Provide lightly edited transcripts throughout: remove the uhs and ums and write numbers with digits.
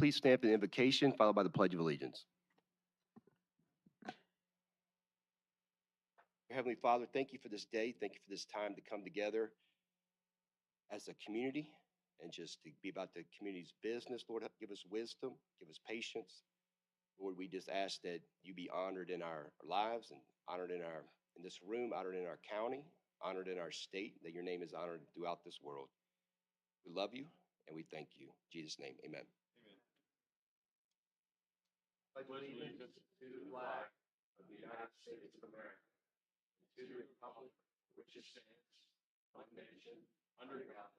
Please stand for the invocation, followed by the Pledge of Allegiance. Heavenly Father, thank you for this day. Thank you for this time to come together as a community and just to be about the community's business. Lord, give us wisdom, give us patience. Lord, we just ask that you be honored in our lives and honored in this room, honored in our county, honored in our state, that your name is honored throughout this world. We love you and we thank you. In Jesus' name, amen. Pledge allegiance to the flag of the United States of America, to the republic for which it stands, one nation, under God,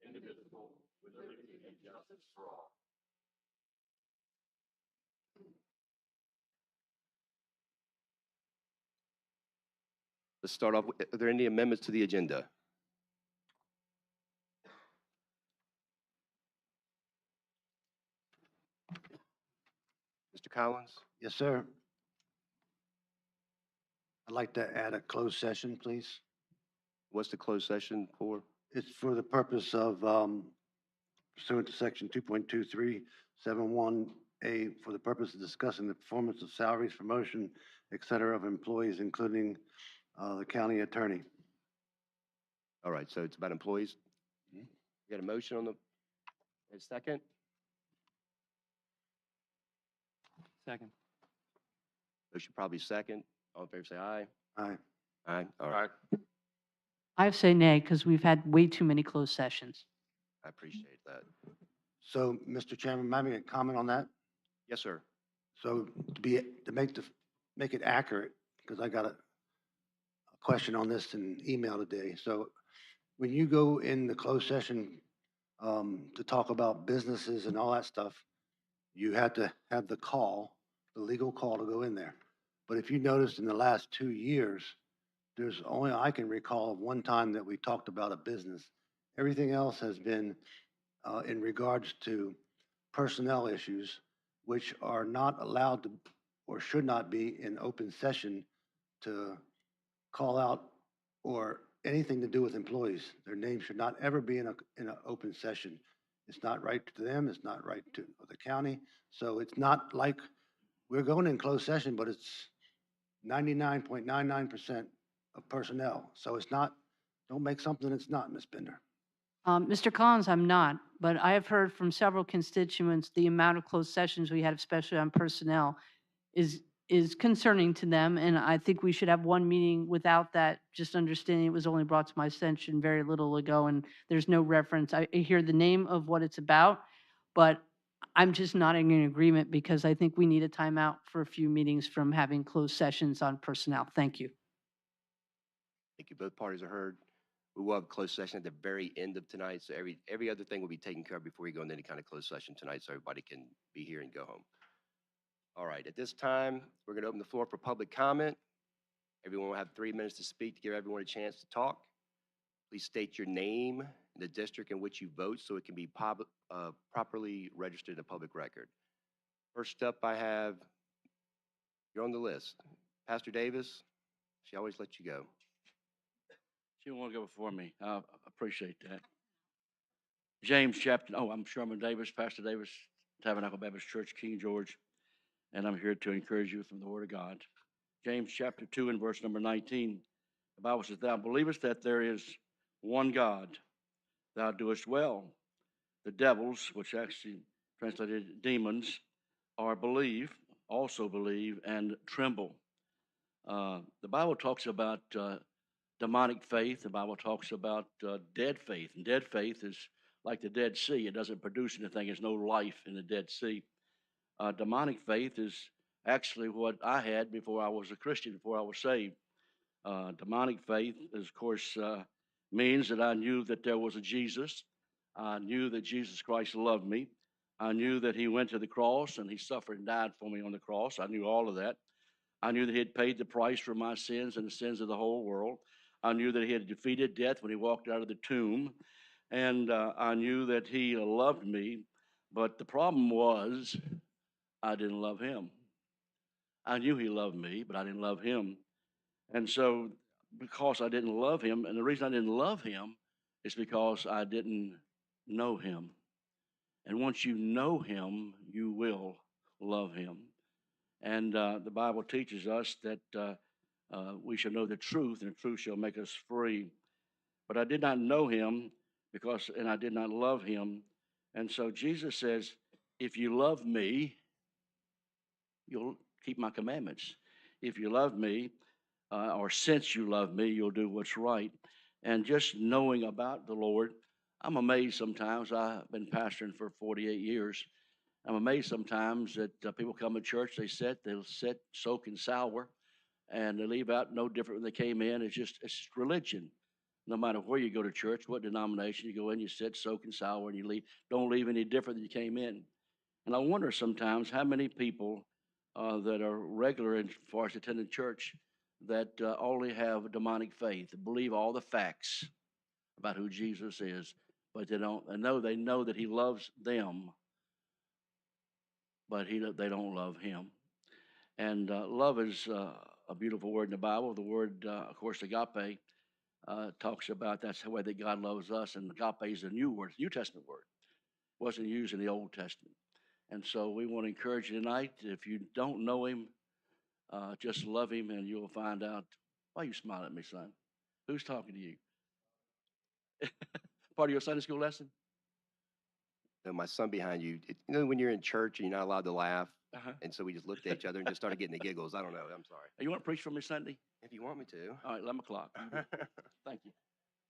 indivisible, with liberty and justice for all. Let's start off. Are there any amendments to the agenda? Mr. Collins? Yes, sir. I'd like to add a closed session, please. What's the closed session for? It's for the purpose of pursuant to section 2.2371A, for the purpose of discussing the performance of salaries, promotion, et cetera, of employees, including the county attorney. All right, so it's about employees. You got a motion on a second? Second. Motion probably second. All in favor, say aye. Aye. Aye. All right. I say nay because we've had way too many closed sessions. I appreciate that. So, Mr. Chairman, may I make a comment on that? Yes, sir. So to make it accurate, because I got a question on this in email today. So when you go in the closed session to talk about businesses and all that stuff, you have to have the legal call to go in there. But if you noticed in the last 2 years, there's only, I can recall of one time that we talked about a business. Everything else has been in regards to personnel issues, which are not allowed to or should not be in open session to call out or anything to do with employees. Their name should not ever be in an open session. It's not right to them. It's not right to the county. So it's not like we're going in closed session, but it's 99.99% of personnel. So it's not, don't make something it's not, Ms. Bender. Mr. Collins, I'm not, but I have heard from several constituents the amount of closed sessions we had, especially on personnel, is concerning to them. And I think we should have one meeting without that, just understanding it was only brought to my attention very little ago and there's no reference. I hear the name of what it's about, but I'm just not in agreement because I think we need a timeout for a few meetings from having closed sessions on personnel. Thank you. Thank you. Both parties are heard. We will have a closed session at the very end of tonight. So every other thing will be taken care of before we go into any kind of closed session tonight so everybody can be here and go home. All right, at this time, we're going to open the floor for public comment. Everyone will have 3 minutes to speak to give everyone a chance to talk. Please state your name and the district in which you vote so it can be properly registered in the public record. First up, you're on the list. Pastor Davis, she always lets you go. She won't go before me. I appreciate that. James chapter, I'm Sherman Davis, Pastor Davis, Tabernacle Baptist Church, King George, and I'm here to encourage you from the Word of God. James chapter 2 and verse number 19, the Bible says, "Thou believest that there is one God, thou doest well. The devils," which actually translated demons, also believe and tremble. The Bible talks about demonic faith. The Bible talks about dead faith. And dead faith is like the Dead Sea. It doesn't produce anything. There's no life in the Dead Sea. Demonic faith is actually what I had before I was a Christian, before I was saved. Demonic faith, is, of course, means that I knew that there was a Jesus. I knew that Jesus Christ loved me. I knew that he went to the cross and he suffered and died for me on the cross. I knew all of that. I knew that he had paid the price for my sins and the sins of the whole world. I knew that he had defeated death when he walked out of the tomb. And I knew that he loved me. But the problem was I didn't love him. I knew he loved me, but I didn't love him. And so because I didn't love him, and the reason I didn't love him is because I didn't know him. And once you know him, you will love him. And the Bible teaches us that we shall know the truth, and the truth shall make us free. But I did not know him and I did not love him. And so Jesus says, if you love me, you'll keep my commandments. If you love me, or since you love me, you'll do what's right. And just knowing about the Lord, I'm amazed sometimes. I've been pastoring for 48 years. I'm amazed sometimes that people come to church, they'll sit, soak, and sour, and they leave out no different when they came in. It's just religion. No matter where you go to church, what denomination you go in, you sit, soak, and sour, and you leave. Don't leave any different than you came in. And I wonder sometimes how many people that are regular as far as attending church that only have demonic faith, believe all the facts about who Jesus is, but they don't. They know that He loves them, but they don't love Him. And love is a beautiful word in the Bible. The word, of course, agape, talks about that's the way that God loves us, and agape is a new word, New Testament word. It wasn't used in the Old Testament. And so we want to encourage you tonight, if you don't know him, just love him, and you'll find out. Why are you smiling at me, son? Who's talking to you? Part of your Sunday school lesson? No, my son behind you, when you're in church and you're not allowed to laugh, Uh-huh. and so we just looked at each other and just started getting the giggles. I don't know. I'm sorry. You want to preach for me Sunday? If you want me to. All right, 11 o'clock. Thank you.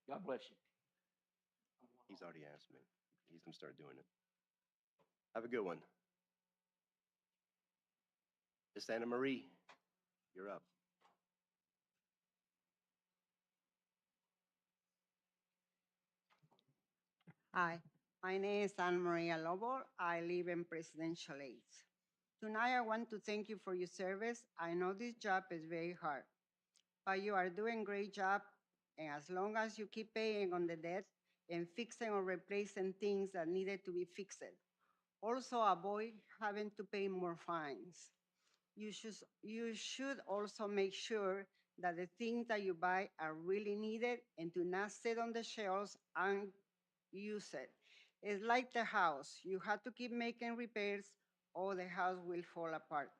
God bless you. He's already asked me. He's going to start doing it. Have a good one. Miss Anna Marie, you're up. Hi, my name is Ana Maria Lobo. I live in Presidential Heights. Tonight, I want to thank you for your service. I know this job is very hard, but you are doing a great job. And as long as you keep paying on the debt and fixing or replacing things that needed to be fixed, also avoid having to pay more fines. You should also make sure that the things that you buy are really needed and do not sit on the shelves unused. It's like the house. You have to keep making repairs or the house will fall apart.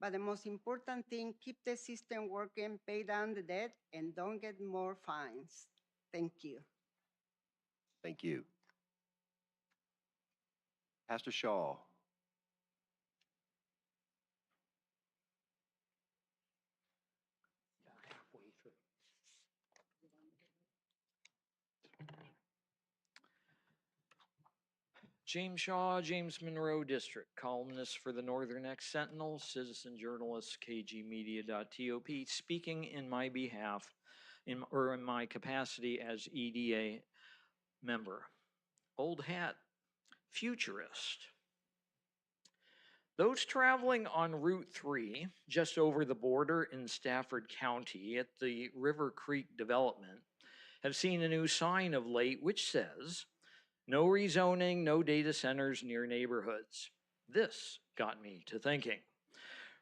But the most important thing, keep the system working, pay down the debt, and don't get more fines. Thank you. Thank you. Pastor Shaw. James Shaw, James Monroe District, columnist for the Northern X Sentinel, citizen journalist, kgmedia.top, speaking in my behalf, in my capacity as EDA member. Old hat, futurist. Those traveling on Route 3, just over the border in Stafford County at the River Creek development, have seen a new sign of late which says, "No rezoning, no data centers near neighborhoods." This got me to thinking.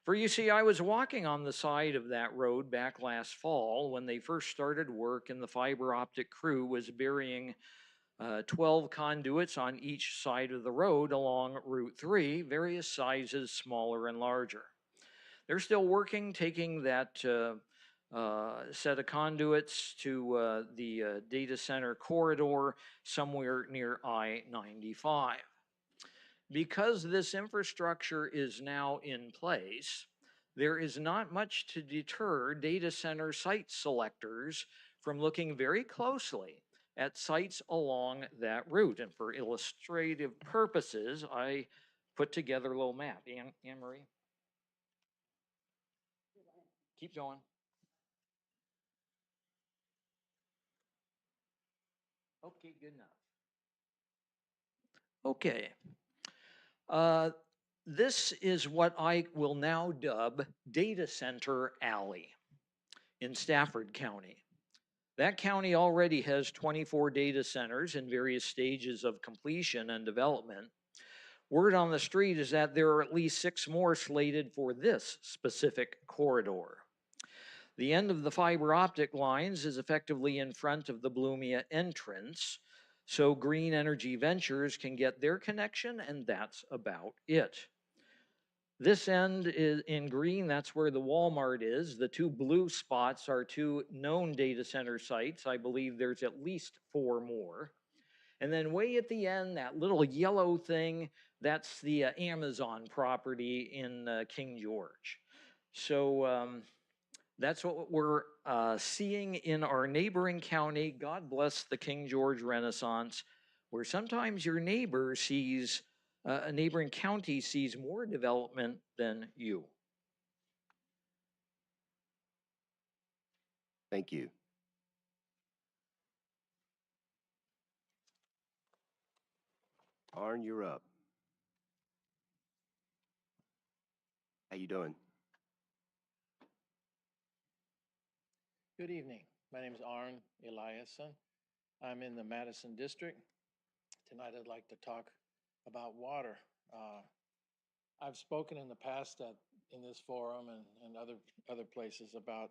For you see, I was walking on the side of that road back last fall when they first started work and the fiber optic crew was burying 12 conduits on each side of the road along Route 3, various sizes, smaller and larger. They're still working, taking that set of conduits to the data center corridor somewhere near I-95. Because this infrastructure is now in place, there is not much to deter data center site selectors from looking very closely at sites along that route. And for illustrative purposes, I put together a little map. Anne-Marie? Keep going. Okay, good enough. Okay. This is what I will now dub Data Center Alley in Stafford County. That county already has 24 data centers in various stages of completion and development. Word on the street is that there are at least 6 more slated for this specific corridor. The end of the fiber optic lines is effectively in front of the Bloomia entrance, so Green Energy Ventures can get their connection, and that's about it. This end is in green, that's where the Walmart is. The two blue spots are two known data center sites. I believe there's at least 4 more. And then way at the end, that little yellow thing, that's the Amazon property in King George. So that's what we're seeing in our neighboring county. God bless the King George Renaissance, where sometimes your neighbor sees, a neighboring county sees more development than you. Thank you. Arn, you're up. How you doing? Good evening. My name is Arn Eliasson. I'm in the Madison District. Tonight I'd like to talk about water. I've spoken in the past in this forum and other places about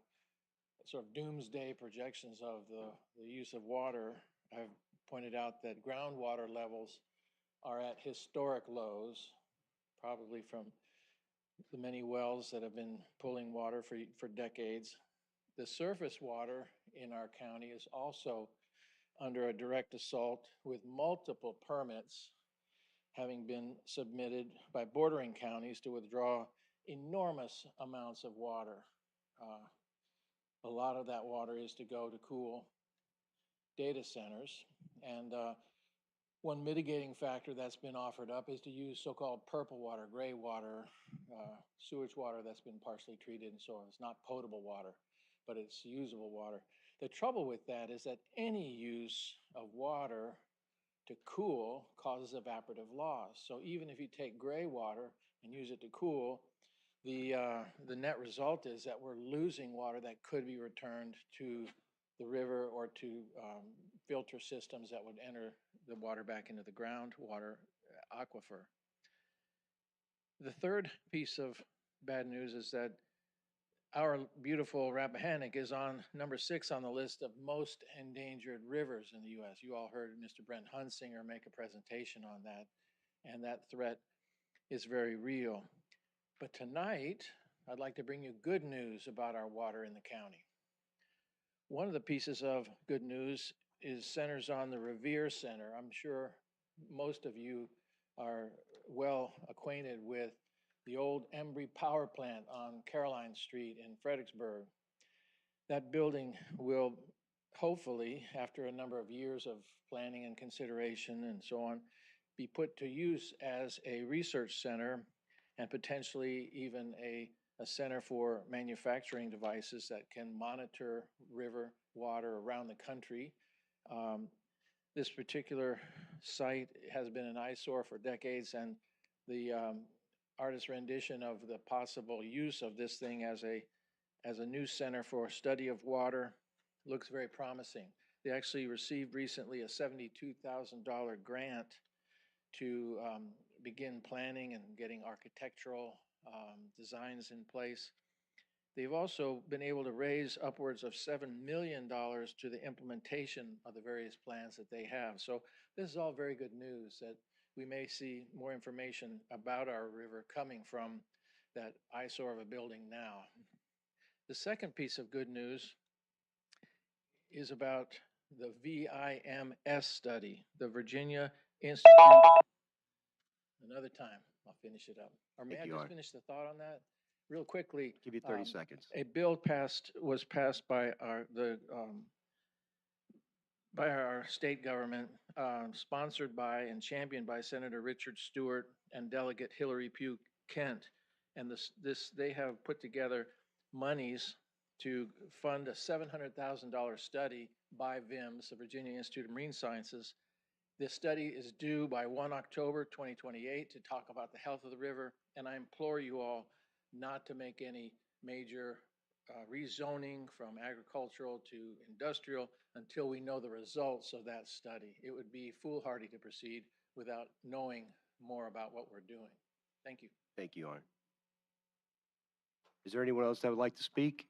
sort of doomsday projections of the use of water. I've pointed out that groundwater levels are at historic lows, probably from the many wells that have been pulling water for decades. The surface water in our county is also under a direct assault, with multiple permits having been submitted by bordering counties to withdraw enormous amounts of water. A lot of that water is to go to cool data centers. And one mitigating factor that's been offered up is to use so-called purple water, gray water, sewage water that's been partially treated and so on. It's not potable water, but it's usable water. The trouble with that is that any use of water to cool causes evaporative loss. So even if you take gray water and use it to cool, the net result is that we're losing water that could be returned to the river or to filter systems that would enter the water back into the groundwater aquifer. The third piece of bad news is that our beautiful Rappahannock is on number 6 on the list of most endangered rivers in the U.S. You all heard Mr. Brent Hunsinger make a presentation on that, and that threat is very real. But tonight, I'd like to bring you good news about our water in the county. One of the pieces of good news centers on the Revere Center. I'm sure most of you are well acquainted with the old Embry power plant on Caroline Street in Fredericksburg. That building will hopefully, after a number of years of planning and consideration and so on, be put to use as a research center and potentially even a center for manufacturing devices that can monitor river water around the country. This particular site has been an eyesore for decades, and the artist's rendition of the possible use of this thing as a new center for study of water looks very promising. They actually received recently a $72,000 grant to begin planning and getting architectural designs in place. They've also been able to raise upwards of $7 million to the implementation of the various plans that they have. So this is all very good news that we may see more information about our river coming from that eyesore of a building now. The second piece of good news is about the VIMS study, the Virginia Institute. Another time, I'll finish it up. Or may I just finish the thought on that? Real quickly. Give you 30 seconds. A bill was passed by our state government, sponsored by and championed by Senator Richard Stewart and Delegate Hillary Pugh Kent. And they have put together monies to fund a $700,000 study by VIMS, the Virginia Institute of Marine Sciences. This study is due by 1 October 2028 to talk about the health of the river, and I implore you all not to make any major rezoning from agricultural to industrial until we know the results of that study. It would be foolhardy to proceed without knowing more about what we're doing. Thank you. Thank you, Arn. Is there anyone else that would like to speak?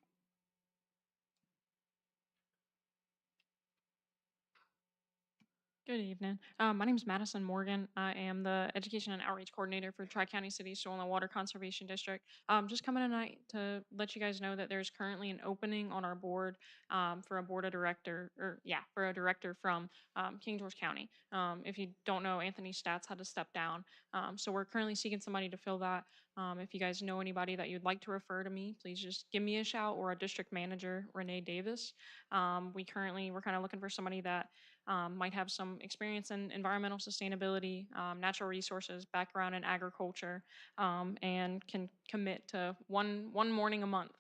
Good evening. My name is Madison Morgan. I am the Education and Outreach Coordinator for Tri-County City Soil and Water Conservation District. Just coming tonight to let you guys know that there's currently an opening on our board for a board of director, for a director from King George County. If you don't know, Anthony Stats had to step down. So we're currently seeking somebody to fill that. If you guys know anybody that you'd like to refer to me, please just give me a shout, or a district manager, Renee Davis. We're kind of looking for somebody that might have some experience in environmental sustainability, natural resources, background in agriculture, and can commit to one morning a month.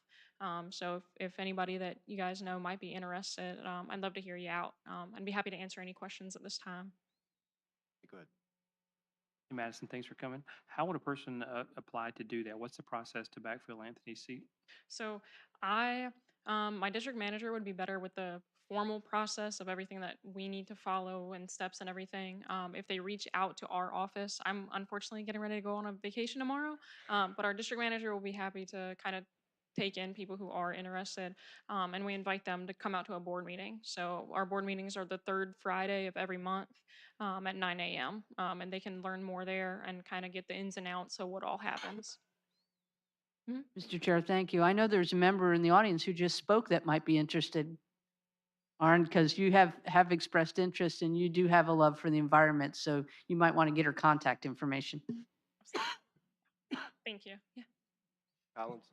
So if anybody that you guys know might be interested, I'd love to hear you out. I'd be happy to answer any questions at this time. Go ahead. Hey, Madison, thanks for coming. How would a person apply to do that? What's the process to backfill Anthony's seat? So my district manager would be better with the formal process of everything that we need to follow and steps and everything. If they reach out to our office, I'm unfortunately getting ready to go on a vacation tomorrow, but our district manager will be happy to kind of take in people who are interested, and we invite them to come out to a board meeting. So our board meetings are the third Friday of every month at 9 a.m., and they can learn more there and kind of get the ins and outs of what all happens. Mr. Chair, thank you. I know there's a member in the audience who just spoke that might be interested. Arn, because you have expressed interest and you do have a love for the environment, so you might want to get her contact information. Thank you. Yeah. Collins?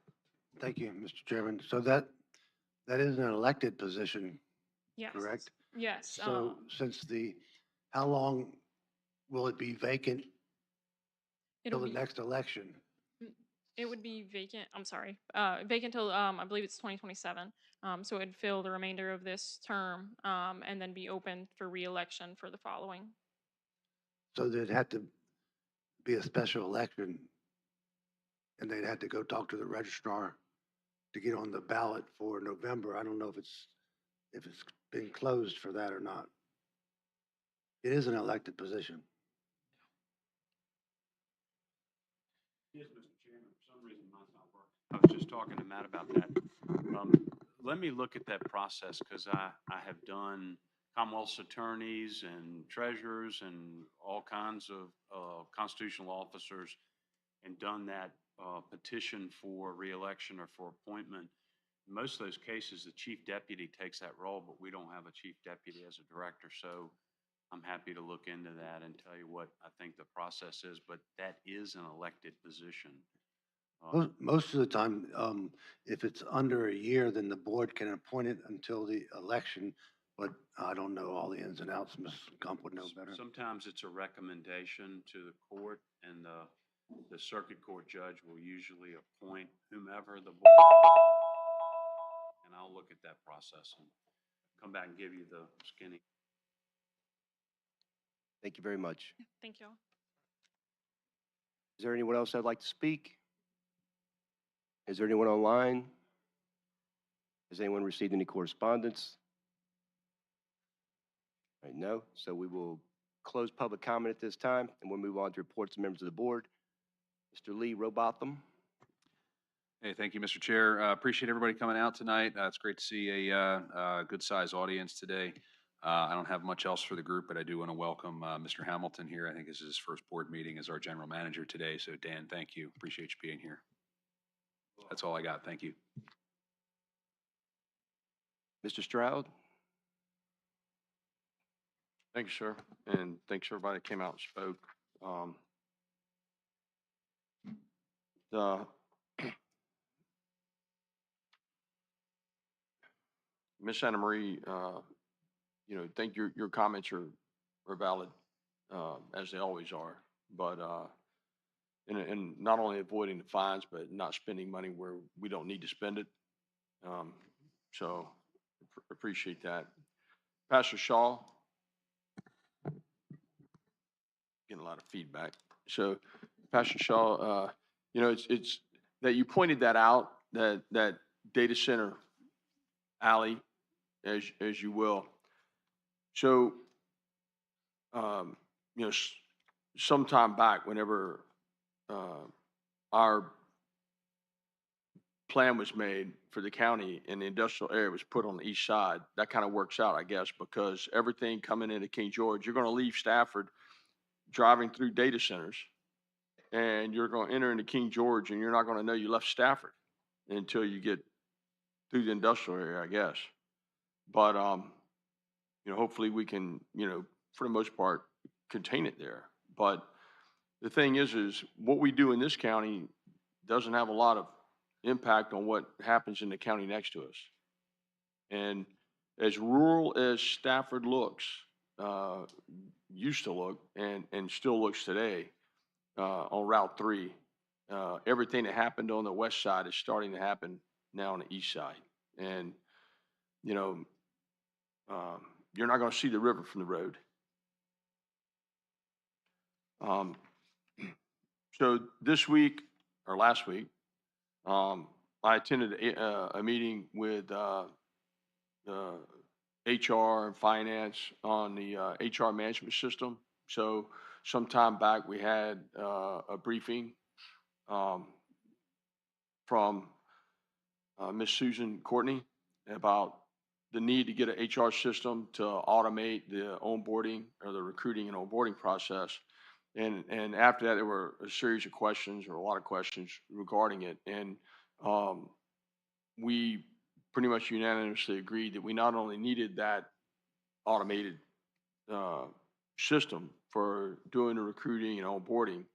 Thank you, Mr. Chairman. So that is an elected position, Yes. correct? Yes. So how long will it be vacant till It'll the be, next election? it would be vacant. I'm sorry. Vacant till I believe it's 2027. So it'd fill the remainder of this term, and then be open for reelection for the following. So there'd have to be a special election, and they'd have to go talk to the registrar to get on the ballot for November. I don't know if it's been closed for that or not. It is an elected position. Yes, Mr. Chairman, for some reason mine's not working. I was just talking to Matt about that. Let me look at that process, because I have done Commonwealth's attorneys and treasurers and all kinds of constitutional officers, and done that petition for reelection or for appointment. In most of those cases, the chief deputy takes that role, but we don't have a chief deputy as a director. So I'm happy to look into that and tell you what I think the process is, but that is an elected position. Most of the time, if it's under a year, then the board can appoint it until the election, but I don't know all the ins and outs. Ms. Gump would know better. Sometimes it's a recommendation to the court, and the circuit court judge will usually appoint whomever the board, and I'll look at that process and come back and give you the skinny. Thank you very much. Thank you all. Is there anyone else that'd like to speak? Is there anyone online? Has anyone received any correspondence? All right, no. So we will close public comment at this time, and we'll move on to reports of members of the board. Mr. Lee Robotham. Hey, thank you, Mr. Chair. Appreciate everybody coming out tonight. It's great to see a good-sized audience today. I don't have much else for the group, but I do want to welcome Mr. Hamilton here. I think this is his first board meeting as our general manager today. So, Dan, thank you. Appreciate you being here. That's all I got. Thank you. Mr. Stroud. Thank you, sir. And thanks everybody that came out and spoke. Miss Anna Marie, think your comments are valid, as they always are, but, and not only avoiding the fines, but not spending money where we don't need to spend it. So appreciate that. Pastor Shaw, getting a lot of feedback. So Pastor Shaw, it's that you pointed that out, that data center alley, as you will. So, some time back, whenever our plan was made for the county and the industrial area was put on the east side, that kind of works out, I guess, because everything coming into King George, you're going to leave Stafford driving through data centers, and you're going to enter into King George, and you're not going to know you left Stafford until you get through the industrial area, I guess. But, hopefully we can, for the most part, contain it there. But the thing is what we do in this county doesn't have a lot of impact on what happens in the county next to us. And as rural as Stafford looks, used to look, and still looks today, on Route 3, everything that happened on the west side is starting to happen now on the east side. And, you're not going to see the river from the road. So this week, or last week, I attended a meeting with HR and finance on the HR management system. So sometime back, we had a briefing from Miss Susan Courtney about the need to get an HR system to automate the onboarding or the recruiting and onboarding process. And after that, there were a series of questions, or a lot of questions regarding it. And we pretty much unanimously agreed that we not only needed that automated system for doing the recruiting and onboarding,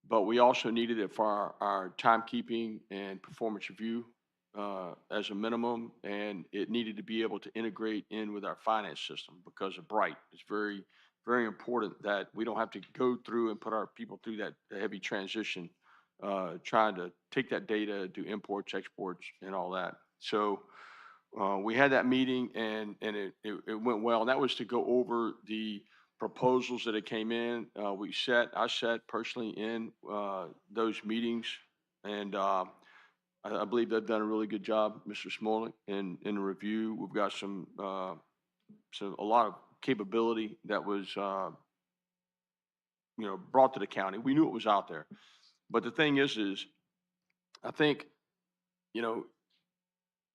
but we also needed it for our timekeeping and performance review as a minimum, and it needed to be able to integrate in with our finance system because of Bright. It's very, very important that we don't have to go through and put our people through that heavy transition, trying to take that data, do imports, exports, and all that. So we had that meeting, and it went well. And that was to go over the proposals that it came in. I sat personally in those meetings, and I believe they've done a really good job, Mr. Smolik, in the review. We've got a lot of capability that was brought to the county. We knew it was out there, but the thing is I think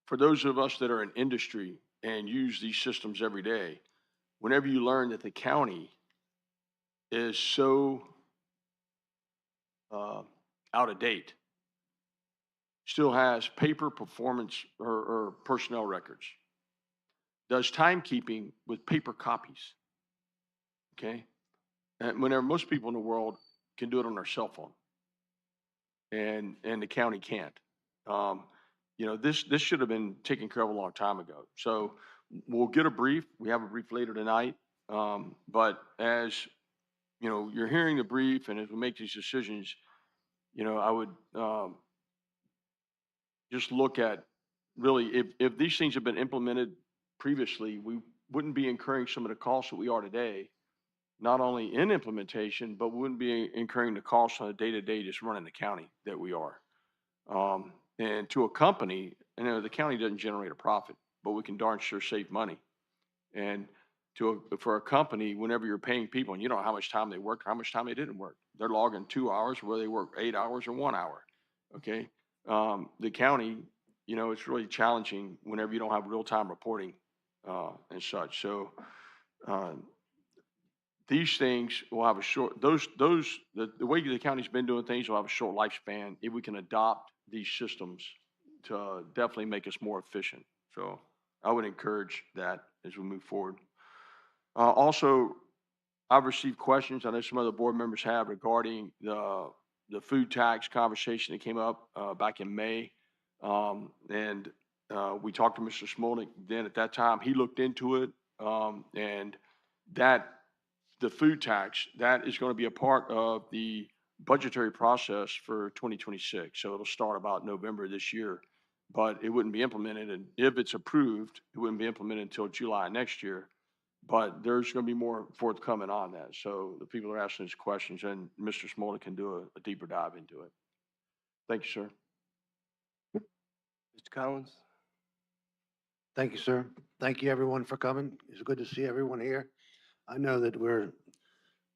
for those of us that are in industry and use these systems every day, whenever you learn that the county is so out of date, still has paper performance or personnel records, does timekeeping with paper copies, okay? And whenever most people in the world can do it on their cell phone, and the county can't. This should have been taken care of a long time ago. So we'll get a brief. We have a brief later tonight. But as you're hearing the brief, and as we make these decisions, I would just look at really if these things have been implemented previously, we wouldn't be incurring some of the costs that we are today, not only in implementation, but we wouldn't be incurring the costs on a day-to-day just running the county that we are. And to a company, the county doesn't generate a profit, but we can darn sure save money. And for a company, whenever you're paying people and you don't know how much time they worked, how much time they didn't work, they're logging 2 hours where they work 8 hours or 1 hour. Okay. The county, it's really challenging whenever you don't have real-time reporting and such. So these things will have a short, the way the county's been doing things will have a short lifespan if we can adopt these systems to definitely make us more efficient. So I would encourage that as we move forward. Also, I've received questions, I know some other board members have, regarding the food tax conversation that came up back in May. And we talked to Mr. Smolnik then at that time. He looked into it, and the food tax, that is going to be a part of the budgetary process for 2026. So it'll start about November this year, but it wouldn't be implemented. And if it's approved, it wouldn't be implemented until July next year. But there's going to be more forthcoming on that. So the people are asking these questions, and Mr. Smolnik can do a deeper dive into it. Thank you, sir. Mr. Collins? Thank you, sir. Thank you, everyone, for coming. It's good to see everyone here. I know that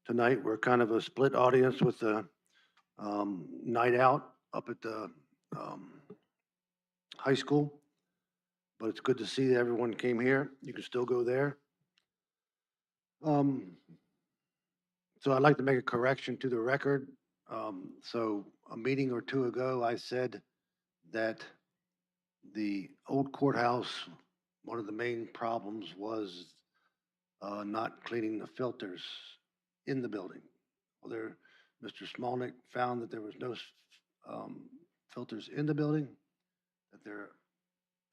tonight we're kind of a split audience with the night out up at the high school. But it's good to see that everyone came here. You can still go there. So I'd like to make a correction to the record. So a meeting or two ago, I said that the old courthouse, one of the main problems was not cleaning the filters in the building. Well, Mr. Smolnick found that there was no filters in the building, that they're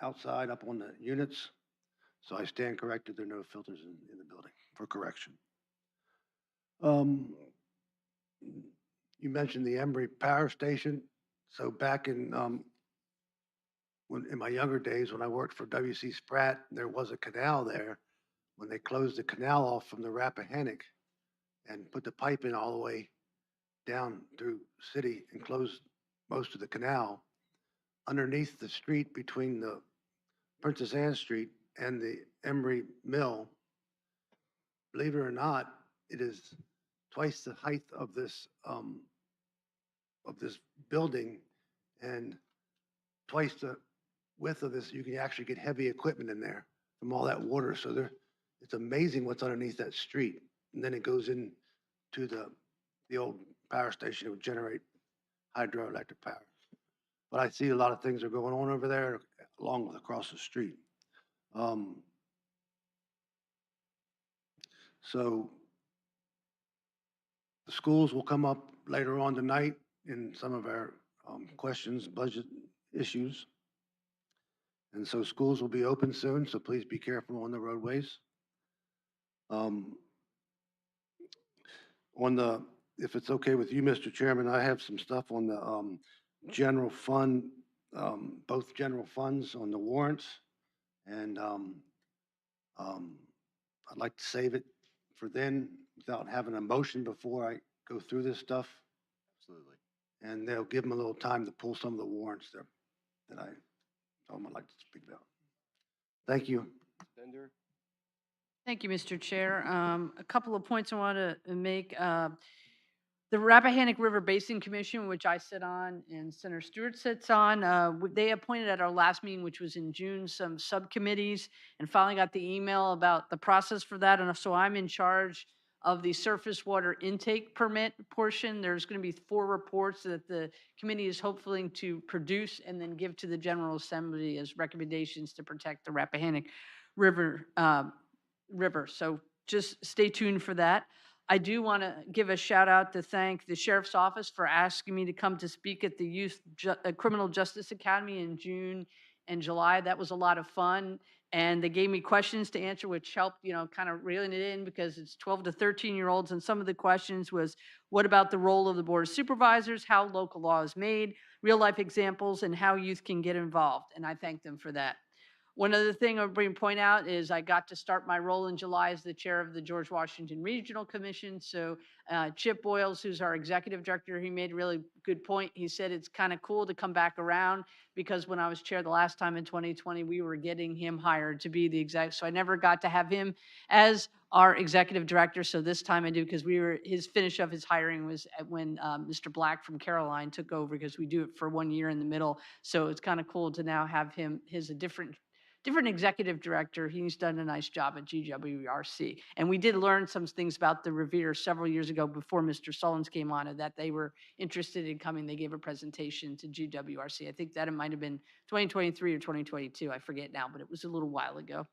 outside up on the units. So I stand corrected, there are no filters in the building for correction. You mentioned the Embry Power Station. So back in my younger days, when I worked for W.C. Spratt, there was a canal there. When they closed the canal off from the Rappahannock and put the pipe in all the way down through city and closed most of the canal, underneath the street between the Princess Anne Street and the Embry Mill, believe it or not, it is twice the height of this building and twice the width of this. You can actually get heavy equipment in there from all that water. So it's amazing what's underneath that street. And then it goes in to the old power station. It would generate hydroelectric power. But I see a lot of things are going on over there along with across the street. So the schools will come up later on tonight in some of our questions, budget issues. And so schools will be open soon, so please be careful on the roadways. If it's okay with you, Mr. Chairman, I have some stuff on the general fund, both general funds on the warrants. And I'd like to save it for then without having a motion before I go through this stuff. Absolutely. And they'll give them a little time to pull some of the warrants there that I told them I'd like to speak about. Thank you. Bender? Thank you, Mr. Chair. A couple of points I want to make. The Rappahannock River Basin Commission, which I sit on and Senator Stewart sits on, they appointed at our last meeting, which was in June, some subcommittees, and finally got the email about the process for that. And so I'm in charge of the surface water intake permit portion. There's going to be 4 reports that the committee is hopefully to produce and then give to the General Assembly as recommendations to protect the Rappahannock River. So just stay tuned for that. I do want to give a shout out to thank the Sheriff's Office for asking me to come to speak at the Youth Criminal Justice Academy in June and July. That was a lot of fun. And they gave me questions to answer, which helped, kind of reeling it in because it's 12 to 13-year-olds. And some of the questions was, what about the role of the Board of Supervisors, how local law is made, real life examples, and how youth can get involved. And I thank them for that. One other thing I'll point out is I got to start my role in July as the chair of the George Washington Regional Commission. So Chip Boyles, who's our executive director, he made a really good point. He said it's kind of cool to come back around because when I was chair the last time in 2020, we were getting him hired to be the exec. So I never got to have him as our executive director. So this time I do because his finish of his hiring was when Mr. Black from Caroline took over because we do it for 1 year in the middle. So it's kind of cool to now have him, a different executive director. He's done a nice job at GWRC. And we did learn some things about the Revere several years ago before Mr. Sullins came on, and that they were interested in coming. They gave a presentation to GWRC. I think that it might have been 2023 or 2022. I forget now, but it was a little while ago.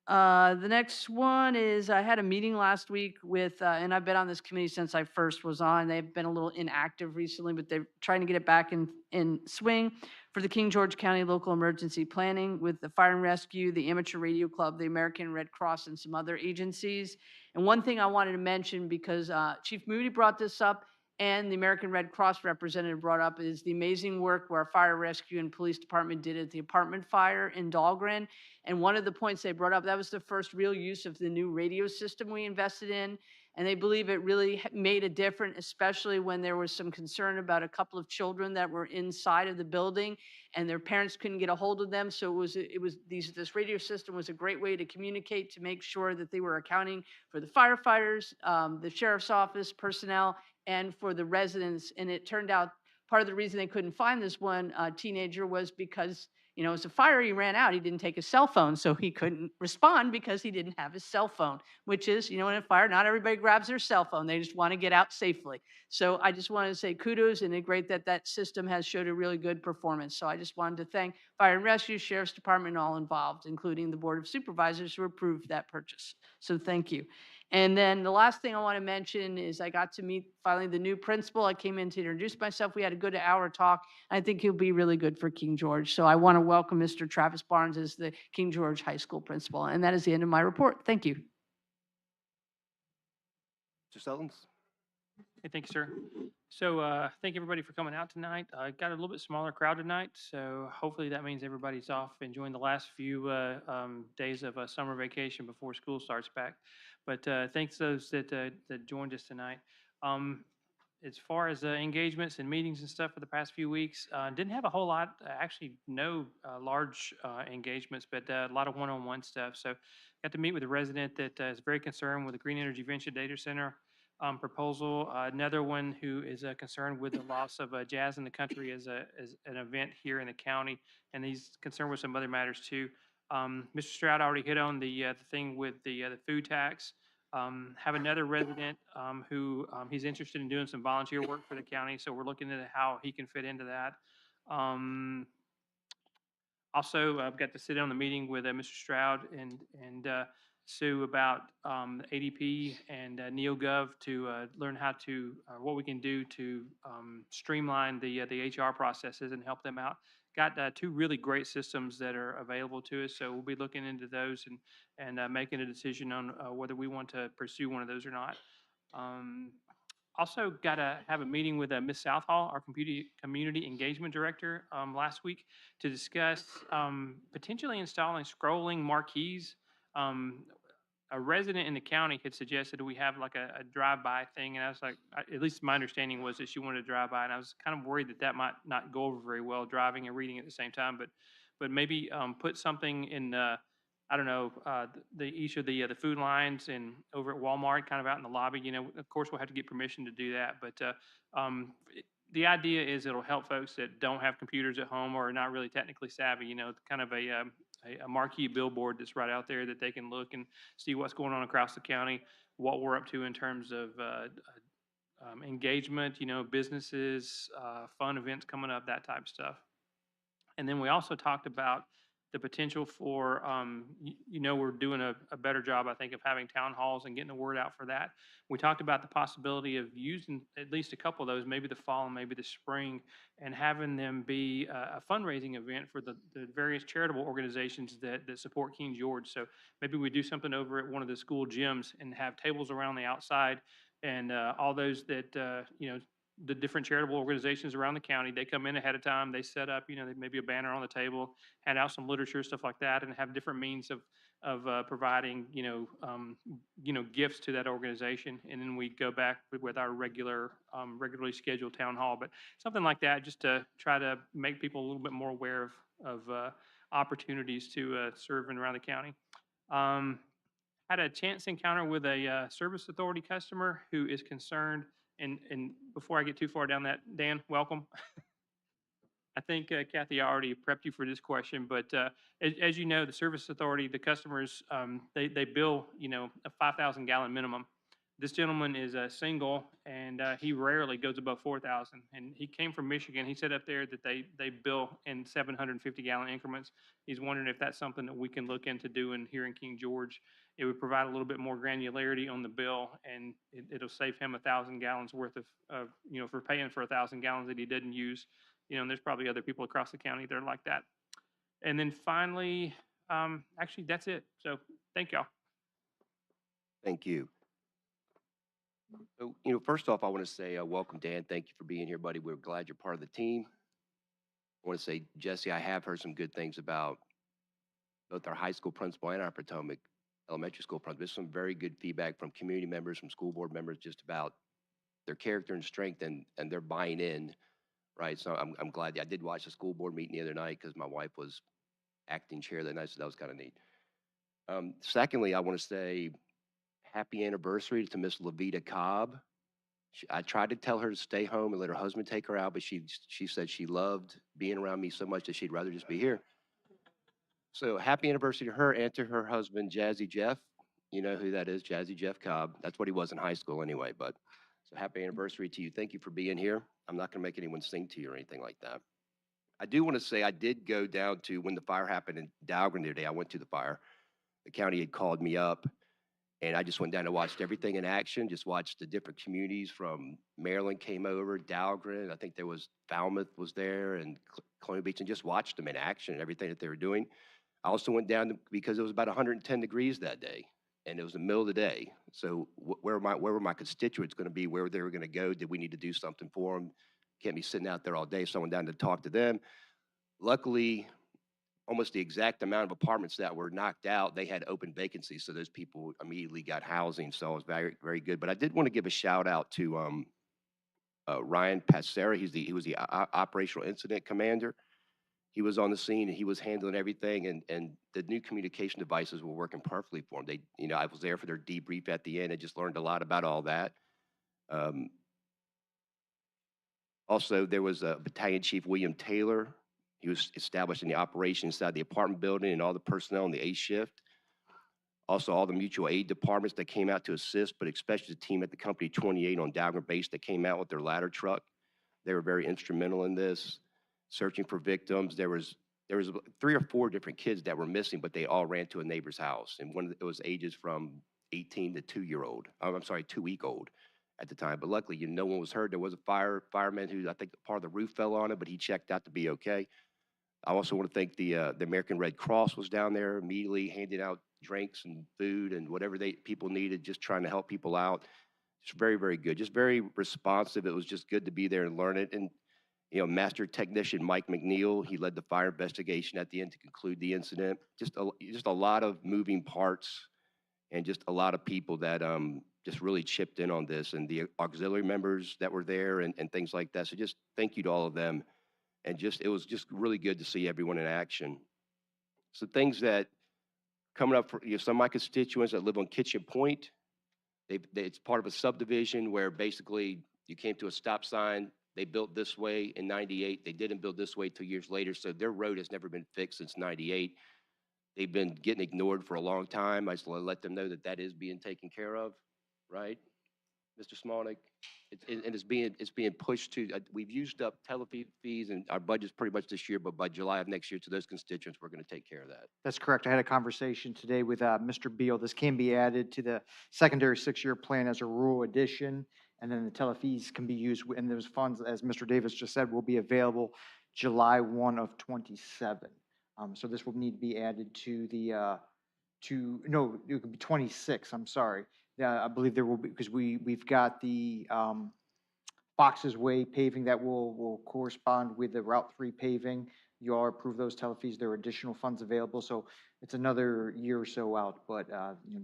The next one is I had a meeting last week with, and I've been on this committee since I first was on. They've been a little inactive recently, but they're trying to get it back in swing for the King George County Local Emergency Planning with the Fire and Rescue, the Amateur Radio Club, the American Red Cross, and some other agencies. And one thing I wanted to mention, because Chief Moody brought this up, and the American Red Cross representative brought up, is the amazing work where our fire rescue and police department did at the apartment fire in Dahlgren. And one of the points they brought up, that was the first real use of the new radio system we invested in. And they believe it really made a difference, especially when there was some concern about a couple of children that were inside of the building and their parents couldn't get a hold of them. So this radio system was a great way to communicate, to make sure that they were accounting for the firefighters, the sheriff's office personnel, and for the residents. And it turned out part of the reason they couldn't find this one teenager was because, you know, it was a fire, he ran out, he didn't take his cell phone, so he couldn't respond because he didn't have his cell phone, which is, you know, in a fire, not everybody grabs their cell phone. They just want to get out safely. So I just wanted to say kudos, and it's great that that system has showed a really good performance. So I just wanted to thank Fire and Rescue, Sheriff's Department, and all involved, including the Board of Supervisors who approved that purchase. So thank you. And then the last thing I want to mention is I got to meet finally the new principal. I came in to introduce myself. We had a good hour talk. I think he'll be really good for King George. So I want to welcome Mr. Travis Barnes as the King George High School principal. And that is the end of my report. Thank you. Mr. Sullins? Hey, thank you, sir. So thank everybody for coming out tonight. I got a little bit smaller crowd tonight, so hopefully that means everybody's off enjoying the last few days of summer vacation before school starts back. But thanks those that joined us tonight. As far as engagements and meetings and stuff for the past few weeks, didn't have a whole lot, actually no large engagements, but a lot of one-on-one stuff. So got to meet with a resident that is very concerned with the Green Energy Venture Data Center proposal. Another one who is concerned with the loss of jazz in the country as an event here in the county, and he's concerned with some other matters too. Mr. Stroud already hit on the thing with the food tax. Have another resident who he's interested in doing some volunteer work for the county, so we're looking at how he can fit into that. Also, I've got to sit in on the meeting with Mr. Stroud and Sue about ADP and NeoGov to learn how to what we can do to streamline the HR processes and help them out. Got two really great systems that are available to us, so we'll be looking into those and making a decision on whether we want to pursue one of those or not. Also got to have a meeting with Ms. Southall, our community engagement director, last week to discuss potentially installing scrolling marquees. A resident in the county had suggested that we have like a drive-by thing, and I was like, at least my understanding was that she wanted to drive by, and I was kind of worried that that might not go over very well, driving and reading at the same time. But maybe put something in. I don't know, each of the food lines and over at Walmart, kind of out in the lobby. You know, of course, we'll have to get permission to do that. But the idea is it'll help folks that don't have computers at home or are not really technically savvy. You know, kind of a marquee billboard that's right out there that they can look and see what's going on across the county, what we're up to in terms of engagement, you know, businesses, fun events coming up, that type of stuff. And then we also talked about the potential for, you know, we're doing a better job, I think, of having town halls and getting the word out for that. We talked about the possibility of using at least a couple of those, maybe the fall and maybe the spring, and having them be a fundraising event for the various charitable organizations that support King George. So maybe we do something over at one of the school gyms and have tables around the outside, and all those that, you know, the different charitable organizations around the county, they come in ahead of time, they set up, you know, maybe a banner on the table, hand out some literature, stuff like that, and have different means of providing, you know, gifts to that organization. And then we go back with our regularly scheduled town hall. But something like that, just to try to make people a little bit more aware of opportunities to serve and around the county. Had a chance encounter with a service authority customer who is concerned. And before I get too far down that, Dan, welcome. I think Kathy already prepped you for this question, but as you know, the service authority, the customers, they bill, you know, a 5,000 gallon minimum. This gentleman is a single, and he rarely goes above 4,000. And he came from Michigan. He said up there that they bill in 750 gallon increments. He's wondering if that's something that we can look into doing here in King George. It would provide a little bit more granularity on the bill, and it'll save him 1,000 gallons worth of, you know, for paying for 1,000 gallons that he didn't use. You know, and there's probably other people across the county that are like that. And then finally, actually, that's it. So thank y'all. Thank you. So, you know, first off, I want to say welcome, Dan. Thank you for being here, buddy. We're glad you're part of the team. I want to say, Jesse, I have heard some good things about both our high school principal and our Potomac elementary school principal. There's some very good feedback from community members, from school board members, just about their character and strength and their buying in, right? So I'm glad. I did watch the school board meeting the other night because my wife was acting chair that night, so that was kind of neat. Secondly, I want to say happy anniversary to Miss Levita Cobb. I tried to tell her to stay home and let her husband take her out, but she said she loved being around me so much that she'd rather just be here. So happy anniversary to her and to her husband, Jazzy Jeff. You know who that is, Jazzy Jeff Cobb. That's what he was in high school anyway. But so happy anniversary to you. Thank you for being here. I'm not going to make anyone sing to you or anything like that. I do want to say I did go down to when the fire happened in Dahlgren today. I went to the fire. The county had called me up, and I just went down and watched everything in action. Just watched the different communities from Maryland came over, Dahlgren. I think there was Falmouth was there, and Colonial Beach, and just watched them in action and everything that they were doing. I also went down because it was about 110 degrees that day, and it was the middle of the day. So where were my constituents going to be? Where they were going to go? Did we need to do something for them? Can't be sitting out there all day. So I went down to talk to them. Luckily, almost the exact amount of apartments that were knocked out, they had open vacancies, so those people immediately got housing. So it was very, very good. But I did want to give a shout out to Ryan Passera. He was the operational incident commander. He was on the scene and he was handling everything, and the new communication devices were working perfectly for him. I was there for their debrief at the end and just learned a lot about all that. Um, Also, there was a Battalion Chief William Taylor. He was established in the operation inside the apartment building and all the personnel in the A shift. Also, all the mutual aid departments that came out to assist, but especially the team at the Company 28 on Dahlgren Base that came out with their ladder truck. They were very instrumental in this, searching for victims. There was 3 or 4 different kids that were missing, but they all ran to a neighbor's house, and it was ages from 18 to 2-year-old. I'm sorry, 2-week-old at the time. But luckily, no one was hurt. There was a fireman who I think part of the roof fell on him, but he checked out to be okay. I also want to thank the American Red Cross was down there immediately handing out drinks and food and whatever people needed, just trying to help people out. Just very, very good. Just very responsive. It was just good to be there and learn it. And Master Technician Mike McNeil, he led the fire investigation at the end to conclude the incident. Just a lot of moving parts and just a lot of people that just really chipped in on this, and the auxiliary members that were there and things like that. So just thank you to all of them. And it was just really good to see everyone in action. So things that coming up for some of my constituents that live on Kitchen Point, it's part of a subdivision where basically you came to a stop sign. They built this way in 98. They didn't build this way 2 years later. So their road has never been fixed since 98. They've been getting ignored for a long time. I just want to let them know that that is being taken care of, right, Mr. Smolnick? And it's being pushed to. We've used up tele fees and our budget's pretty much this year, but by July of next year, to those constituents, we're going to take care of that. That's correct. I had a conversation today with Mr. Beal. This can be added to the secondary 6-year plan as a rural addition, and then the telefees can be used, and those funds, as Mr. Davis just said, will be available July 1 of 27. So this will need to be added to the, no, it could be 26, I'm sorry. I believe there will be, because we've got the Fox's Way paving that will correspond with the Route 3 paving. You all approve those telefees. There are additional funds available, so it's another year or so out. But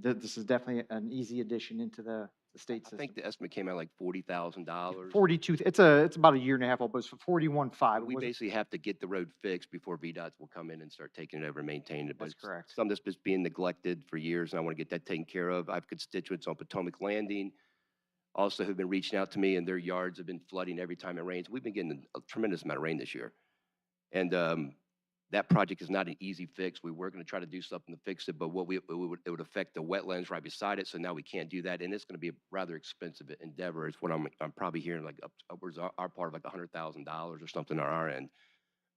this is definitely an easy addition into the state I system. think the estimate came out like $40,000. 42. It's about a year and a half old, but it's for 41.5. We basically have to get the road fixed before VDOTs will come in and start taking it over and maintaining it. But That's correct. Some of this is being neglected for years, and I want to get that taken care of. I have constituents on Potomac Landing also who've been reaching out to me, and their yards have been flooding every time it rains. We've been getting a tremendous amount of rain this year. And that project is not an easy fix. We were going to try to do something to fix it, but it would affect the wetlands right beside it. So now we can't do that, and it's going to be a rather expensive endeavor. It's what I'm probably hearing like upwards our part of like $100,000 or something on our end.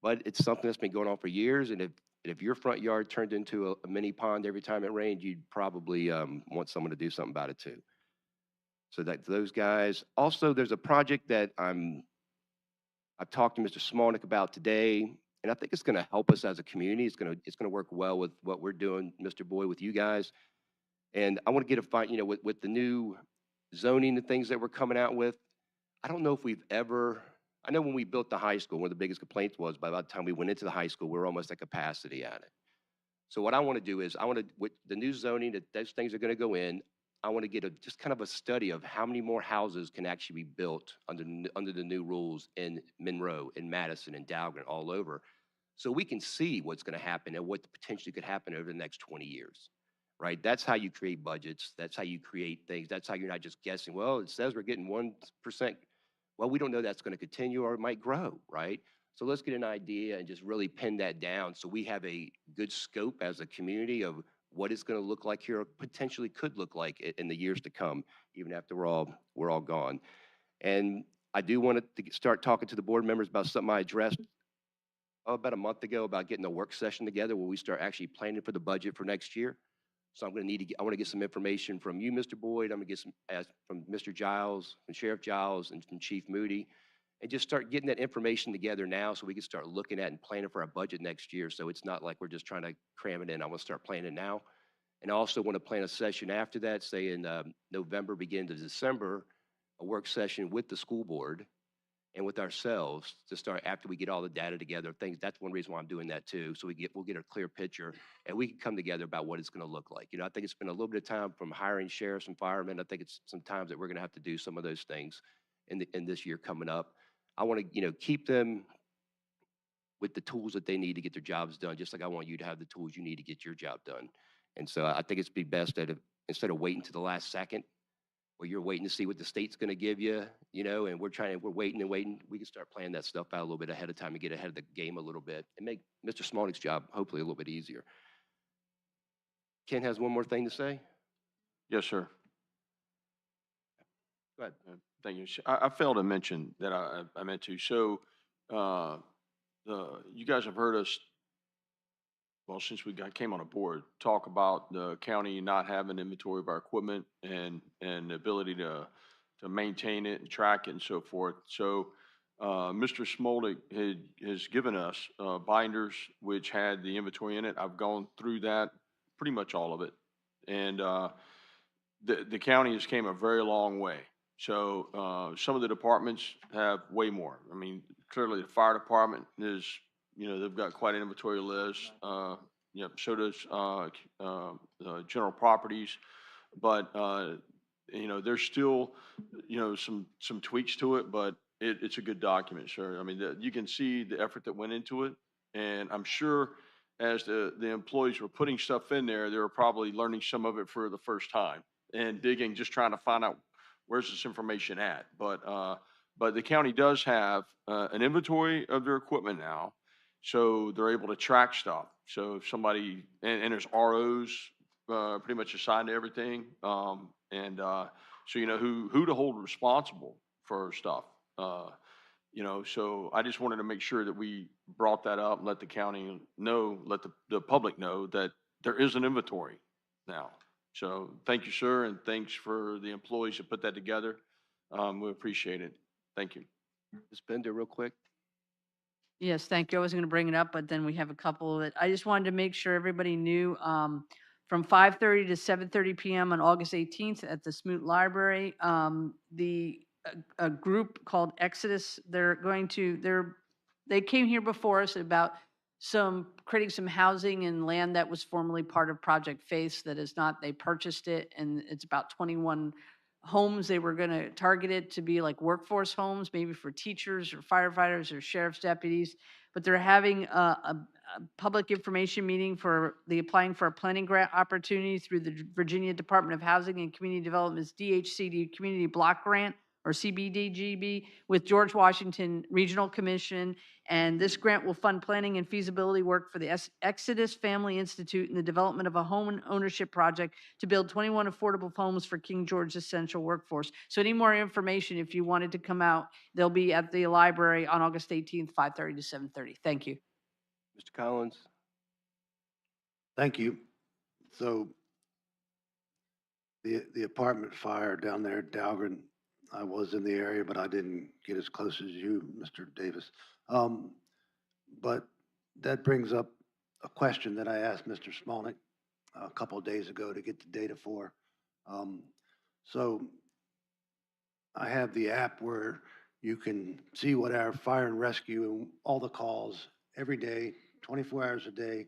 But it's something that's been going on for years, and if your front yard turned into a mini pond every time it rained, you'd probably want someone to do something about it too. So that those guys. Also, there's a project that I've talked to Mr. Smolnick about today, and I think it's going to help us as a community. It's going to work well with what we're doing, Mr. Boyd, with you guys. And I want to get a fight, with the new zoning and things that we're coming out with. I don't know if we've ever. I know when we built the high school, one of the biggest complaints was by the time we went into the high school, we were almost at capacity at it. So what I want to do is with the new zoning that those things are going to go in. I want to get just kind of a study of how many more houses can actually be built under the new rules in Monroe, in Madison, in Dahlgren, all over, so we can see what's going to happen and what potentially could happen over the next 20 years. right? That's how you create budgets. That's how you create things. That's how you're not just guessing, well, it says we're getting 1%. Well, we don't know that's going to continue or it might grow, right? So let's get an idea and just really pin that down so we have a good scope as a community of what it's going to look like here, or potentially could look like in the years to come, even after we're all gone. And I do want to start talking to the board members about something I addressed about a month ago about getting a work session together where we start actually planning for the budget for next year. So I'm going to need to I want to get some information from you, Mr. Boyd. I'm going to get some from Mr. Giles, from Sheriff Giles, and from Chief Moody, and just start getting that information together now so we can start looking at and planning for our budget next year. So it's not like we're just trying to cram it in. I want to start planning now. And I also want to plan a session after that, say in November, beginning of December, a work session with the school board and with ourselves to start after we get all the data together. Things that's one reason why I'm doing that too. So we'll get a clear picture and we can come together about what it's going to look like. You know, I think it's been a little bit of time from hiring sheriffs and firemen. I think it's some times that we're going to have to do some of those things in this year coming up. I want to keep them with the tools that they need to get their jobs done, just like I want you to have the tools you need to get your job done. And so I think it's be best that instead of waiting to the last second, where you're waiting to see what the state's going to give you, and we're waiting and waiting, we can start planning that stuff out a little bit ahead of time and get ahead of the game a little bit and make Mr. Smolnick's job hopefully a little bit easier. Ken has one more thing to say. Yes, sir. Go ahead. Thank you. I failed to mention that I meant to. So, you guys have heard us, well, since came on a board, talk about the county not having inventory of our equipment and the ability to maintain it and track it and so forth. So, Mr. Smolnick has given us binders which had the inventory in it. I've gone through that, pretty much all of it, and the county has came a very long way. So some of the departments have way more. I mean, clearly the fire department is, they've got quite an inventory list. So does general properties, but there's still some tweaks to it, but it's a good document, sir. I mean, you can see the effort that went into it, and I'm sure as the employees were putting stuff in there, they were probably learning some of it for the first time and digging, just trying to find out where's this information at. But the county does have an inventory of their equipment now, so they're able to track stuff. So if somebody, and there's ROs pretty much assigned to everything, so you know who to hold responsible for stuff. So I just wanted to make sure that we brought that up and let the county know, let the public know that there is an inventory now. So thank you, sir, and thanks for the employees that put that together. We appreciate it. Thank you. Ms. Bender, real quick. Yes, thank you. I was going to bring it up, but then we have a couple of it. I just wanted to make sure everybody knew, from 5:30 to 7:30 PM on August 18th at the Smoot Library, a group called Exodus, they came here before us about creating some housing and land that was formerly part of Project Face that is not, they purchased it, and it's about 21 homes. They were going to target it to be like workforce homes, maybe for teachers or firefighters or sheriff's deputies. But they're having a public information meeting for applying for a planning grant opportunity through the Virginia Department of Housing and Community Development's DHCD Community Block Grant, or CBDGB, with George Washington Regional Commission. And this grant will fund planning and feasibility work for the Exodus Family Institute in the development of a home ownership project to build 21 affordable homes for King George's essential workforce. So any more information, if you wanted to come out, they'll be at the library on August 18th, 5:30 to 7:30. Thank you. Mr. Collins. Thank you. So the apartment fire down there at Dahlgren, I was in the area, but I didn't get as close as you, Mr. Davis. But that brings up a question that I asked Mr. Smolnick a couple of days ago to get the data for. So I have the app where you can see what our fire and rescue and all the calls every day, 24 hours a day,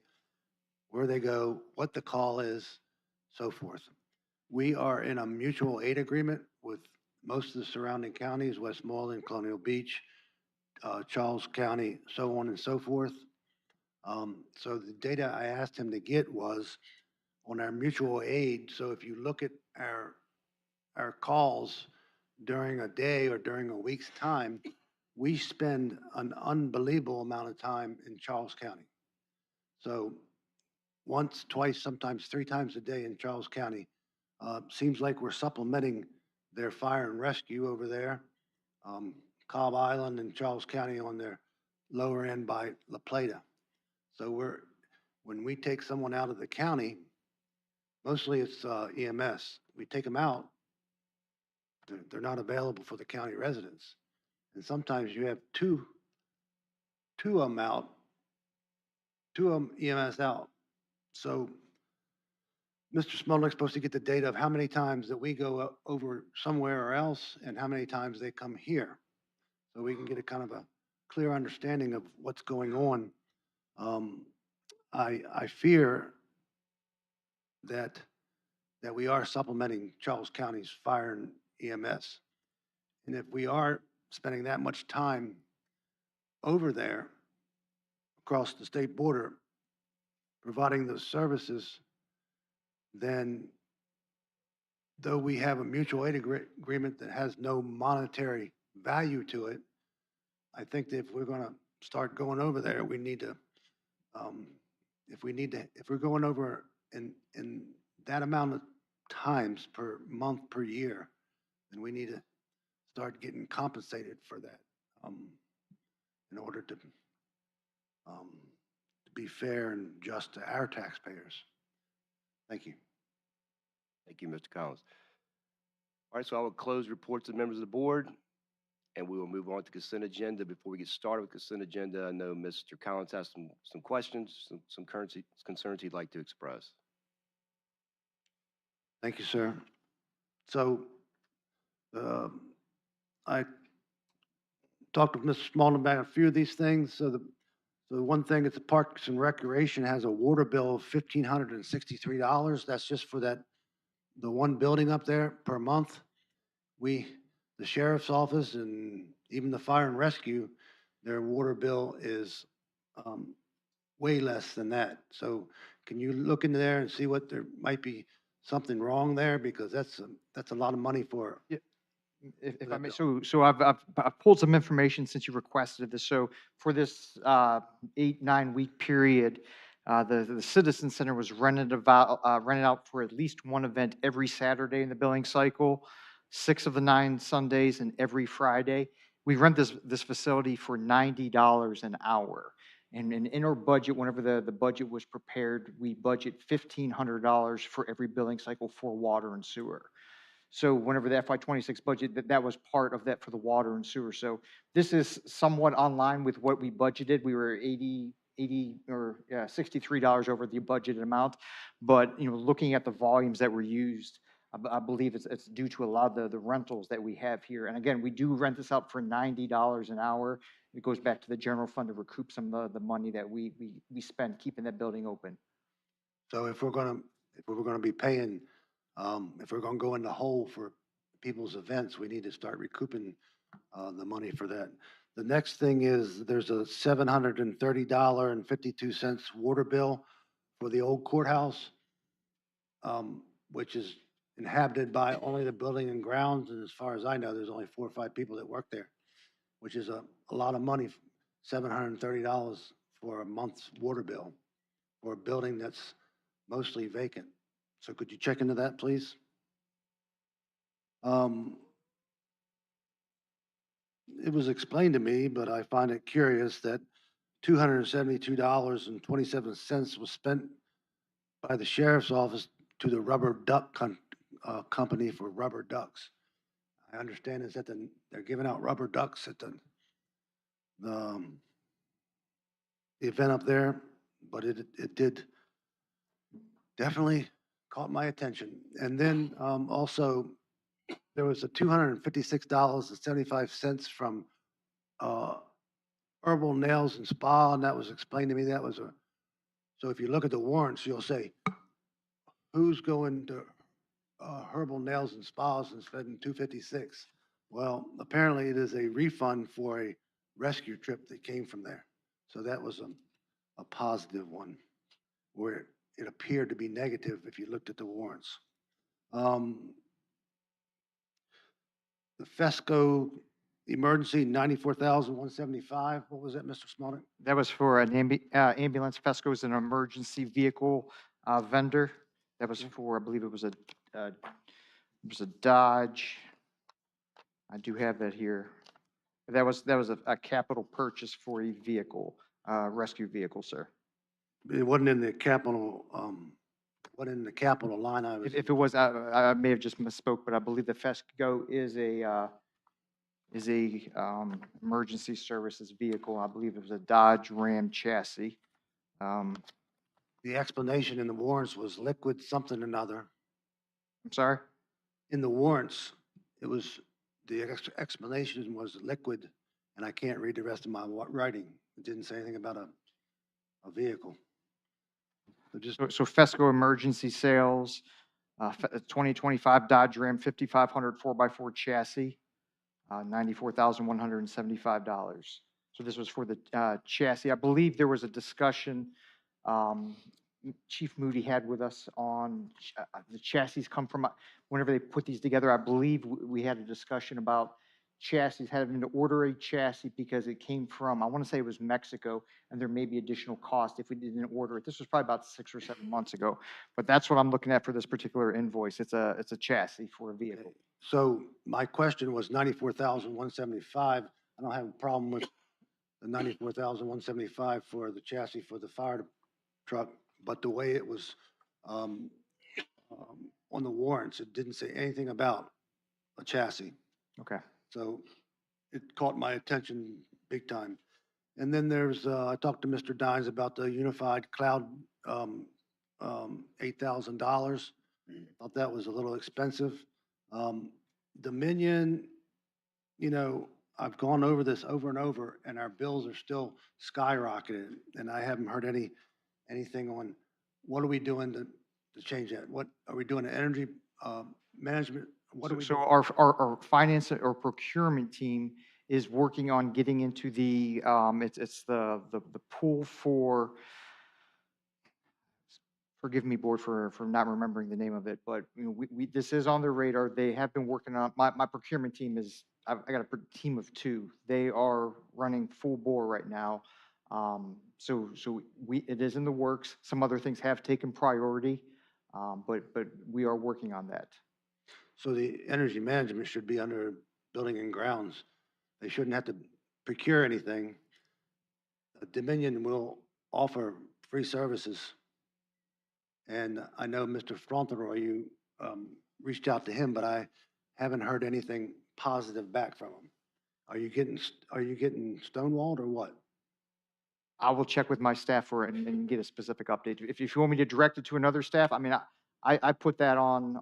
where they go, what the call is, so forth. We are in a mutual aid agreement with most of the surrounding counties, Westmoreland, Colonial Beach, Charles County, so on and so forth. So the data I asked him to get was on our mutual aid. So if you look at our calls during a day or during a week's time, we spend an unbelievable amount of time in Charles County. So once, twice, sometimes 3 times a day in Charles County. Seems like we're supplementing their fire and rescue over there. Cobb Island and Charles County on their lower end by La Plata. So when we take someone out of the county, mostly it's EMS. We take them out, they're not available for the county residents. And sometimes you have two of them out, 2 of them EMS out. So Mr. Smolnick's supposed to get the data of how many times that we go over somewhere else and how many times they come here. So we can get a kind of a clear understanding of what's going on. I fear that we are supplementing Charles County's fire and EMS. And if we are spending that much time over there across the state border, providing those services, then though we have a mutual aid agreement that has no monetary value to it, I think that if we're going to start going over there, we need to, if we're going over in that amount of times per month, per year, then we need to start getting compensated for that in order to be fair and just to our taxpayers. Thank you. Thank you, Mr. Collins. All right, so I will close reports to members of the board, and we will move on to consent agenda. Before we get started with consent agenda, I know Mr. Collins has some questions, some concerns he'd like to express. Thank you, sir. So I talked with Mr. Smallman about a few of these things. So the one thing is the Parks and Recreation has a water bill of $1,563. That's just for the one building up there per month. The sheriff's office and even the fire and rescue, their water bill is way less than that. So can you look into there and see what there might be something wrong there? Because that's a lot of money for. Yeah. If I that may, bill. so I've pulled some information since you requested this. So for this 8-9 week period, the Citizen Center was rented out for at least one event every Saturday in the billing cycle, 6 of the 9 Sundays, and every Friday. We rent this facility for $90 an hour. And in our budget, whenever the budget was prepared, we budget $1,500 for every billing cycle for water and sewer. So whenever the FY26 budget, that was part of that for the water and sewer. So this is somewhat online with what we budgeted. We were $63 over the budgeted amount. But, looking at the volumes that were used, I believe it's due to a lot of the rentals that we have here. And again, we do rent this out for $90 an hour. It goes back to the general fund to recoup some of the money that we spend keeping that building open. So if we're gonna be paying, if we're gonna go in the hole for people's events, we need to start recouping the money for that. The next thing is there's a $730.52 water bill for the old courthouse, which is inhabited by only the building and grounds. And as far as I know, there's only 4 or 5 people that work there, which is a lot of money, $730 for a month's water bill for a building that's mostly vacant. So could you check into that, please? It was explained to me, but I find it curious that $272.27 was spent by the sheriff's office to the rubber duck company for rubber ducks. I understand is that they're giving out rubber ducks at the event up there, but it did definitely caught my attention. And then also there was a $256.75 from Herbal Nails and Spa, and that was explained to me. That was so if you look at the warrants, you'll say, who's going to Herbal Nails and Spas and spending $256? Well, apparently it is a refund for a rescue trip that came from there. So that was a positive one. Where it appeared to be negative if you looked at the warrants. Um, The FESCO emergency, 94,175. What was that, Mr. Smollett? That was for an ambulance. Fesco is an emergency vehicle vendor. That was for, I believe it was a Dodge. I do have that here. That was a capital purchase for a vehicle, rescue vehicle, sir. It wasn't in the capital, wasn't in the capital line. If it was, I may have just misspoke, but I believe the Fesco is a emergency services vehicle. I believe it was a Dodge Ram chassis. The explanation in the warrants was liquid something or another. I'm sorry? In the warrants, it was, the explanation was liquid, and I can't read the rest of my writing. It didn't say anything about a vehicle. So just, So Fesco emergency sales, 2025 Dodge Ram 5500 4x4 chassis, $94,175. So this was for the chassis. I believe there was a discussion Chief Moody had with us on the chassis come from, whenever they put these together, I believe we had a discussion about chassis, having to order a chassis because it came from, I want to say it was Mexico, and there may be additional cost if we didn't order it. This was probably about 6 or 7 months ago, but that's what I'm looking at for this particular invoice. It's a chassis for a vehicle. so my question was 94,175. I don't have a problem with the 94,175 for the chassis for the fire truck, but the way it was on the warrants, it didn't say anything about a chassis. Okay. So it caught my attention big time. And then there's, I talked to Mr. Dines about the unified cloud, $8,000. Thought that was a little expensive. Dominion, you know, I've gone over this over and over, and our bills are still skyrocketing, and I haven't heard anything on what are we doing to change that? What are we doing? Energy management? What are we So doing? our finance or procurement team is working on getting into the, it's the pool for, forgive me, board, for not remembering the name of it, but, you know, this is on their radar. They have been working on, my procurement team is, I got a team of 2. They are running full bore right now. So it is in the works. Some other things have taken priority, but we are working on that. So the energy management should be under building and grounds. They shouldn't have to procure anything. Dominion will offer free services. And I know Mr. Fauntleroy, you reached out to him, but I haven't heard anything positive back from him. Are you getting stonewalled or what? I will check with my staff for it and get a specific update. If you want me to direct it to another staff, I mean, I put that on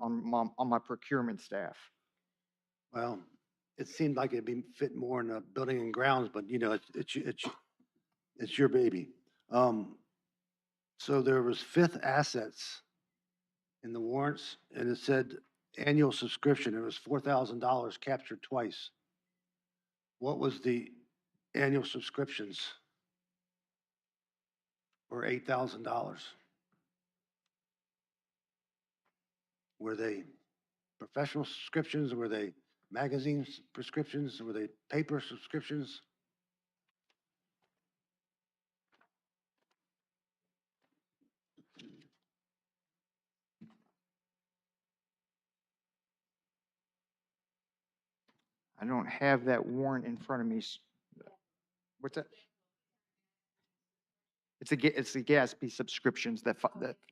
my procurement staff. Well, it seemed like it'd be fit more in the building and grounds, but you know, it's your baby. So there was fifth assets in the warrants, and it said annual subscription. It was $4,000 captured twice. What was the annual subscriptions for $8,000? Were they professional subscriptions? Were they magazine prescriptions? Were they paper subscriptions? I don't have that warrant in front of me. What's that? It's the Gatsby subscriptions that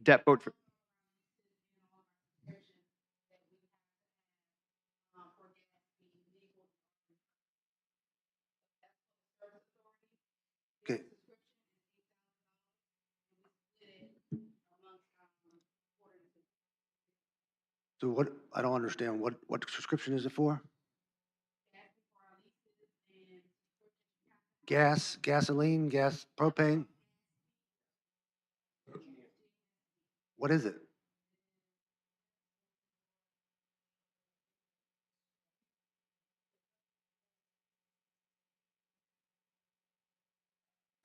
debt boat for. Okay. So what, I don't understand, what subscription is it for? Gas, gasoline, gas, propane? What is it?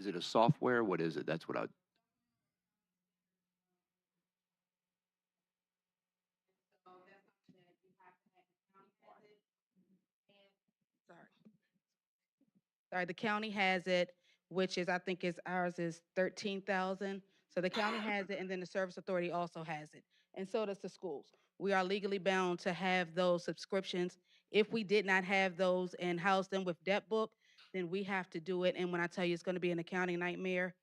Is it a software? What is it? That's what I, sorry, the county has it, which is, I think is ours is 13,000. So the county has it, and then the service authority also has it. And so does the schools. We are legally bound to have those subscriptions. If we did not have those and house them with debt book, then we have to do it. And when I tell you it's gonna be an accounting nightmare,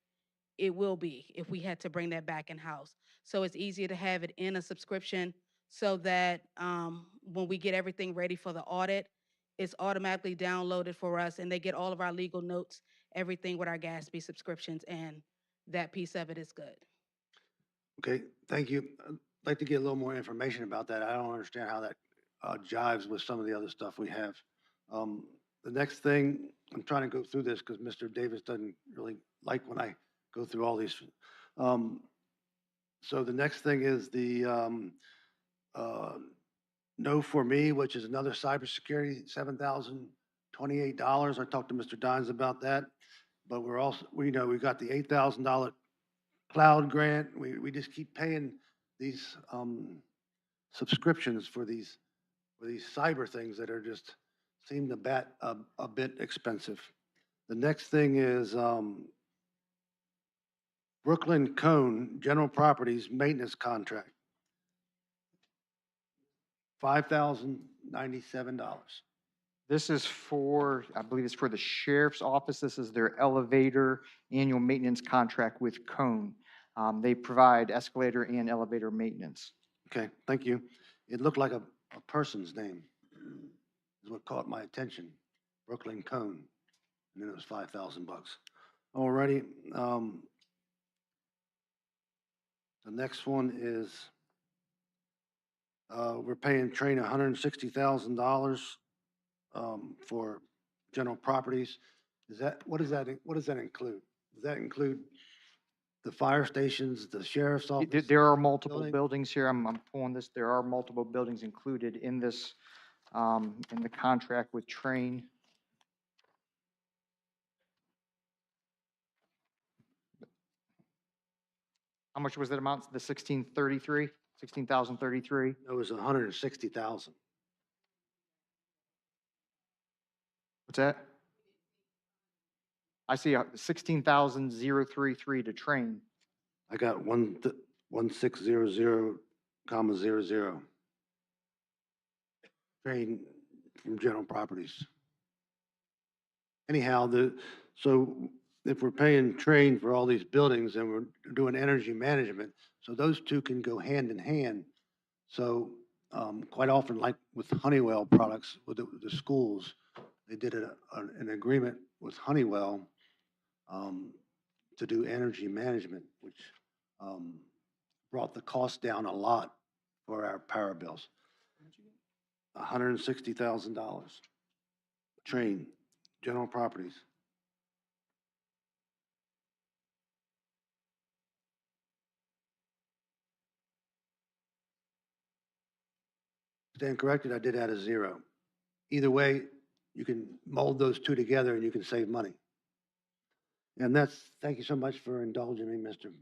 it will be if we had to bring that back in-house. So it's easier to have it in a subscription so that when we get everything ready for the audit, it's automatically downloaded for us and they get all of our legal notes, everything with our Gatsby subscriptions, and that piece of it is good. Okay, thank you. I'd like to get a little more information about that. I don't understand how that jives with some of the other stuff we have. The next thing, I'm trying to go through this because Mr. Davis doesn't really like when I go through all these. So the next thing is the Know For Me, which is another cybersecurity, $7,028. I talked to Mr. Dines about that. But we're also, we know we got the $8,000 cloud grant. We just keep paying these subscriptions for these cyber things that are just seem a bit expensive. The next thing is Brooklyn Cone General Properties Maintenance Contract, $5,097. This is for, I believe it's for the sheriff's office. This is their elevator annual maintenance contract with Cone. They provide escalator and elevator maintenance. Okay, thank you. It looked like a person's name is what caught my attention. Brooklyn Cone. And then it was $5,000. Alrighty. The next one is we're paying Train $160,000 for general properties. What does that include? Does that include the fire stations, the sheriff's office? There are multiple building? buildings here. I'm pulling this. There are multiple buildings included in this, in the contract with Train. How much was that amount? The 1633, 16,033? It was 160,000. What's that? I see 16,033 to Train. I got 1600,00. Train from general properties. Anyhow, so if we're paying Train for all these buildings and we're doing energy management, so those two can go hand in hand. So quite often, like with Honeywell products, with the schools, they did an agreement with Honeywell to do energy management, which brought the cost down a lot for our power bills. $160,000. Train, general properties. Stand corrected, I did add a zero. Either way, you can mold those two together and you can save money. And thank you so much for indulging me, Mr.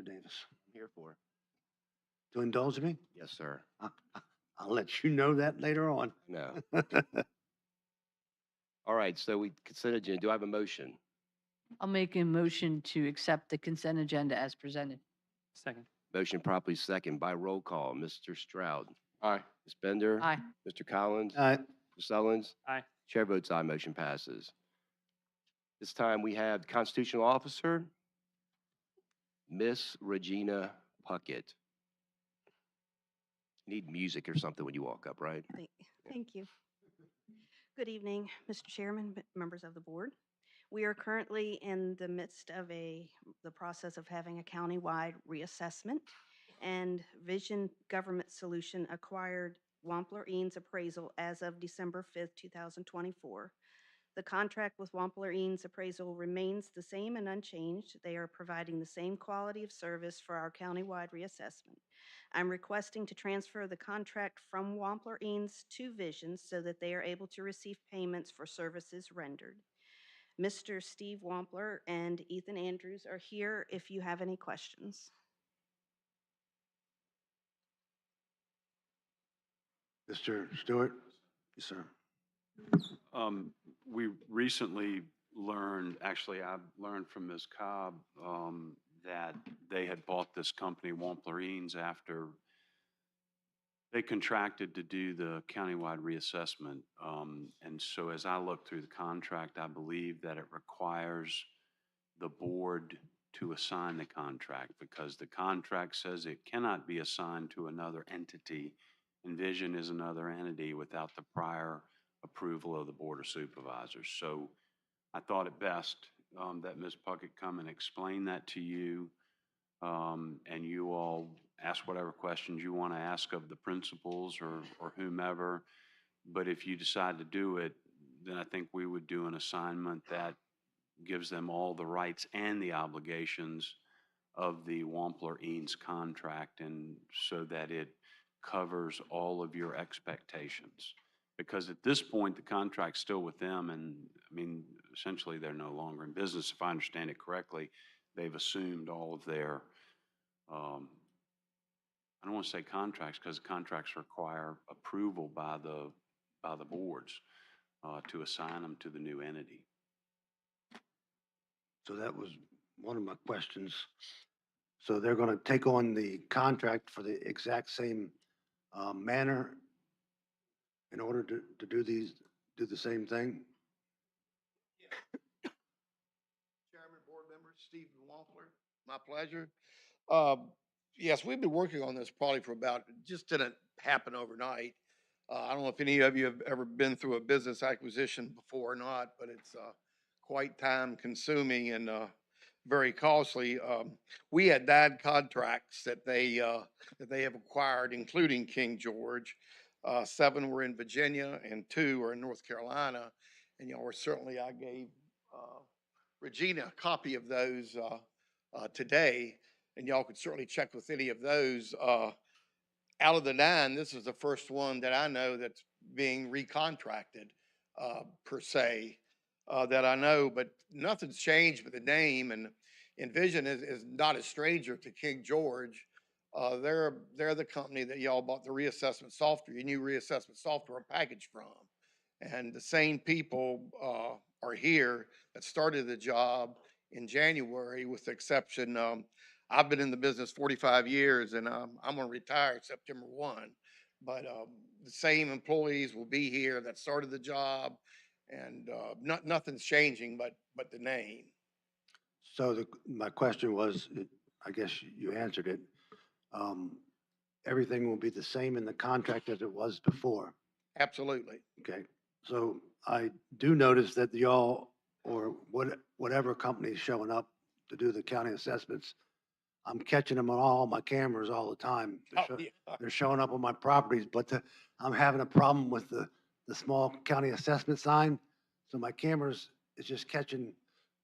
Davis. I'm here for. To indulge me? Yes, sir. I'll let you know that later on. No. All right, so we consent agenda. Do I have a motion? I'll make a motion to accept the consent agenda as presented. Second. Motion properly second by roll call. Mr. Stroud. Aye. Ms. Bender. Aye. Mr. Collins. Aye. Mr. Sullins. Aye. Chair votes aye, motion passes. This time we have Constitutional Officer, Miss Regina Puckett. Need music or something when you walk up, right? Thank you. Good evening, Mr. Chairman, members of the board. We are currently in the midst of the process of having a countywide reassessment, and Vision Government Solution acquired Wampler Eanes Appraisal as of December 5th, 2024. The contract with Wampler Eanes Appraisal remains the same and unchanged. They are providing the same quality of service for our countywide reassessment. I'm requesting to transfer the contract from Wampler Eanes to Vision so that they are able to receive payments for services rendered. Mr. Steve Wampler and Ethan Andrews are here if you have any questions. Mr. Stewart? Yes, sir. We recently I've learned from Ms. Cobb, that they had bought this company, Wampler after they contracted to do the countywide reassessment. And so as I look through the contract, I believe that it requires the board to assign the contract because the contract says it cannot be assigned to another entity. Envision is another entity without the prior approval of the Board of Supervisors. So I thought it best that Ms. Puckett come and explain that to you, and you all ask whatever questions you want to ask of the principals or whomever. But if you decide to do it, then I think we would do an assignment that gives them all the rights and the obligations of the Wampler-Eanes contract, and so that it covers all of your expectations. Because at this point, the contract's still with them, and I mean, essentially, they're no longer in business. If I understand it correctly, they've assumed all of their, I don't want to say contracts, because contracts require approval by the boards to assign them to the new entity. So that was one of my questions. So they're going to take on the contract for the exact same manner in order to do the same thing? Chairman, board members, Stephen Wampler, my pleasure. Yes, we've been working on this probably for about, it just didn't happen overnight. I don't know if any of you have ever been through a business acquisition before or not, but it's quite time consuming and very costly. We had 9 contracts that they have acquired, including King George. 7 were in Virginia and 2 are in North Carolina. And y'all were certainly, I gave Regina a copy of those today, and y'all could certainly check with any of those. Out of the 9, this is the first one that I know that's being recontracted per se that I know, but nothing's changed with the name. And Envision is not a stranger to King George. They're the company that y'all bought the reassessment software, your new reassessment software package from. And the same people are here that started the job in January, with the exception, I've been in the business 45 years and I'm gonna retire September 1. But the same employees will be here that started the job, and nothing's changing but the name. So my question was, I guess you answered it. Um, Everything will be the same in the contract as it was before. Absolutely. Okay. So I do notice that y'all, or whatever company is showing up to do the county assessments, I'm catching them on all my cameras all the time. They're showing up on my properties, but I'm having a problem with the small county assessment sign. So my cameras is just catching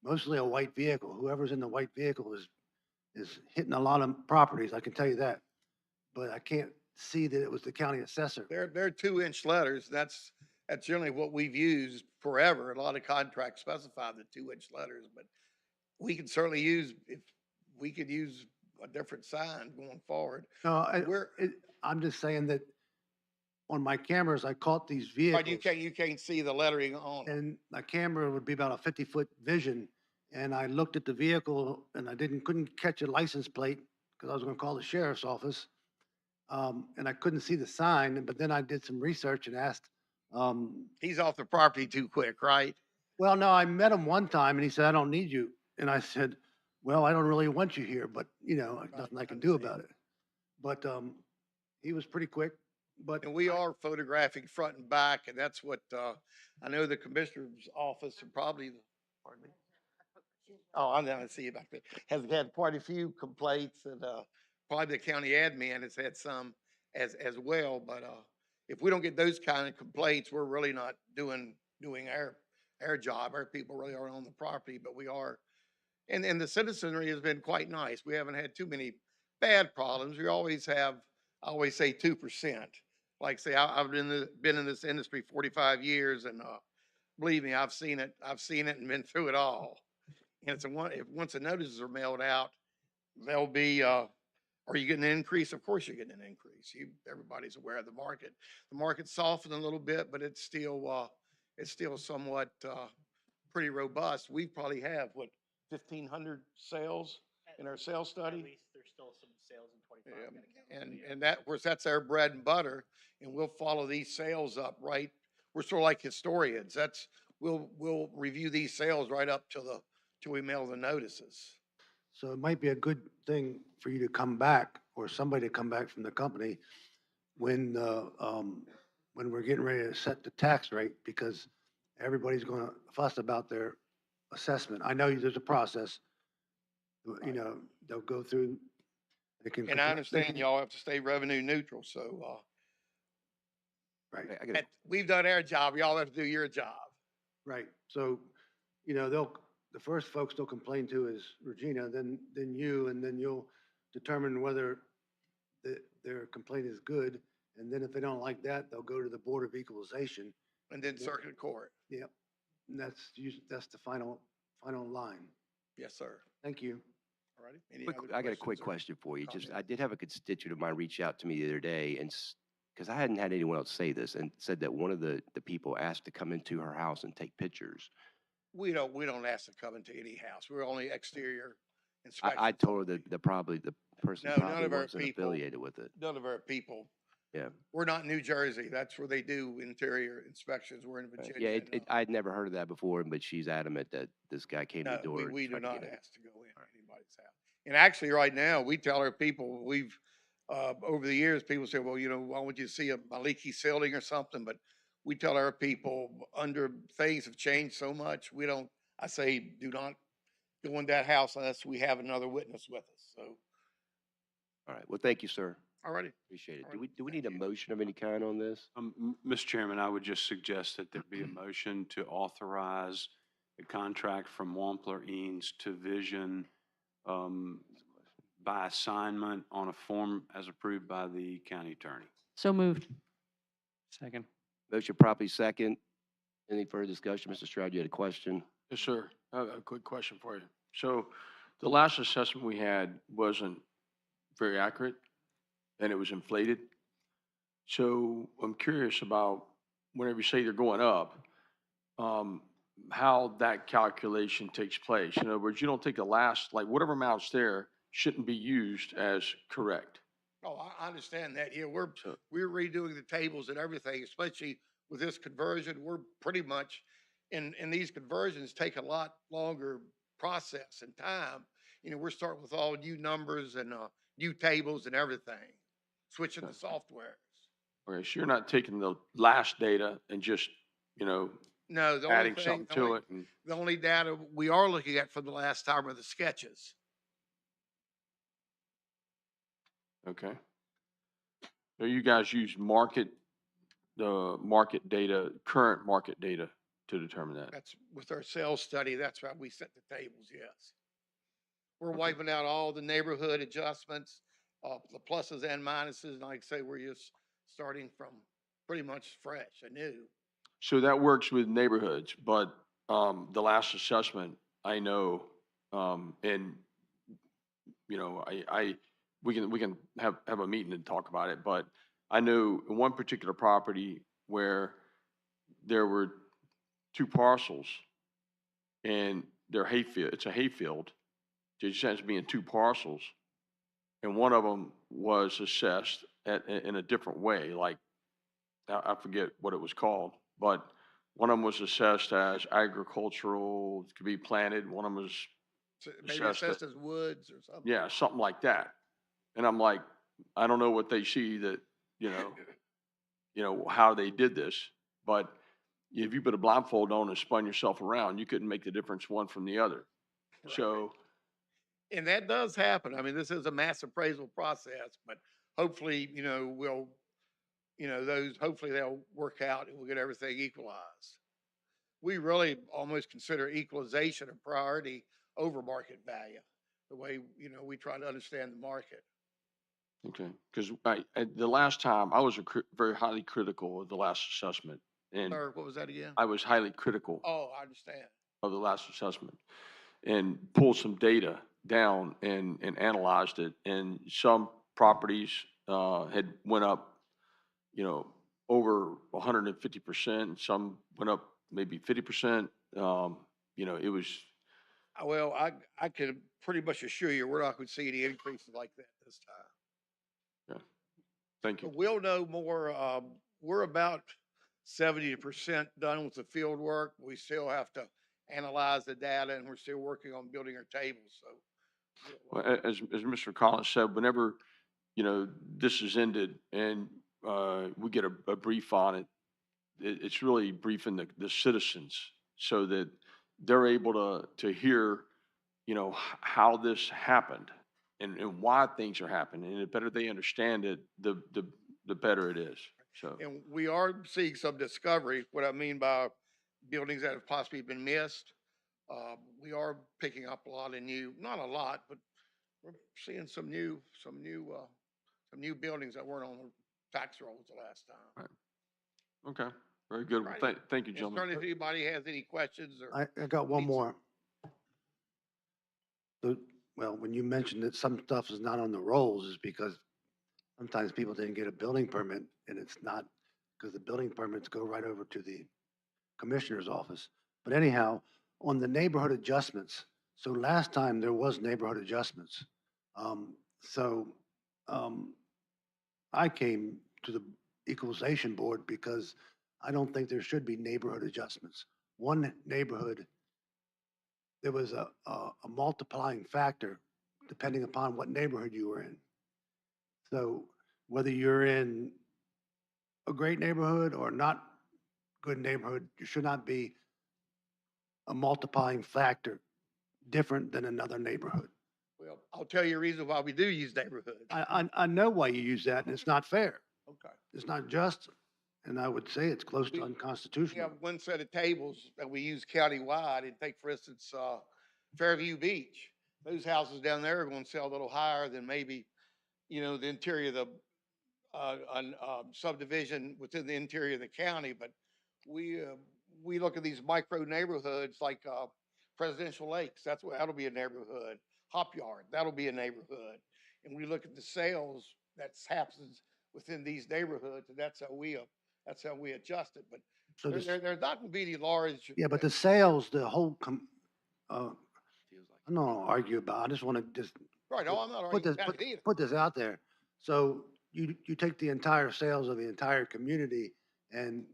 mostly a white vehicle. Whoever's in the white vehicle is hitting a lot of properties, I can tell you that. But I can't see that it was the county assessor. They're 2-inch letters. That's generally what we've used forever. A lot of contracts specify the 2-inch letters, but we can certainly use, if we could use a different sign going forward. No, I'm just saying that on my cameras, I caught these vehicles. But you can't see the lettering on them. And my camera would be about a 50-foot vision. And I looked at the vehicle and I couldn't catch a license plate because I was going to call the sheriff's office. And I couldn't see the sign, but then I did some research and asked. He's off the property too quick, right? Well, no, I met him one time and he said, "I don't need you." And I said, "Well, I don't really want you here, but nothing I can do about it." But he was pretty quick. But And we are photographing front and back, and that's what I know the commissioner's office and probably, pardon me. Oh, I see you back there. Has had quite a few complaints, and probably the county admin has had some as well. But if we don't get those kind of complaints, we're really not doing our job. Our people really aren't on the property, but we are. And the citizenry has been quite nice. We haven't had too many bad problems. We always have, I always say 2%. Like say, I've been in this industry 45 years, and believe me, I've seen it and been through it all. And it's if once the notices are mailed out, they'll be, are you getting an increase? Of course you're getting an increase. Everybody's aware of the market. The market's softened a little bit, but it's still somewhat pretty robust. We probably have, what, 1,500 sales in our sales study? At least there's still some sales in 25. And that, of course, that's our bread and butter, and we'll follow these sales up, right? We're sort of like historians. We'll review these sales right up till we mail the notices. So it might be a good thing for you to come back, or somebody to come back from the company when we're getting ready to set the tax rate, because everybody's gonna fuss about their assessment. I know there's a process, you know, they'll go through, they can. And I understand y'all have to stay revenue neutral, so, Right, we've done our job, y'all have to do your job. right. So, you know, the first folks they'll complain to is Regina, then you, and then you'll determine whether their complaint is good. And then if they don't like that, they'll go to the Board of Equalization. And then circuit court. Yep. And that's the final line. Yes, sir. Thank you. All righty. Any Quick, other I got a questions quick or question for you. Just, I comments? did have a constituent of mine reach out to me the other day, and because I hadn't had anyone else say this, and said that one of the people asked to come into her house and take pictures. We don't ask to come into any house. We're only exterior I inspections. told her that the person No, none probably of our wasn't people- affiliated with it. None of our people. Yeah. We're not in New Jersey. That's where they do interior inspections. We're in Right. Virginia. Yeah, and, I'd never heard of that before, but she's adamant that this guy came to no, the door. and we do tried to not get in. ask to go in anybody's house. And actually, right now, we tell our people, over the years, people say, well, you know, why would you see a leaky ceiling or something? But we tell our people, things have changed so much, I say, do not go in that house unless we have another witness with us. So, All right. Well, thank you, sir. all righty. Appreciate it. All Do right. we need a motion of any kind on this? Mr. Chairman, I would just suggest that there be a motion to authorize a contract from Wampler Eanes to Vision by assignment on a form as approved by the county attorney. So moved. Second. Motion properly second. Any further discussion? Mr. Stroud, you had a question? Yes, sir. I have a quick question for you. So the last assessment we had wasn't very accurate and it was inflated. So I'm curious about whenever you say they're going up, how that calculation takes place. In other words, you don't take the last, like whatever amount's there shouldn't be used as correct. Oh, I understand that. Yeah, we're So- redoing the tables and everything, especially with this conversion. We're pretty much, and these conversions take a lot longer process and time. You know, we're starting with all new numbers and new tables and everything, switching the softwares. Okay, so you're not taking the last data and just, you know, No, the only adding thing, something the to only, it and, the only data we are looking at from the last time are the sketches. okay. So you guys use the market data, current market data to determine that? That's with our sales study. That's why we set the tables. Yes. We're Okay. wiping out all the neighborhood adjustments, the pluses and minuses. And like I say, we're just starting from pretty much fresh, anew. So that works with neighborhoods, but the last assessment, I know, and, you know, we can have a meeting and talk about it, but I know in one particular property where there were two parcels and they're hayfield, it's a hayfield, it just ends up being two parcels. And one of them was assessed in a different way, like, I forget what it was called, but one of them was assessed as agricultural, it could be planted, one of them was, So maybe Assessed assessed it. as woods or something. yeah, something like that. And I'm like, I don't know what they see that, you know, how they did this, but if you put a blindfold on and spun yourself around, you couldn't make the difference one from the other. So, And that does happen. I mean, this is a mass appraisal process, but hopefully, hopefully they'll work out and we'll get everything equalized. We really almost consider equalization a priority over market value, the way, we try to understand the market. okay, because the last time, I was very highly critical of the last assessment. And Or what was that again? I was highly critical Oh, I understand. of the last assessment and pulled some data down and analyzed it. And some properties had went up, over 150%. Some went up maybe 50%. you know, it was, Well, I can pretty much assure you, we're not going to see any increases like that this time. yeah, thank you. But we'll know more. We're about 70% done with the field work. We still have to analyze the data, and we're still working on building our tables. So, Well, as Mr. Collins said, whenever, you know, this is ended and we get a brief on it, it's really briefing the citizens so that they're able to hear, you know, how this happened and why things are happening. And the better they understand it, the better it is. So, and we are seeing some discovery. What I mean by buildings that have possibly been missed, we are picking up a lot of new, not a lot, but we're seeing some new buildings that weren't on the tax rolls the last time. right. Okay, very good. Well, Righty. thank you, And gentlemen. certainly, if anybody has any questions or I got one needs- more. Well, when you mentioned that some stuff is not on the rolls is because sometimes people didn't get a building permit and it's not, because the building permits go right over to the commissioner's office. But anyhow, on the neighborhood adjustments, so last time there was neighborhood adjustments. So I came to the equalization board because I don't think there should be neighborhood adjustments. One neighborhood, there was a multiplying factor depending upon what neighborhood you were in. So whether you're in a great neighborhood or not good neighborhood, you should not be a multiplying factor different than another neighborhood. Well, I'll tell you a reason why we do use neighborhoods. I know why you use that, and it's not fair. Okay. It's not just, and I would say it's close to We unconstitutional. have one set of tables that we use countywide, and take, for instance, Fairview Beach. Those houses down there are going to sell a little higher than maybe, you know, the interior of the subdivision within the interior of the county. But we look at these micro neighborhoods like Presidential Lakes. That'll be a neighborhood. Hop Yard, that'll be a neighborhood. And we look at the sales that happens within these neighborhoods, and that's how we adjust it. But So this, there's not going to be any large. yeah, but the sales, the whole, I'm not gonna argue about, I just want to just Right. Oh, I'm not put arguing this, about it either. put this out there. So you take the entire sales of the entire community and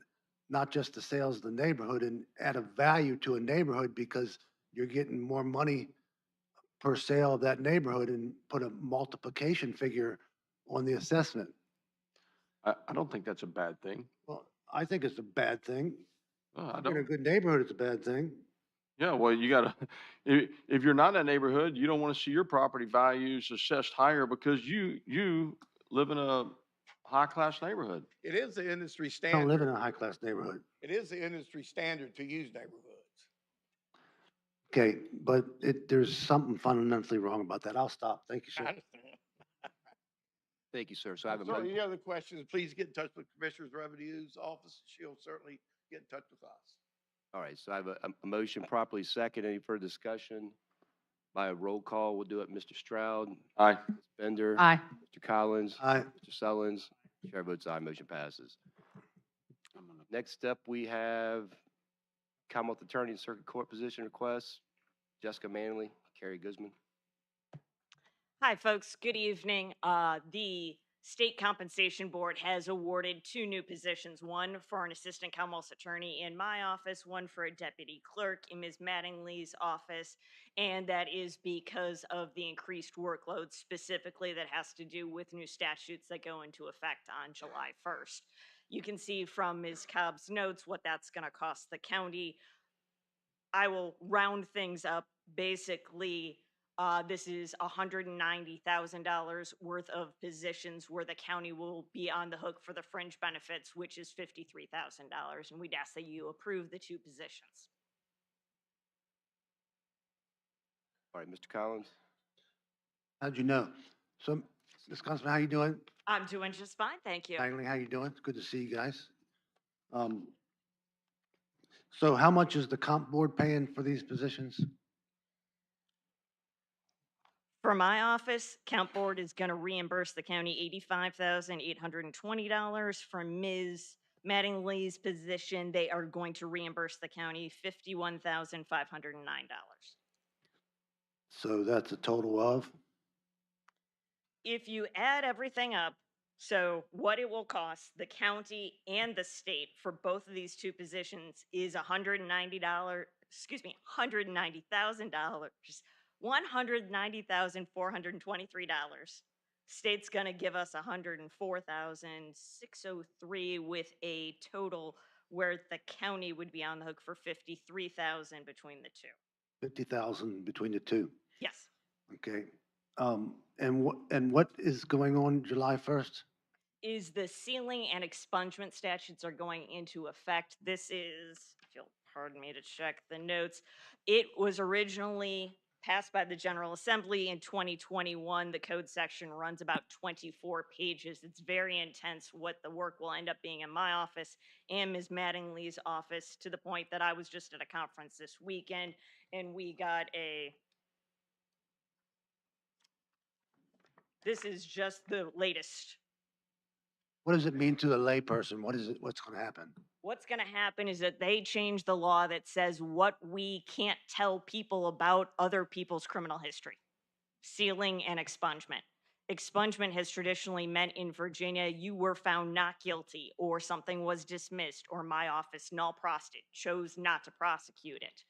not just the sales of the neighborhood and add a value to a neighborhood because you're getting more money per sale of that neighborhood and put a multiplication figure on the assessment. I don't think that's a bad thing. Well, I think it's a bad thing. I If you're in a don't. good neighborhood, it's a bad thing. Yeah, well, you gotta, if you're not in a neighborhood, you don't want to see your property values assessed higher because you live in a high-class neighborhood. It is the industry I don't live in standard. a high-class neighborhood. It is the industry standard to use neighborhoods. Okay, but there's something fundamentally wrong about that. I'll stop. Thank you, I sir. understand. Thank you, sir. So I have a So motion. any other questions, please get in touch with Commissioner's Revenue's office. She'll certainly get in touch with us. All right, so I have a motion properly second. Any further discussion? By a roll call, we'll do it. Mr. Stroud, Aye. Ms. Bender. Aye. Mr. Collins. Aye. Mr. Sullins. Chair votes aye, motion passes. Next up, we have Commonwealth Attorney and Circuit Court position requests. Jessica Manley, Carrie Guzman. Hi, folks. Good evening. The State Compensation Board has awarded 2 new positions, one for an assistant Commonwealth attorney in my office, one for a deputy clerk in Ms. Mattingly's office. And that is because of the increased workload specifically that has to do with new statutes that go into effect on July 1st. You can see from Ms. Cobb's notes what that's going to cost the county. I will round things up. Basically, this is $190,000 worth of positions where the county will be on the hook for the fringe benefits, which is $53,000. And we'd ask that you approve the 2 positions. All right, Mr. Collins. How'd you know? So, Ms. Councilman, how you doing? I'm doing just fine, thank you. Langley, how you doing? It's good to see you guys. So how much is the comp board paying for these positions? For my office, Count Board is going to reimburse the county $85,820. For Ms. Mattingly's position, they are going to reimburse the county $51,509. So that's a total of, If you add everything up, so what it will cost the county and the state for both of these two positions is $190, excuse me, $190,000, $190,423. State's gonna give us $104,603 with a total where the county would be on the hook for $53,000 between the two. 50,000 between the two. Yes. Okay. And what is going on July 1st? Is the sealing and expungement statutes are going into effect. This is, if you'll pardon me to check the notes, it was originally passed by the General Assembly in 2021. The code section runs about 24 pages. It's very intense what the work will end up being in my office and Ms. Mattingly's office, to the point that I was just at a conference this weekend and we got this is just the latest. What does it mean to a layperson? What's going to happen? What's going to happen is that they change the law that says what we can't tell people about other people's criminal history. Sealing and expungement. Expungement has traditionally meant in Virginia, you were found not guilty or something was dismissed or my office null prostate chose not to prosecute it.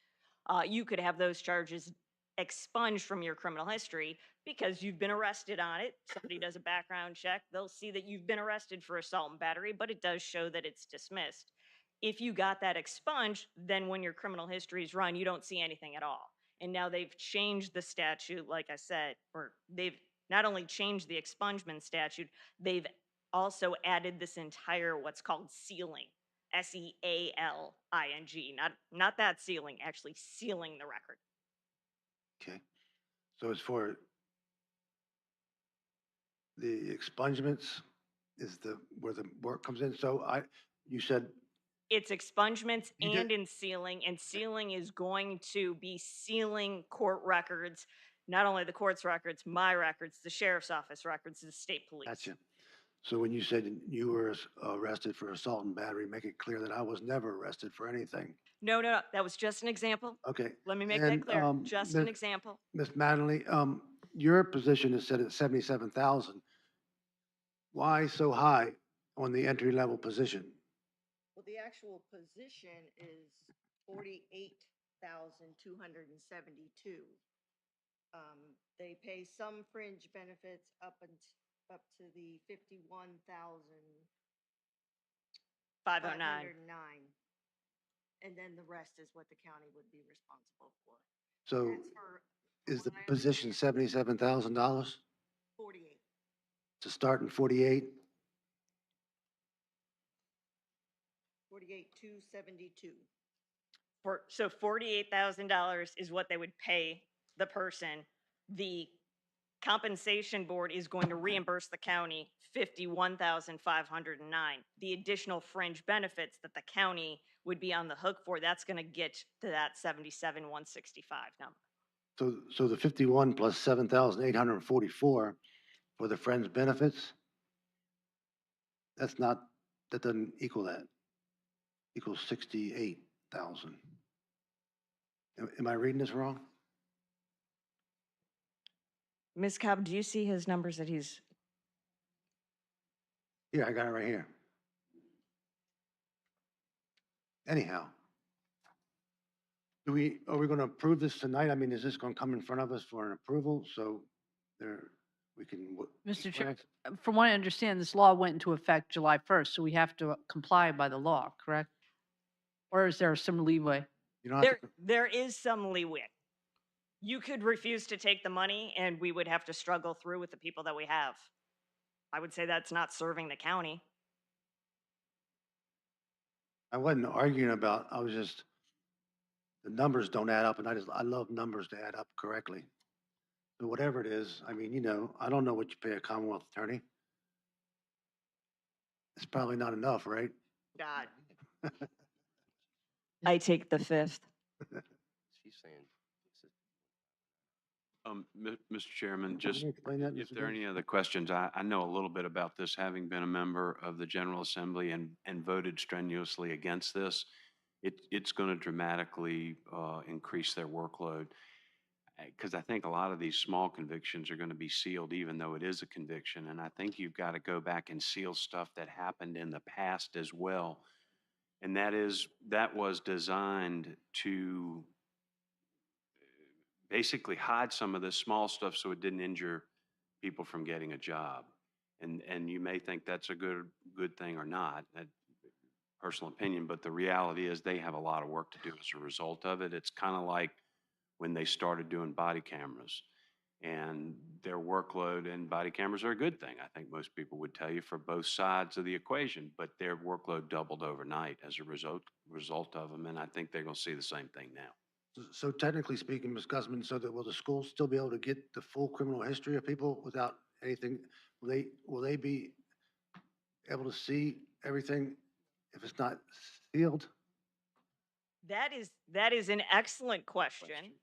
You could have those charges expunged from your criminal history because you've been arrested on it. Somebody does a background check, they'll see that you've been arrested for assault and battery, but it does show that it's dismissed. If you got that expunged, then when your criminal history is run, you don't see anything at all. And now they've changed the statute, like I said, or they've not only changed the expungement statute, they've also added this entire what's called sealing. SEALING, not that sealing, actually sealing the record. Okay. So as for the expungements is where the work comes in. So you said It's expungements You did- and sealing is going to be sealing court records, not only the court's records, my records, the sheriff's office records, the state police. Gotcha. So when you said you were arrested for assault and battery, make it clear that I was never arrested for anything. No, that was just an example. Okay. Let me make And, that clear, just an Ms. example. Ms. Mattingly, your position is set at 77,000. Why so high on the entry-level position? Well, the actual position is 48,272. They pay some fringe benefits up to the 51,509. 509. And then the rest is what the county would be responsible for. So That's for is the what I position $77,000 48. to start in 48? 48,272. So $48,000 is what they would pay the person. The compensation board is going to reimburse the county $51,509. The additional fringe benefits that the county would be on the hook for, that's going to get to that $77,165 number. So the 51 plus 7,844 for the friends benefits, that doesn't equal that. Equals 68,000. Am I reading this wrong? Ms. Cobb, do you see his numbers that he's? Yeah, I got it right here. Anyhow, are we going to approve this tonight? I mean, is this going to come in front of us for an approval? So we can. Mr. Chair, from what I understand, this law went into effect July 1st, so we have to comply by the law, correct? Or is there some leeway? You don't have to, There is some leeway. You could refuse to take the money and we would have to struggle through with the people that we have. I would say that's not serving the county. I wasn't arguing about, I was just, the numbers don't add up, and I love numbers to add up correctly. So whatever it is, I mean, I don't know what you pay a Commonwealth attorney. It's probably not enough, right? God. I take the fifth. She's saying, Mr. Chairman, Can just you explain that, if Mr. there are Davis? any other questions, I know a little bit about this, having been a member of the General Assembly and voted strenuously against this. It's going to dramatically increase their workload. Because I think a lot of these small convictions are going to be sealed, even though it is a conviction. And I think you've got to go back and seal stuff that happened in the past as well. And that was designed to basically hide some of this small stuff so it didn't injure people from getting a job. And you may think that's a good thing or not, that personal opinion, but the reality is they have a lot of work to do as a result of it. It's kind of like when they started doing body cameras, and their workload, and body cameras are a good thing. I think most people would tell you for both sides of the equation, but their workload doubled overnight as a result of them. And I think they're going to see the same thing now. So technically speaking, Ms. Gusman, so that will the schools still be able to get the full criminal history of people without anything? Will they be able to see everything if it's not sealed? That is an excellent question. Right.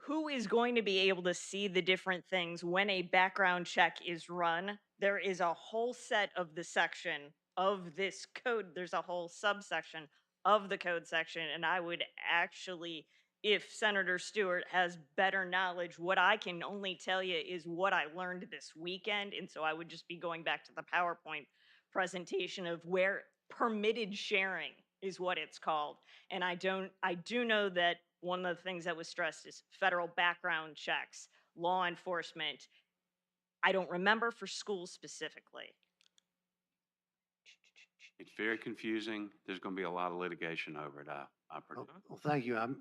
Who is going to be able to see the different things when a background check is run? There is a whole set of the section of this code. There's a whole subsection of the code section. And I would actually, if Senator Stewart has better knowledge, what I can only tell you is what I learned this weekend. And so I would just be going back to the PowerPoint presentation of where permitted sharing is what it's called. And I do know that one of the things that was stressed is federal background checks, law enforcement. I don't remember for schools specifically. It's very confusing. There's going to be a lot of litigation over it, I predict. Well, thank you. I'll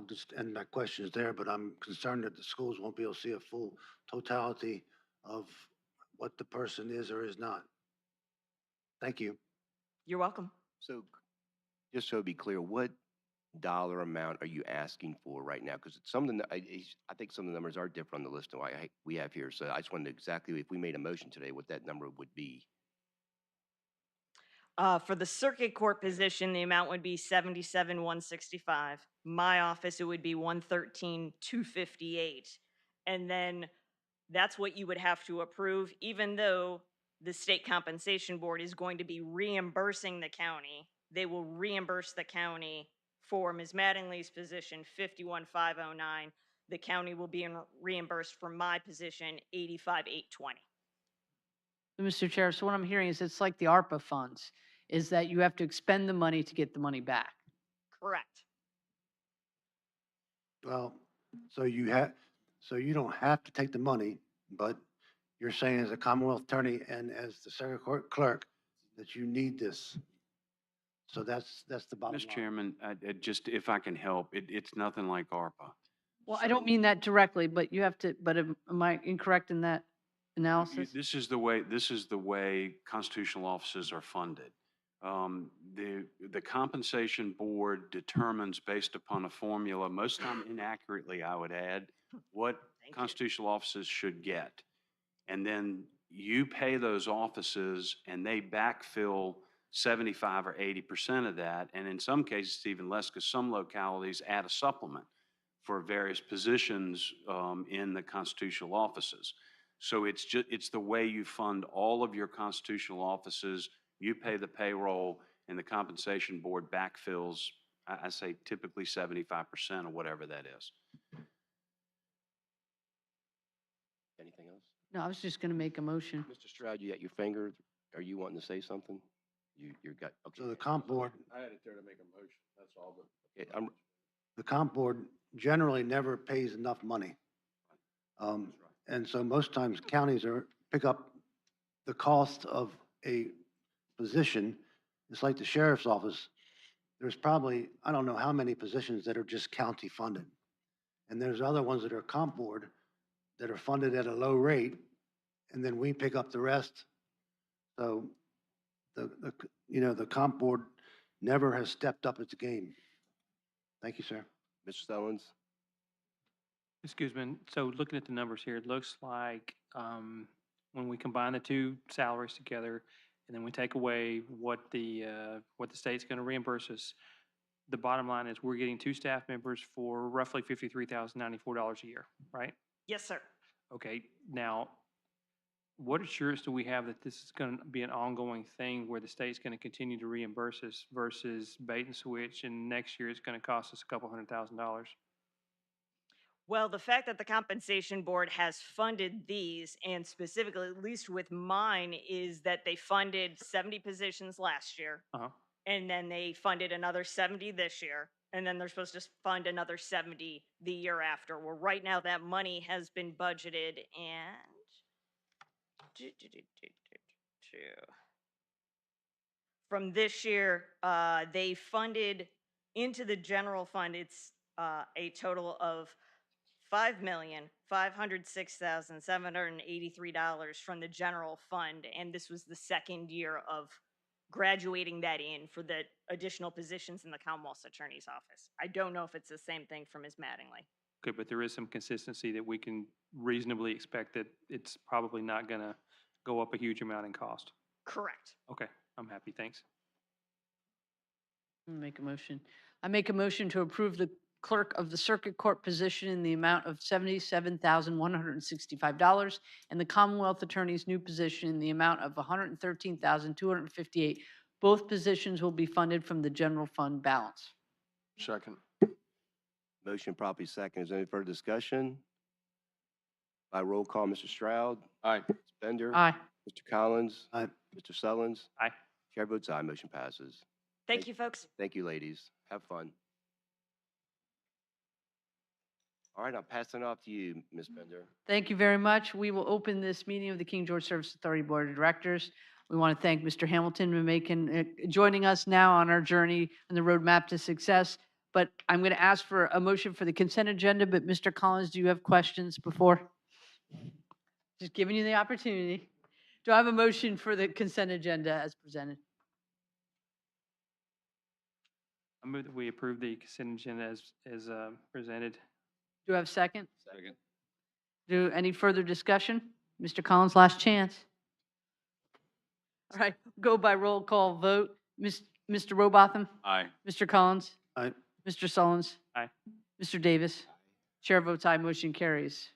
just end my questions there, but I'm concerned that the schools won't be able to see a full totality of what the person is or is not. Thank you. You're welcome. So just so to be clear, what dollar amount are you asking for right now? Because some of the, I think some of the numbers are different on the list than what we have here. So I just wanted to exactly, if we made a motion today, what that number would be. For the circuit court position, the amount would be $77,165. My office, it would be $113,258. And then that's what you would have to approve, even though the state compensation board is going to be reimbursing the county. They will reimburse the county for Ms. Mattingly's position, $51,509. The county will be reimbursed for my position, $85,820. Mr. Chair, so what I'm hearing is it's like the ARPA funds, is that you have to expend the money to get the money back. Correct. Well, so you don't have to take the money, but you're saying as a Commonwealth attorney and as the circuit court clerk that you need this. So that's the bottom line. Mr. Chairman, just if I can help, it's nothing like ARPA. Well, I don't mean that directly, but you have to, but am I incorrect in that analysis? This is the way constitutional offices are funded. The compensation board determines based upon a formula, most time inaccurately, I would add, what constitutional offices should get. And then you pay those offices and they backfill 75 or 80% of that. And in some cases, even less, because some localities add a supplement for various positions in the constitutional offices. So it's the way you fund all of your constitutional offices. You pay the payroll and the compensation board backfills, I say typically 75% or whatever that is. Anything else? No, I was just going to make a motion. Mr. Stroud, you got your finger. Are you wanting to say something? You're got, okay. So the comp board, I had it there to make a motion, that's all, but. Okay, the comp board generally never pays enough money. And so most times counties pick up the cost of a position. It's like the sheriff's office. There's probably, I don't know how many positions that are just county funded. And there's other ones that are comp board that are funded at a low rate, and then we pick up the rest. So the comp board never has stepped up its game. Thank you, sir. Mr. Stallings? Ms. Guzman, so looking at the numbers here, it looks like when we combine the two salaries together, and then we take away what the state's going to reimburse us, the bottom line is we're getting 2 staff members for roughly $53,094 a year, right? Yes, sir. Okay, now, what assurance do we have that this is going to be an ongoing thing where the state's going to continue to reimburse us versus bait and switch, and next year it's going to cost us a couple $100,000? Well, the fact that the compensation board has funded these, and specifically, at least with mine, is that they funded 70 positions last year, Uh-huh. and then they funded another 70 this year, and then they're supposed to fund another 70 the year after. Well, right now that money has been budgeted, and from this year, they funded into the general fund. It's a total of $5,506,783 from the general fund, and this was the second year of graduating that in for the additional positions in the Commonwealth's Attorney's Office. I don't know if it's the same thing for Ms. Mattingly. Okay, but there is some consistency that we can reasonably expect that it's probably not going to go up a huge amount in cost. Correct. Okay, I'm happy, thanks. Make a motion. I make a motion to approve the clerk of the circuit court position in the amount of $77,165 and the Commonwealth Attorney's new position in the amount of $113,258. Both positions will be funded from the general fund balance. Second. Motion properly second. Is there any further discussion? By roll call, Mr. Stroud. Aye. Ms. Bender. Aye. Mr. Collins. Aye. Mr. Sullins. Aye. Chair votes aye. Motion passes. Thank you, folks. Thank you, ladies. Have fun. All right, I'll pass it off to you, Ms. Bender. Thank you very much. We will open this meeting of the King George Service Authority Board of Directors. We want to thank Mr. Hamilton for joining us now on our journey on the roadmap to success. But I'm going to ask for a motion for the consent agenda, but Mr. Collins, do you have questions before? Just giving you the opportunity. Do I have a motion for the consent agenda as presented? I move that we approve the consent agenda as presented. Do I have a second? Second. Do any further discussion? Mr. Collins, last chance. All right, go by roll call vote. Mr. Robotham? Aye. Mr. Collins? Aye. Mr. Sullins? Aye. Mr. Davis? Chair votes aye, motion carries.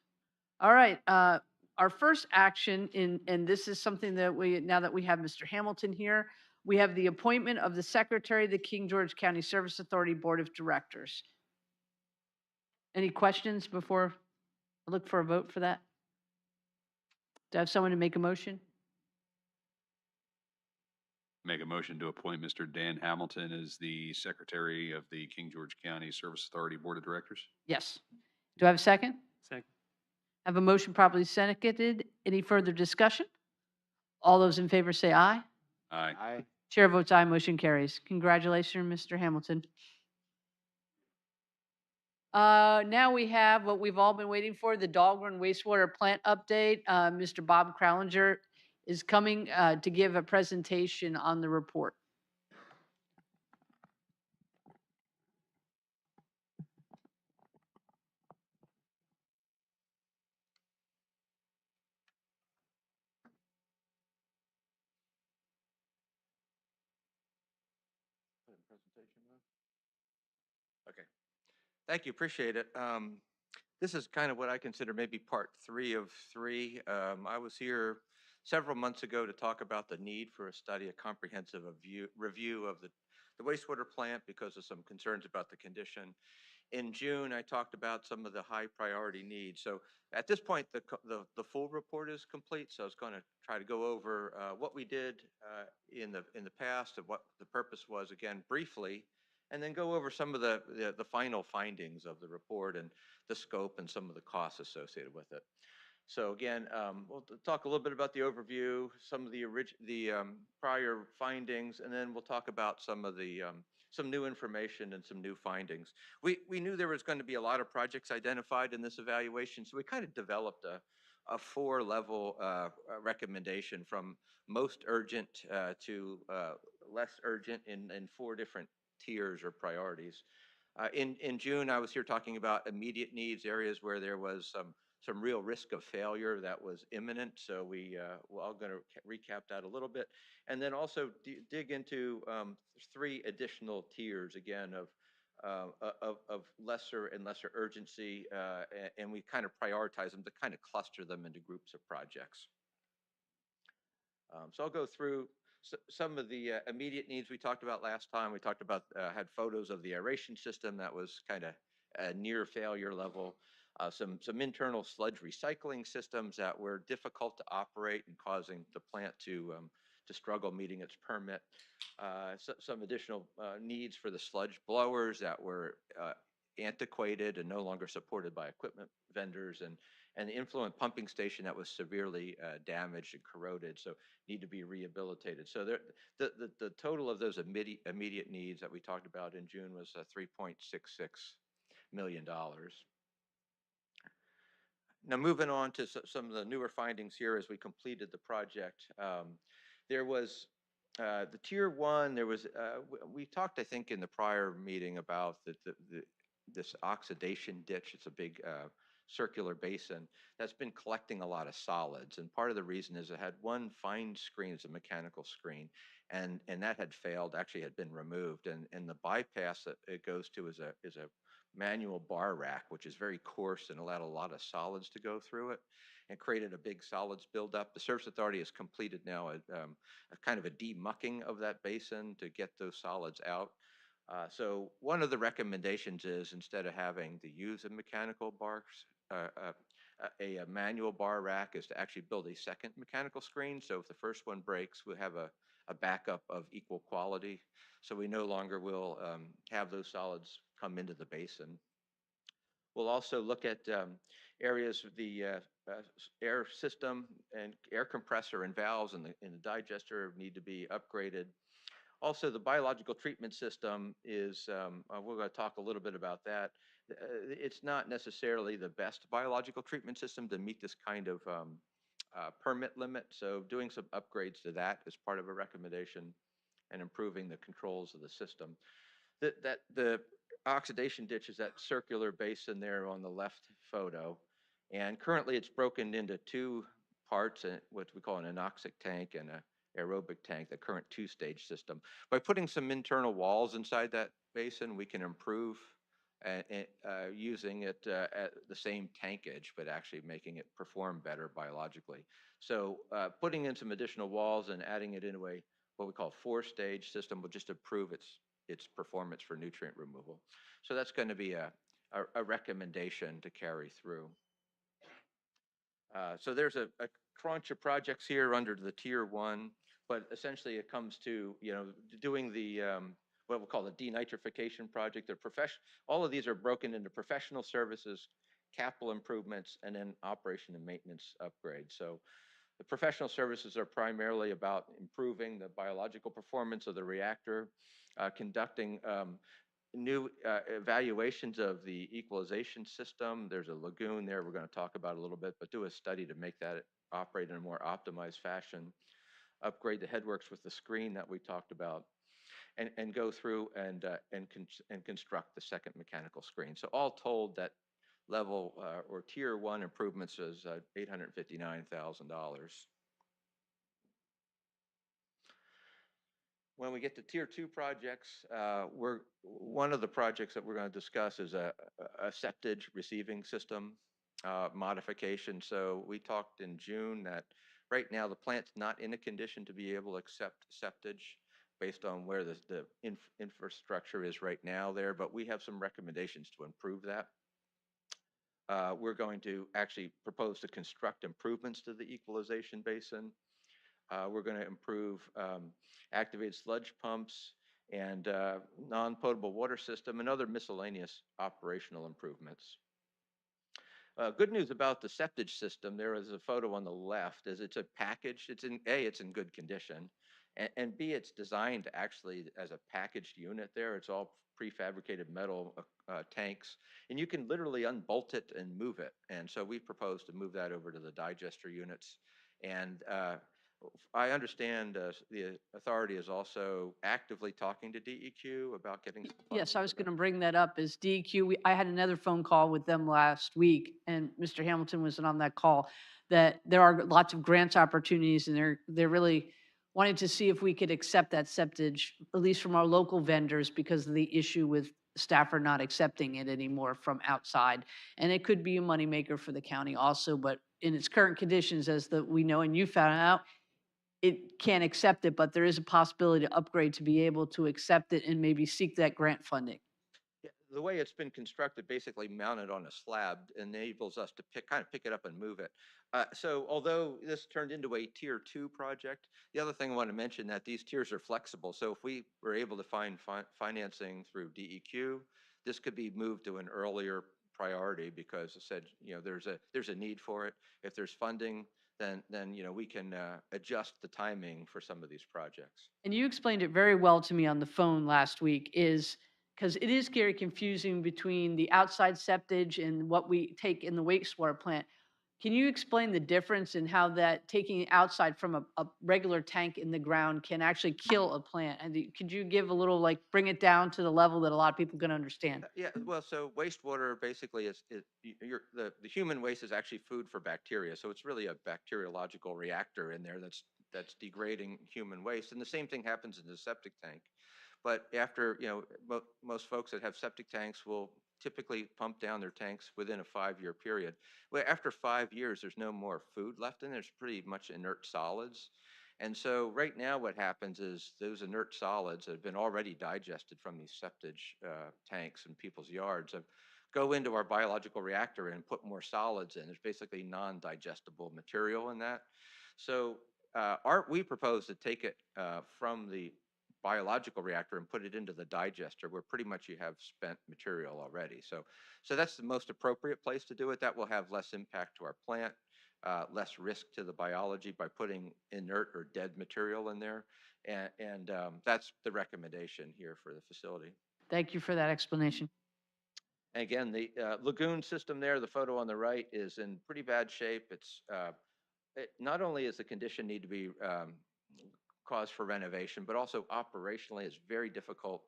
All right, our first action and this is something that now that we have Mr. Hamilton here, we have the appointment of the Secretary of the King George County Service Authority Board of Directors. Any questions before I look for a vote for that? Do I have someone to make a motion? Make a motion to appoint Mr. Dan Hamilton as the Secretary of the King George County Service Authority Board of Directors. Yes. Do I have a second? Second. I have a motion properly seconded. Any further discussion? All those in favor say aye. Aye. Aye. Chair votes aye, motion carries. Congratulations, Mr. Hamilton. Now we have what we've all been waiting for, the Dahlgren Wastewater Plant update. Mr. Bob Kralinger is coming to give a presentation on the report. Okay. Thank you. Appreciate it. This is kind of what I consider maybe part 3 of 3. I was here several months ago to talk about the need for a study, a comprehensive review of the wastewater plant because of some concerns about the condition. In June, I talked about some of the high priority needs. So at this point, the full report is complete. So I was going to try to go over what we did in the past and what the purpose was again briefly, and then go over some of the final findings of the report and the scope and some of the costs associated with it. So again, we'll talk a little bit about the overview, some of the prior findings, and then we'll talk about some of the some new information and some new findings. We knew there was going to be a lot of projects identified in this evaluation, so we kind of developed a 4-level recommendation from most urgent to less urgent in 4 different tiers or priorities. In June, I was here talking about immediate needs, areas where there was some real risk of failure that was imminent. So we're all going to recap that a little bit, and then also dig into 3 additional tiers again of lesser and lesser urgency, and we kind of prioritize them to kind of cluster them into groups of projects. So I'll go through some of the immediate needs we talked about last time. We talked about, had photos of the aeration system that was kind of near failure level. Some internal sludge recycling systems that were difficult to operate and causing the plant to struggle meeting its permit. Some additional needs for the sludge blowers that were antiquated and no longer supported by equipment vendors, and the influent pumping station that was severely damaged and corroded, so need to be rehabilitated. So the total of those immediate needs that we talked about in June was $3.66 million. Now, moving on to some of the newer findings here as we completed the project. There was the tier one, there was, we talked, I think, in the prior meeting about this oxidation ditch. It's a big circular basin that's been collecting a lot of solids. And part of the reason is it had one fine screen, it's a mechanical screen, and that had failed, actually had been removed. And the bypass that it goes to is a manual bar rack, which is very coarse and allowed a lot of solids to go through it and created a big solids buildup. The Service Authority has completed now a kind of a demucking of that basin to get those solids out. So one of the recommendations is, instead of having to use a mechanical bar, a manual bar rack, is to actually build a second mechanical screen. So if the first one breaks, we'll have a backup of equal quality. So we no longer will have those solids come into the basin. We'll also look at areas of the air system and air compressor and valves in the digester need to be upgraded. Also, the biological treatment system is, we're going to talk a little bit about that. It's not necessarily the best biological treatment system to meet this kind of permit limit. So doing some upgrades to that is part of a recommendation, and improving the controls of the system. The oxidation ditch is that circular basin there on the left photo. And currently it's broken into two parts, what we call an anoxic tank and a aerobic tank, the current two-stage system. By putting some internal walls inside that basin, we can improve using it at the same tankage, but actually making it perform better biologically. So putting in some additional walls and adding it into what we call four-stage system will just improve its performance for nutrient removal. So that's going to be a recommendation to carry through. So there's a crunch of projects here under the tier one, but essentially it comes to, doing the what we'll call the denitrification project. All of these are broken into professional services, capital improvements, and then operation and maintenance upgrades. So the professional services are primarily about improving the biological performance of the reactor, conducting new evaluations of the equalization system. There's a lagoon there we're going to talk about a little bit, but do a study to make that operate in a more optimized fashion. Upgrade the headworks with the screen that we talked about, and go through and construct the second mechanical screen. So all told, that level or tier one improvements is $859,000. When we get to tier two projects, one of the projects that we're going to discuss is a septage receiving system modification. So we talked in June that right now the plant's not in a condition to be able to accept septage based on where the infrastructure is right now there, but we have some recommendations to improve that. We're going to actually propose to construct improvements to the equalization basin. We're going to improve activated sludge pumps and non-potable water system and other miscellaneous operational improvements. Good news about the septage system, there is a photo on the left, is it's a package. It's in good condition, and B, it's designed actually as a packaged unit there. It's all prefabricated metal tanks, and you can literally unbolt it and move it. And so we propose to move that over to the digester units. And I understand the authority is also actively talking to DEQ about getting some funds. Yes, I was going to bring that up as DEQ. I had another phone call with them last week, and Mr. Hamilton wasn't on that call, that there are lots of grants opportunities, and they're really wanting to see if we could accept that septage, at least from our local vendors, because of the issue with staff are not accepting it anymore from outside. And it could be a moneymaker for the county also, but in its current conditions, as we know and you found out, it can't accept it, but there is a possibility to upgrade to be able to accept it and maybe seek that grant funding. Yeah, the way it's been constructed, basically mounted on a slab, enables us to kind of pick it up and move it. So although this turned into a tier 2 project, the other thing I want to mention that these tiers are flexible. So if we were able to find financing through DEQ, this could be moved to an earlier priority because I said, there's a need for it. If there's funding, then we can adjust the timing for some of these projects. And you explained it very well to me on the phone last week, is because it is very confusing between the outside septage and what we take in the wastewater plant. Can you explain the difference in how that taking it outside from a regular tank in the ground can actually kill a plant? And could you give a little, like, bring it down to the level that a lot of people can understand? Yeah, well, so wastewater basically the human waste is actually food for bacteria. So it's really a bacteriological reactor in there that's degrading human waste. And the same thing happens in the septic tank. But after, most folks that have septic tanks will typically pump down their tanks within a 5-year period. Well, after 5 years, there's no more food left in there. There's pretty much inert solids. And so right now what happens is those inert solids that have been already digested from these septage tanks in people's yards go into our biological reactor and put more solids in. There's basically non-digestible material in that. So we propose to take it from the biological reactor and put it into the digester where pretty much you have spent material already. So that's the most appropriate place to do it. That will have less impact to our plant, less risk to the biology by putting inert or dead material in there. And that's the recommendation here for the facility. Thank you for that explanation. And again, the lagoon system there, the photo on the right, is in pretty bad shape. Not only is the condition need to be cause for renovation, but also operationally it's very difficult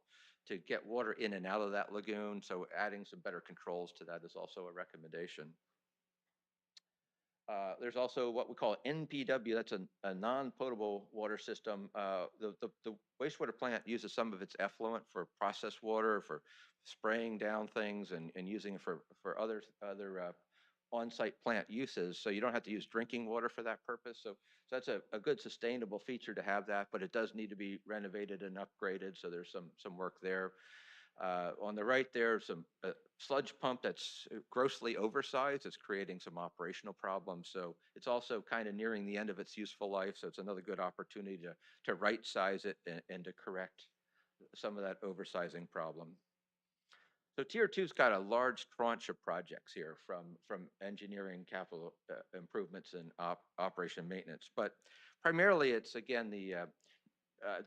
to get water in and out of that lagoon. So adding some better controls to that is also a recommendation. There's also what we call NPW. That's a non-potable water system. The wastewater plant uses some of its effluent for processed water, for spraying down things, and using it for other on-site plant uses. So you don't have to use drinking water for that purpose. So that's a good sustainable feature to have that, but it does need to be renovated and upgraded. So there's some work there. On the right there, some sludge pump that's grossly oversized. It's creating some operational problems. So it's also kind of nearing the end of its useful life. So it's another good opportunity to right size it and to correct some of that oversizing problem. So tier 2's got a large tranche of projects here from engineering, capital improvements, and operation maintenance. But primarily it's, again, the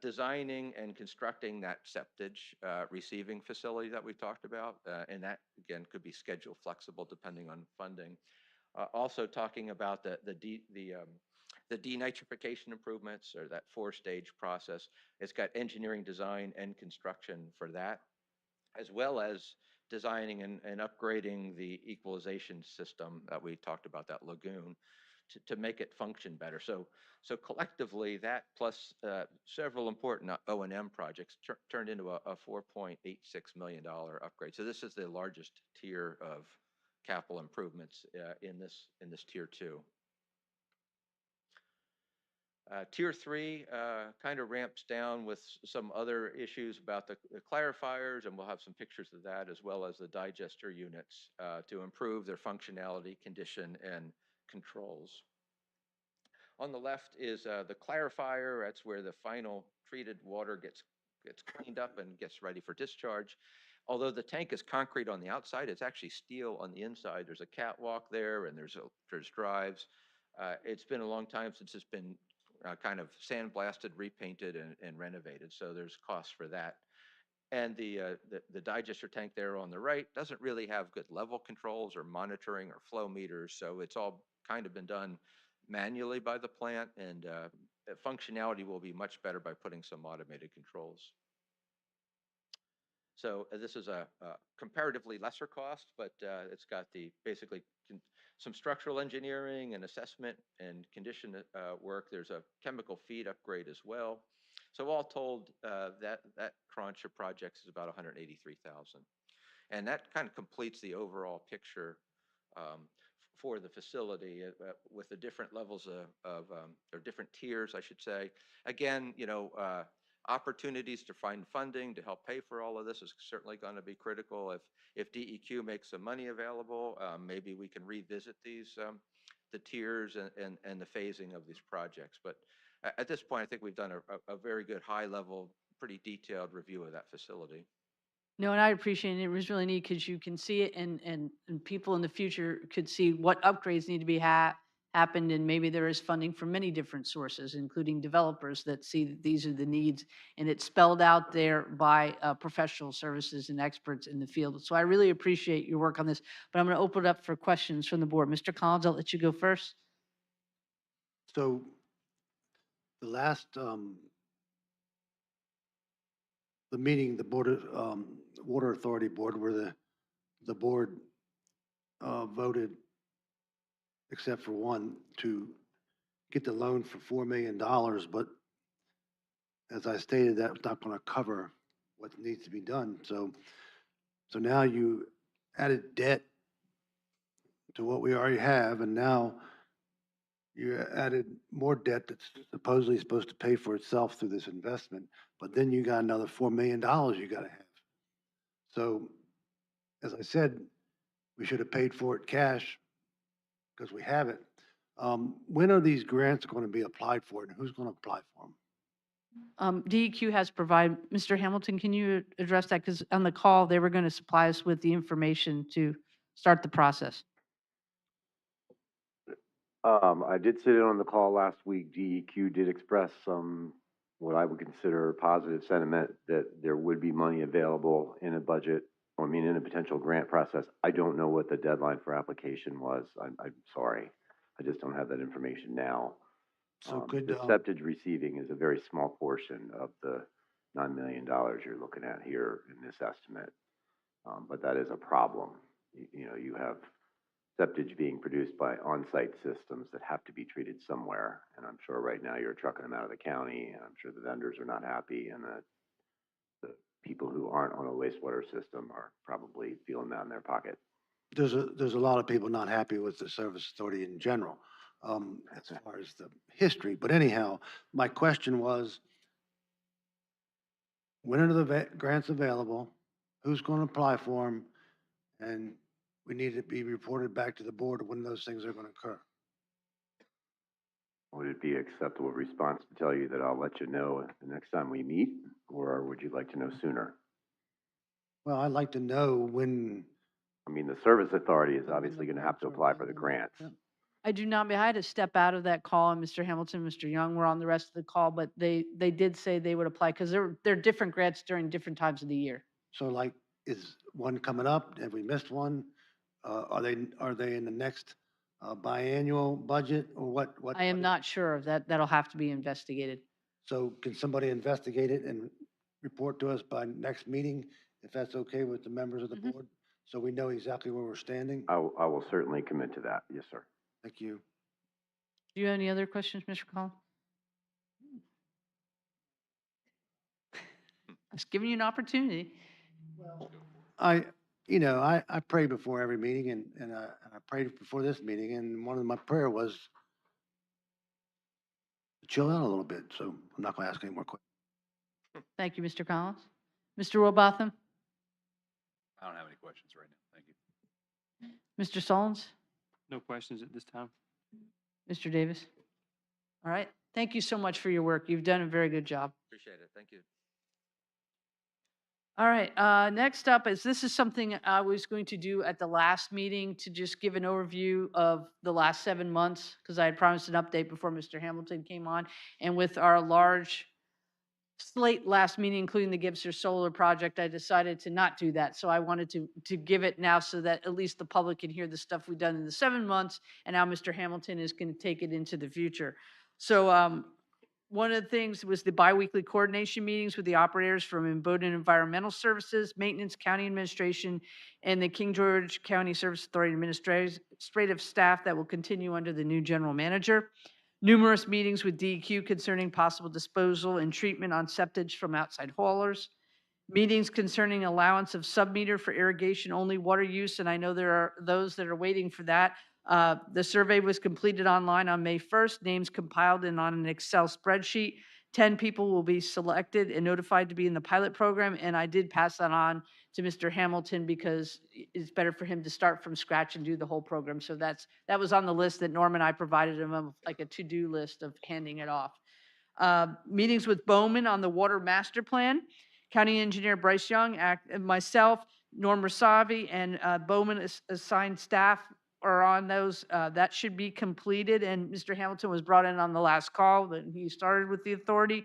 designing and constructing that septage receiving facility that we talked about. And that, again, could be schedule flexible depending on funding. Also talking about the denitrification improvements, or that 4-stage process. It's got engineering, design, and construction for that, as well as designing and upgrading the equalization system that we talked about, that lagoon, to make it function better. So collectively, that plus several important O&M projects turned into a $4.86 million upgrade. So this is the largest tier of capital improvements in this tier 2. Tier 3 kind of ramps down with some other issues about the clarifiers, and we'll have some pictures of that, as well as the digester units to improve their functionality, condition, and controls. On the left is the clarifier. That's where the final treated water gets cleaned up and gets ready for discharge. Although the tank is concrete on the outside, it's actually steel on the inside. There's a catwalk there, and there's drives. It's been a long time since it's been kind of sandblasted, repainted, and renovated. So there's costs for that. And the digester tank there on the right doesn't really have good level controls or monitoring or flow meters. So it's all kind of been done manually by the plant, and functionality will be much better by putting some automated controls. So this is a comparatively lesser cost, but it's got basically some structural engineering and assessment and condition work. There's a chemical feed upgrade as well. So all told, that tranche of projects is about 183,000. And that kind of completes the overall picture for the facility with the different levels or different tiers, I should say. Again, opportunities to find funding to help pay for all of this is certainly going to be critical. If DEQ makes some money available, maybe we can revisit the tiers and the phasing of these projects. But at this point, I think we've done a very good high level, pretty detailed review of that facility. No, and I appreciate it. It was really neat because you can see it and people in the future could see what upgrades need to be happened. And maybe there is funding from many different sources, including developers that see that these are the needs. And it's spelled out there by professional services and experts in the field. So I really appreciate your work on this. But I'm going to open it up for questions from the board. Mr. Collins, I'll let you go first. So the last, the meeting, the Board of, Water Authority Board, where the board voted, except for one, to get the loan for $4 million, but as I stated, that's not going to cover what needs to be done. So now you added debt to what we already have, and now you added more debt that's supposedly supposed to pay for itself through this investment, but then you got another $4 million you got to have. So, as I said, we should have paid for it cash because we have it. When are these grants going to be applied for, and who's going to apply for them? DEQ has provided, Mr. Hamilton, can you address that? Because on the call, they were going to supply us with the information to start the process. I did sit in on the call last week. DEQ did express some, what I would consider positive sentiment that there would be money available in a budget, in a potential grant process. I don't know what the deadline for application was. I'm sorry. I just don't have that information now. So The septage receiving is a very small portion of the $9 million you're looking at here in this estimate. But that is a problem. You have septage being produced by on-site systems that have to be treated somewhere. And I'm sure right now you're trucking them out of the county, and I'm sure the vendors are not happy, and that the people who aren't on a wastewater system are probably feeling that in their pocket. There's a lot of people not happy with the service authority in general, as far as the history. But anyhow, my question was, when are the grants available? Who's going to apply for them? And we need to be reported back to the board when those things are going to occur. Would it be an acceptable response to tell you that I'll let you know the next time we meet, or would you like to know sooner? Well, I'd like to know when. The service authority is obviously going to have to apply for the grants. I do not, I had to step out of that call, and Mr. Hamilton, Mr. Young were on the rest of the call, but they did say they would apply because there are different grants during different times of the year. So like, is one coming up? Have we missed one? Are they in the next biannual budget, or what? I am not sure of that. That'll have to be investigated. So can somebody investigate it and report to us by next meeting, if that's okay with the members of the board? So we know exactly where we're standing? I will certainly commit to that. Yes, sir. Thank you. Do you have any other questions, Mr. Collins? I was giving you an opportunity. I pray before every meeting, and I prayed before this meeting, and one of my prayer was to chill out a little bit, so I'm not going to ask any more questions. Thank you, Mr. Collins. Mr. Robotham? I don't have any questions right now. Thank you. Mr. Solons? No questions at this time. Mr. Davis? All right. Thank you so much for your work. You've done a very good job. Appreciate it. Thank you. All right, next up this is something I was going to do at the last meeting to just give an overview of the last 7 months, because I had promised an update before Mr. Hamilton came on. And with our large slate last meeting, including the Gibson Solar Project, I decided to not do that. So I wanted to give it now so that at least the public can hear the stuff we've done in the 7 months, and how Mr. Hamilton is going to take it into the future. So one of the things was the biweekly coordination meetings with the operators from Imboden Environmental Services, Maintenance, County Administration, and the King George County Service Authority administrative staff that will continue under the new general manager. numerous meetings with DEQ concerning possible disposal and treatment on septage from outside haulers, meetings concerning allowance of submeter for irrigation-only water use, and I know there are those that are waiting for that. The survey was completed online on May 1st, names compiled and on an Excel spreadsheet. 10 people will be selected and notified to be in the pilot program, and I did pass that on to Mr. Hamilton because it's better for him to start from scratch and do the whole program. So that was on the list that Norm and I provided him, of like a to-do list of handing it off. Meetings with Bowman on the water master plan. County Engineer Bryce Young, myself, Norm Rasavi, and Bowman assigned staff are on those. That should be completed, and Mr. Hamilton was brought in on the last call, that he started with the authority.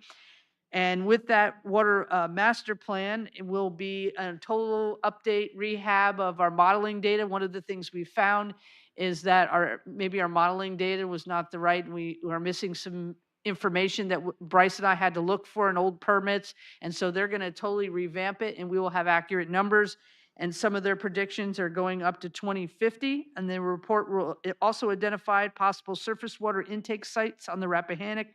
And with that water master plan, it will be a total update rehab of our modeling data. One of the things we found is that maybe our modeling data was not the right, and we are missing some information that Bryce and I had to look for in old permits. And so they're going to totally revamp it, and we will have accurate numbers. And some of their predictions are going up to 2050. And the report will also identify possible surface water intake sites on the Rappahannock,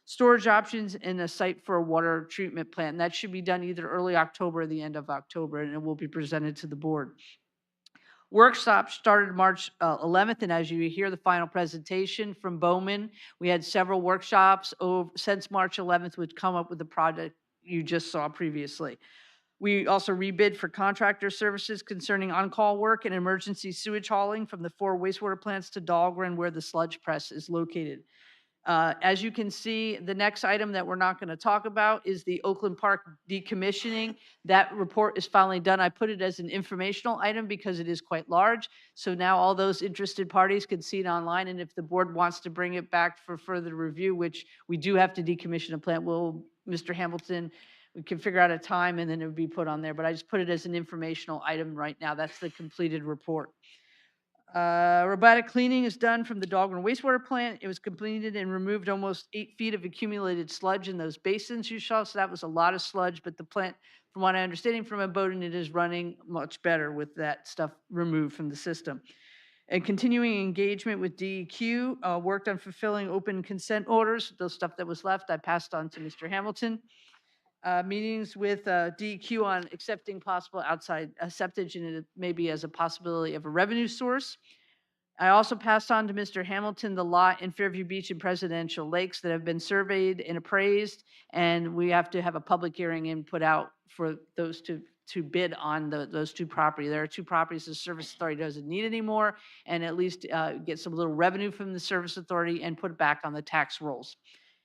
storage options, and a site for a water treatment plant. And that should be done either early October or the end of October, and it will be presented to the board. Workshop started March 11th, and as you hear the final presentation from Bowman, we had several workshops since March 11th, which come up with the project you just saw previously. We also rebid for contractor services concerning on-call work and emergency sewage hauling from the 4 wastewater plants to Dahlgren, where the sludge press is located. As you can see, the next item that we're not going to talk about is the Oakland Park decommissioning. That report is finally done. I put it as an informational item because it is quite large. So now all those interested parties can see it online. And if the board wants to bring it back for further review, which we do have to decommission a plant, Mr. Hamilton, we can figure out a time and then it would be put on there. But I just put it as an informational item right now. That's the completed report. Robotic cleaning is done from the Dahlgren wastewater plant. It was completed and removed almost 8 feet of accumulated sludge in those basins you saw. So that was a lot of sludge, but the plant, from what I'm understanding from Bowden, it is running much better with that stuff removed from the system. And continuing engagement with DEQ, worked on fulfilling open consent orders. The stuff that was left, I passed on to Mr. Hamilton. Meetings with DEQ on accepting possible outside septage and maybe as a possibility of a revenue source. I also passed on to Mr. Hamilton the lot in Fairview Beach and Presidential Lakes that have been surveyed and appraised, and we have to have a public hearing and put out for those to bid on those 2 properties. There are 2 properties the Service Authority doesn't need anymore, and at least get some little revenue from the Service Authority and put it back on the tax rolls.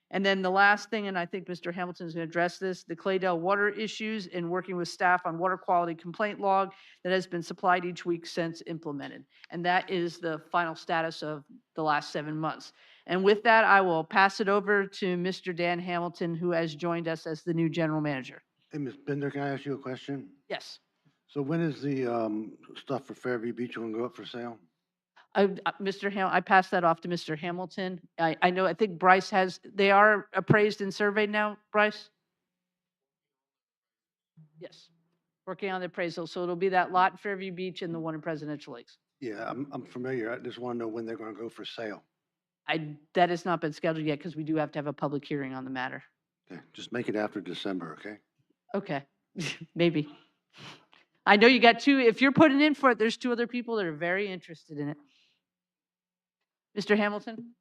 And then the last thing, and I think Mr. Hamilton is going to address this, the Claydell water issues and working with staff on water quality complaint log that has been supplied each week since implemented. And that is the final status of the last 7 months. And with that, I will pass it over to Mr. Dan Hamilton, who has joined us as the new general manager. Hey, Ms. Bender, can I ask you a question? Yes. So when is the stuff for Fairview Beach going to go up for sale? I passed that off to Mr. Hamilton. I know, I think Bryce they are appraised and surveyed now, Bryce? Yes, working on the appraisal. So it'll be that lot in Fairview Beach and the one in Presidential Lakes. Yeah, I'm familiar. I just want to know when they're going to go for sale. That has not been scheduled yet because we do have to have a public hearing on the matter. Okay, just make it after December, okay? Okay, maybe. I know you got 2, if you're putting in for it, there's 2 other people that are very interested in it. Mr. Hamilton?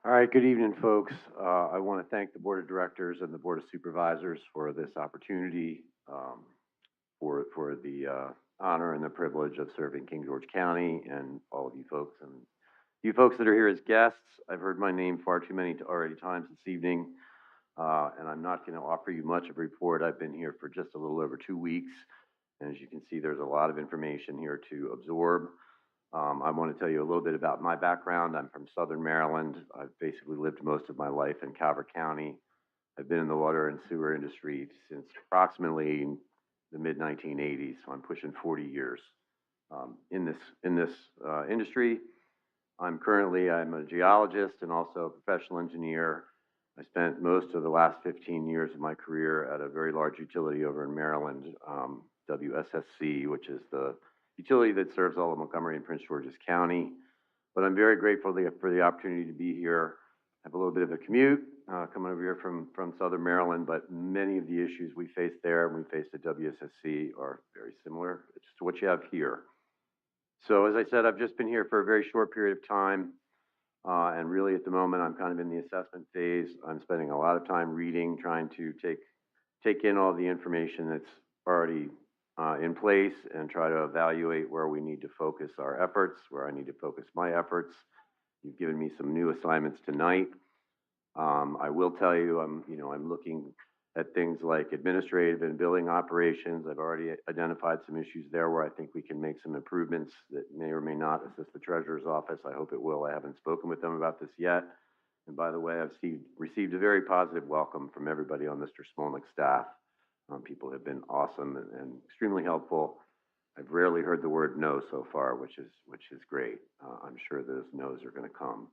All right, good evening, folks. I want to thank the Board of Directors and the Board of Supervisors for this opportunity, for the honor and the privilege of serving King George County, and all of you folks. And you folks that are here as guests, I've heard my name far too many already times this evening, and I'm not going to offer you much of a report. I've been here for just a little over 2 weeks, and as you can see, there's a lot of information here to absorb. I want to tell you a little bit about my background. I'm from Southern Maryland. I've basically lived most of my life in Calvert County. I've been in the water and sewer industry since approximately the mid-1980s, so I'm pushing 40 years in this industry. I'm a geologist and also a professional engineer. I spent most of the last 15 years of my career at a very large utility over in Maryland, WSSC, which is the utility that serves all of Montgomery and Prince George's County. But I'm very grateful for the opportunity to be here. have a little bit of a commute coming over here from Southern Maryland, but many of the issues we face there and we face at WSSC are very similar to what you have here. So as I said, I've just been here for a very short period of time. And really at the moment, I'm kind of in the assessment phase. I'm spending a lot of time reading, trying to take in all the information that's already in place and try to evaluate where we need to focus our efforts, where I need to focus my efforts. You've given me some new assignments tonight. I will tell you, I'm looking at things like administrative and billing operations. I've already identified some issues there where I think we can make some improvements that may or may not assist the treasurer's office. I hope it will. I haven't spoken with them about this yet. And by the way, I've received a very positive welcome from everybody on Mr. Smolnik's staff. People have been awesome and extremely helpful. I've rarely heard the word no so far, which is great. I'm sure those no's are going to come.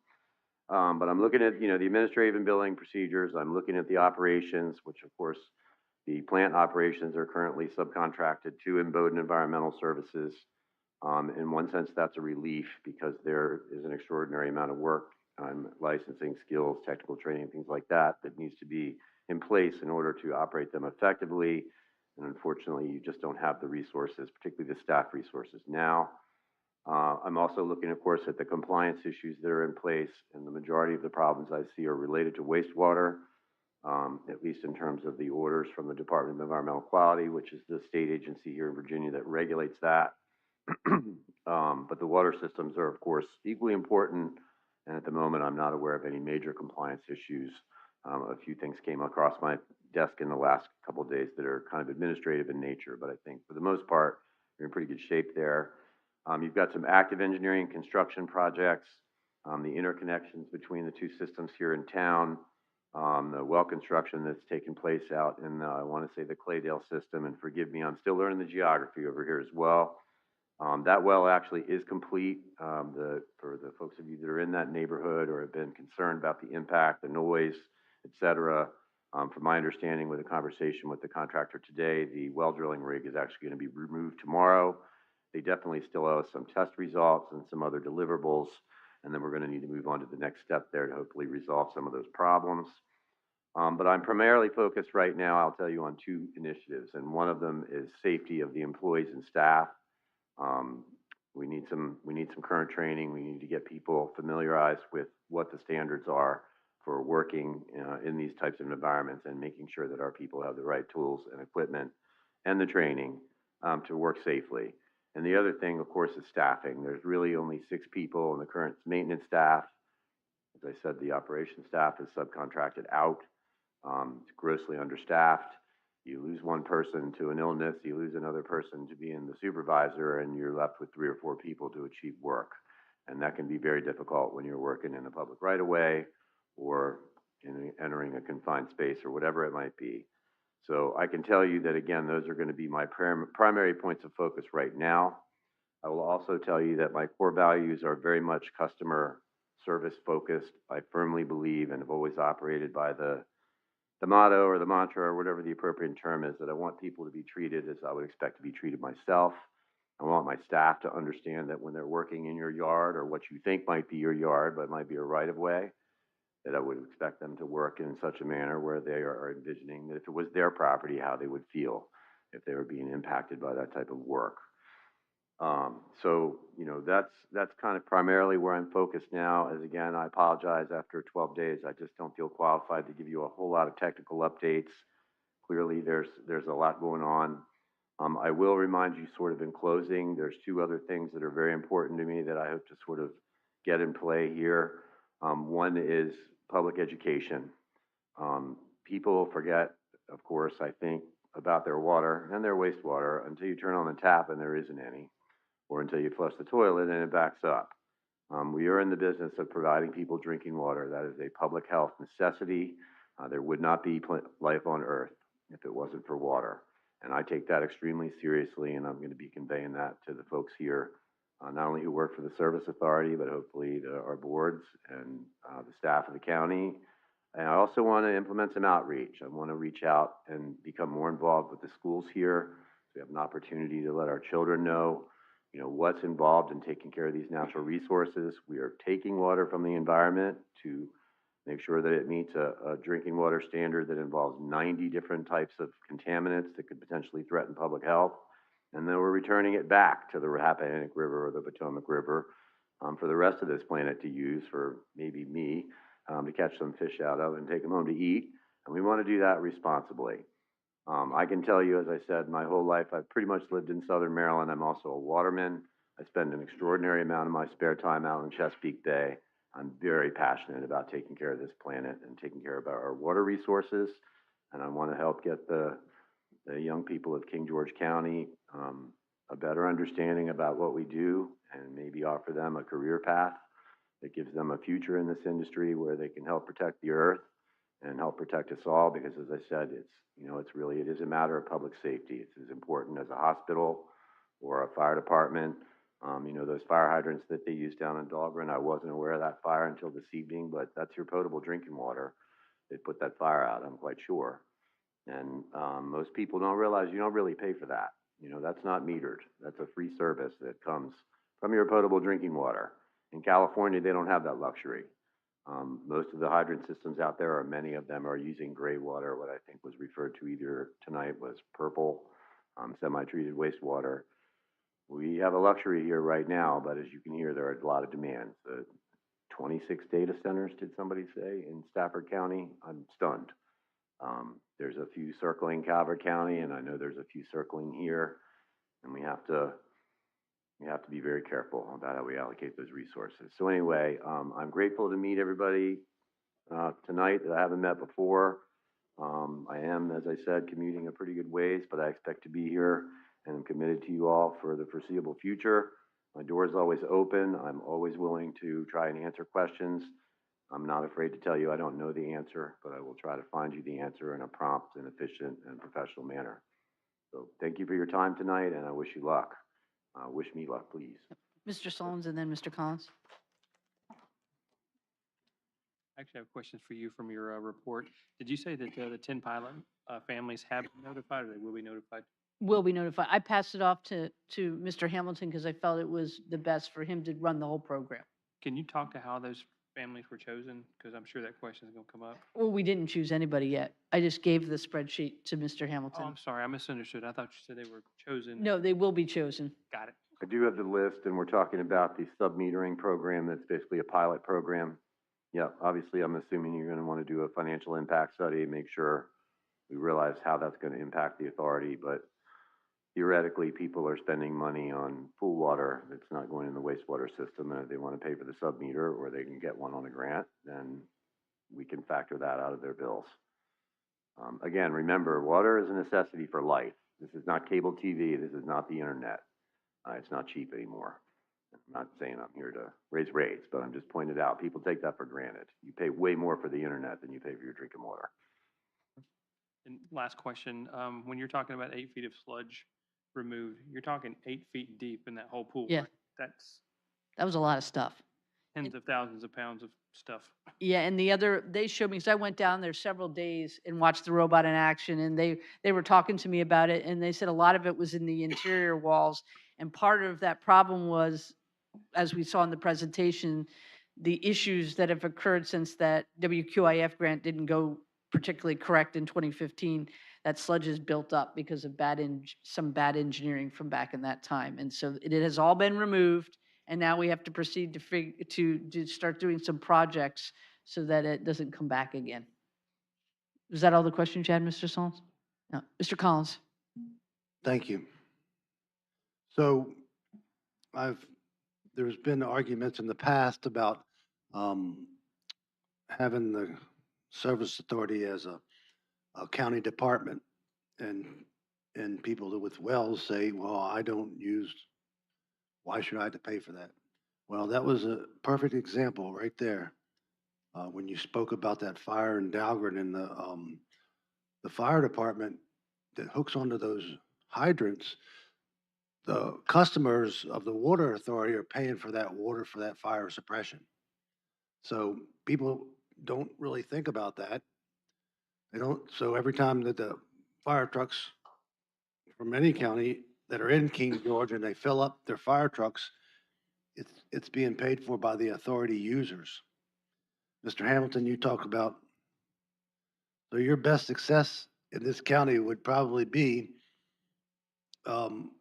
But I'm looking at, the administrative and billing procedures. I'm looking at the operations, which of course, the plant operations are currently subcontracted to BOD and Environmental Services. In one sense, that's a relief because there is an extraordinary amount of work on licensing skills, technical training, things like that needs to be in place in order to operate them effectively. And unfortunately, you just don't have the resources, particularly the staff resources now. I'm also looking, of course, at the compliance issues that are in place, and the majority of the problems I see are related to wastewater, at least in terms of the orders from the Department of Environmental Quality, which is the state agency here in Virginia that regulates that. But the water systems are, of course, equally important, and at the moment, I'm not aware of any major compliance issues. A few things came across my desk in the last couple of days that are kind of administrative in nature, but I think for the most part, you're in pretty good shape there. You've got some active engineering and construction projects, the interconnections between the two systems here in town, the well construction that's taken place out in, I want to say, the Claydale system, and forgive me, I'm still learning the geography over here as well. That well actually is complete. For the folks of you that are in that neighborhood or have been concerned about the impact, the noise, et cetera, from my understanding with a conversation with the contractor today, the well drilling rig is actually going to be removed tomorrow. They definitely still owe us some test results and some other deliverables, and then we're going to need to move on to the next step there to hopefully resolve some of those problems. But I'm primarily focused right now, I'll tell you, on two initiatives, and one of them is safety of the employees and staff. We need some current training. We need to get people familiarized with what the standards are for working in these types of environments and making sure that our people have the right tools and equipment and the training to work safely. And the other thing, of course, is staffing. There's really only 6 people in the current maintenance staff. As I said, the operations staff is subcontracted out. It's grossly understaffed. You lose one person to an illness, you lose another person to being the supervisor, and you're left with 3 or 4 people to achieve work. And that can be very difficult when you're working in the public right of way or entering a confined space or whatever it might be. So I can tell you that, again, those are going to be my primary points of focus right now. I will also tell you that my core values are very much customer service focused. I firmly believe and have always operated by the motto or the mantra or whatever the appropriate term is, that I want people to be treated as I would expect to be treated myself. I want my staff to understand that when they're working in your yard or what you think might be your yard, but might be a right of way, that I would expect them to work in such a manner where they are envisioning that if it was their property, how they would feel if they were being impacted by that type of work. So, that's kind of primarily where I'm focused now. As again, I apologize, after 12 days, I just don't feel qualified to give you a whole lot of technical updates. Clearly, there's a lot going on. I will remind you sort of in closing, there's 2 other things that are very important to me that I hope to sort of get in play here. One is public education. People forget, of course, I think, about their water and their wastewater until you turn on the tap and there isn't any, or until you flush the toilet and it backs up. We are in the business of providing people drinking water. That is a public health necessity. There would not be life on Earth if it wasn't for water. And I take that extremely seriously, and I'm going to be conveying that to the folks here, not only who work for the Service Authority, but hopefully our boards and the staff of the county. And I also want to implement some outreach. I want to reach out and become more involved with the schools here. So we have an opportunity to let our children know, what's involved in taking care of these natural resources. We are taking water from the environment to make sure that it meets a drinking water standard that involves 90 different types of contaminants that could potentially threaten public health. And then we're returning it back to the Rappahannock River or the Potomac River for the rest of this planet to use, for maybe me, to catch some fish out of and take them home to eat. And we want to do that responsibly. I can tell you, as I said, my whole life, I've pretty much lived in Southern Maryland. I'm also a waterman. I spend an extraordinary amount of my spare time out in Chesapeake Bay. I'm very passionate about taking care of this planet and taking care of our water resources. And I want to help get the young people of King George County a better understanding about what we do and maybe offer them a career path that gives them a future in this industry where they can help protect the earth and help protect us all. Because as I said, it is a matter of public safety. It's as important as a hospital or a fire department. Those fire hydrants that they use down in Dahlgren, I wasn't aware of that fire until this evening, but that's your potable drinking water. They put that fire out, I'm quite sure. And most people don't realize you don't really pay for that. That's not metered. That's a free service that comes from your potable drinking water. In California, they don't have that luxury. Most of the hydrant systems out there, or many of them, are using gray water. What I think was referred to either tonight was purple, semi-treated wastewater. We have a luxury here right now, but as you can hear, there are a lot of demands. 26 data centers, did somebody say, in Stafford County? I'm stunned. There's a few circling Calvert County, and I know there's a few circling here, and we have to be very careful about how we allocate those resources. So anyway, I'm grateful to meet everybody tonight that I haven't met before. I am, as I said, commuting a pretty good ways, but I expect to be here, and I'm committed to you all for the foreseeable future. My door is always open. I'm always willing to try and answer questions. I'm not afraid to tell you I don't know the answer, but I will try to find you the answer in a prompt and efficient and professional manner. So thank you for your time tonight, and I wish you luck. Wish me luck, please. Mr. Solons and then Mr. Collins. I actually have questions for you from your report. Did you say that the 10 pilot families have been notified, or they will be notified? Will be notified. I passed it off to Mr. Hamilton because I felt it was the best for him to run the whole program. Can you talk to how those families were chosen? Because I'm sure that question is going to come up. Well, we didn't choose anybody yet. I just gave the spreadsheet to Mr. Oh, Hamilton. I'm sorry. I misunderstood. I thought you said they were chosen. No, they will be chosen. Got it. I do have the list, and we're talking about the sub-metering program. That's basically a pilot program. Yeah, obviously, I'm assuming you're going to want to do a financial impact study, make sure we realize how that's going to impact the authority. But theoretically, people are spending money on pool water that's not going in the wastewater system, and if they want to pay for the sub-meter or they can get one on a grant, then we can factor that out of their bills. Again, remember, water is a necessity for life. This is not cable TV. This is not the internet. It's not cheap anymore. I'm not saying I'm here to raise rates, but I'm just pointing it out. People take that for granted. You pay way more for the internet than you pay for your drinking water. And last question, when you're talking about 8 feet of sludge removed, you're talking 8 feet deep in that whole pool. Yeah. Right? That's That was a lot of stuff. tens of thousands of pounds of stuff. Yeah, and they showed me, because I went down there several days and watched the robot in action, and they were talking to me about it, and they said a lot of it was in the interior walls, and part of that problem was, as we saw in the presentation, the issues that have occurred since that WQIF grant didn't go particularly correct in 2015. That sludge is built up because of some bad engineering from back in that time, and so it has all been removed. And now we have to proceed to start doing some projects so that it doesn't come back again. Was that all the questions you had, Mr. Solons? No. Mr. Collins? Thank you. So there's been arguments in the past about having the service authority as a county department, and people with wells say, well, I don't use, why should I have to pay for that? Well, that was a perfect example right there. When you spoke about that fire in Dahlgren, and the fire department that hooks onto those hydrants, the customers of the water authority are paying for that water for that fire suppression. So people don't really think about that. They don't. So every time that the fire trucks from any county that are in King George and they fill up their fire trucks, it's being paid for by the authority users. Mr. Hamilton, you talk about, so your best success in this county would probably be, um,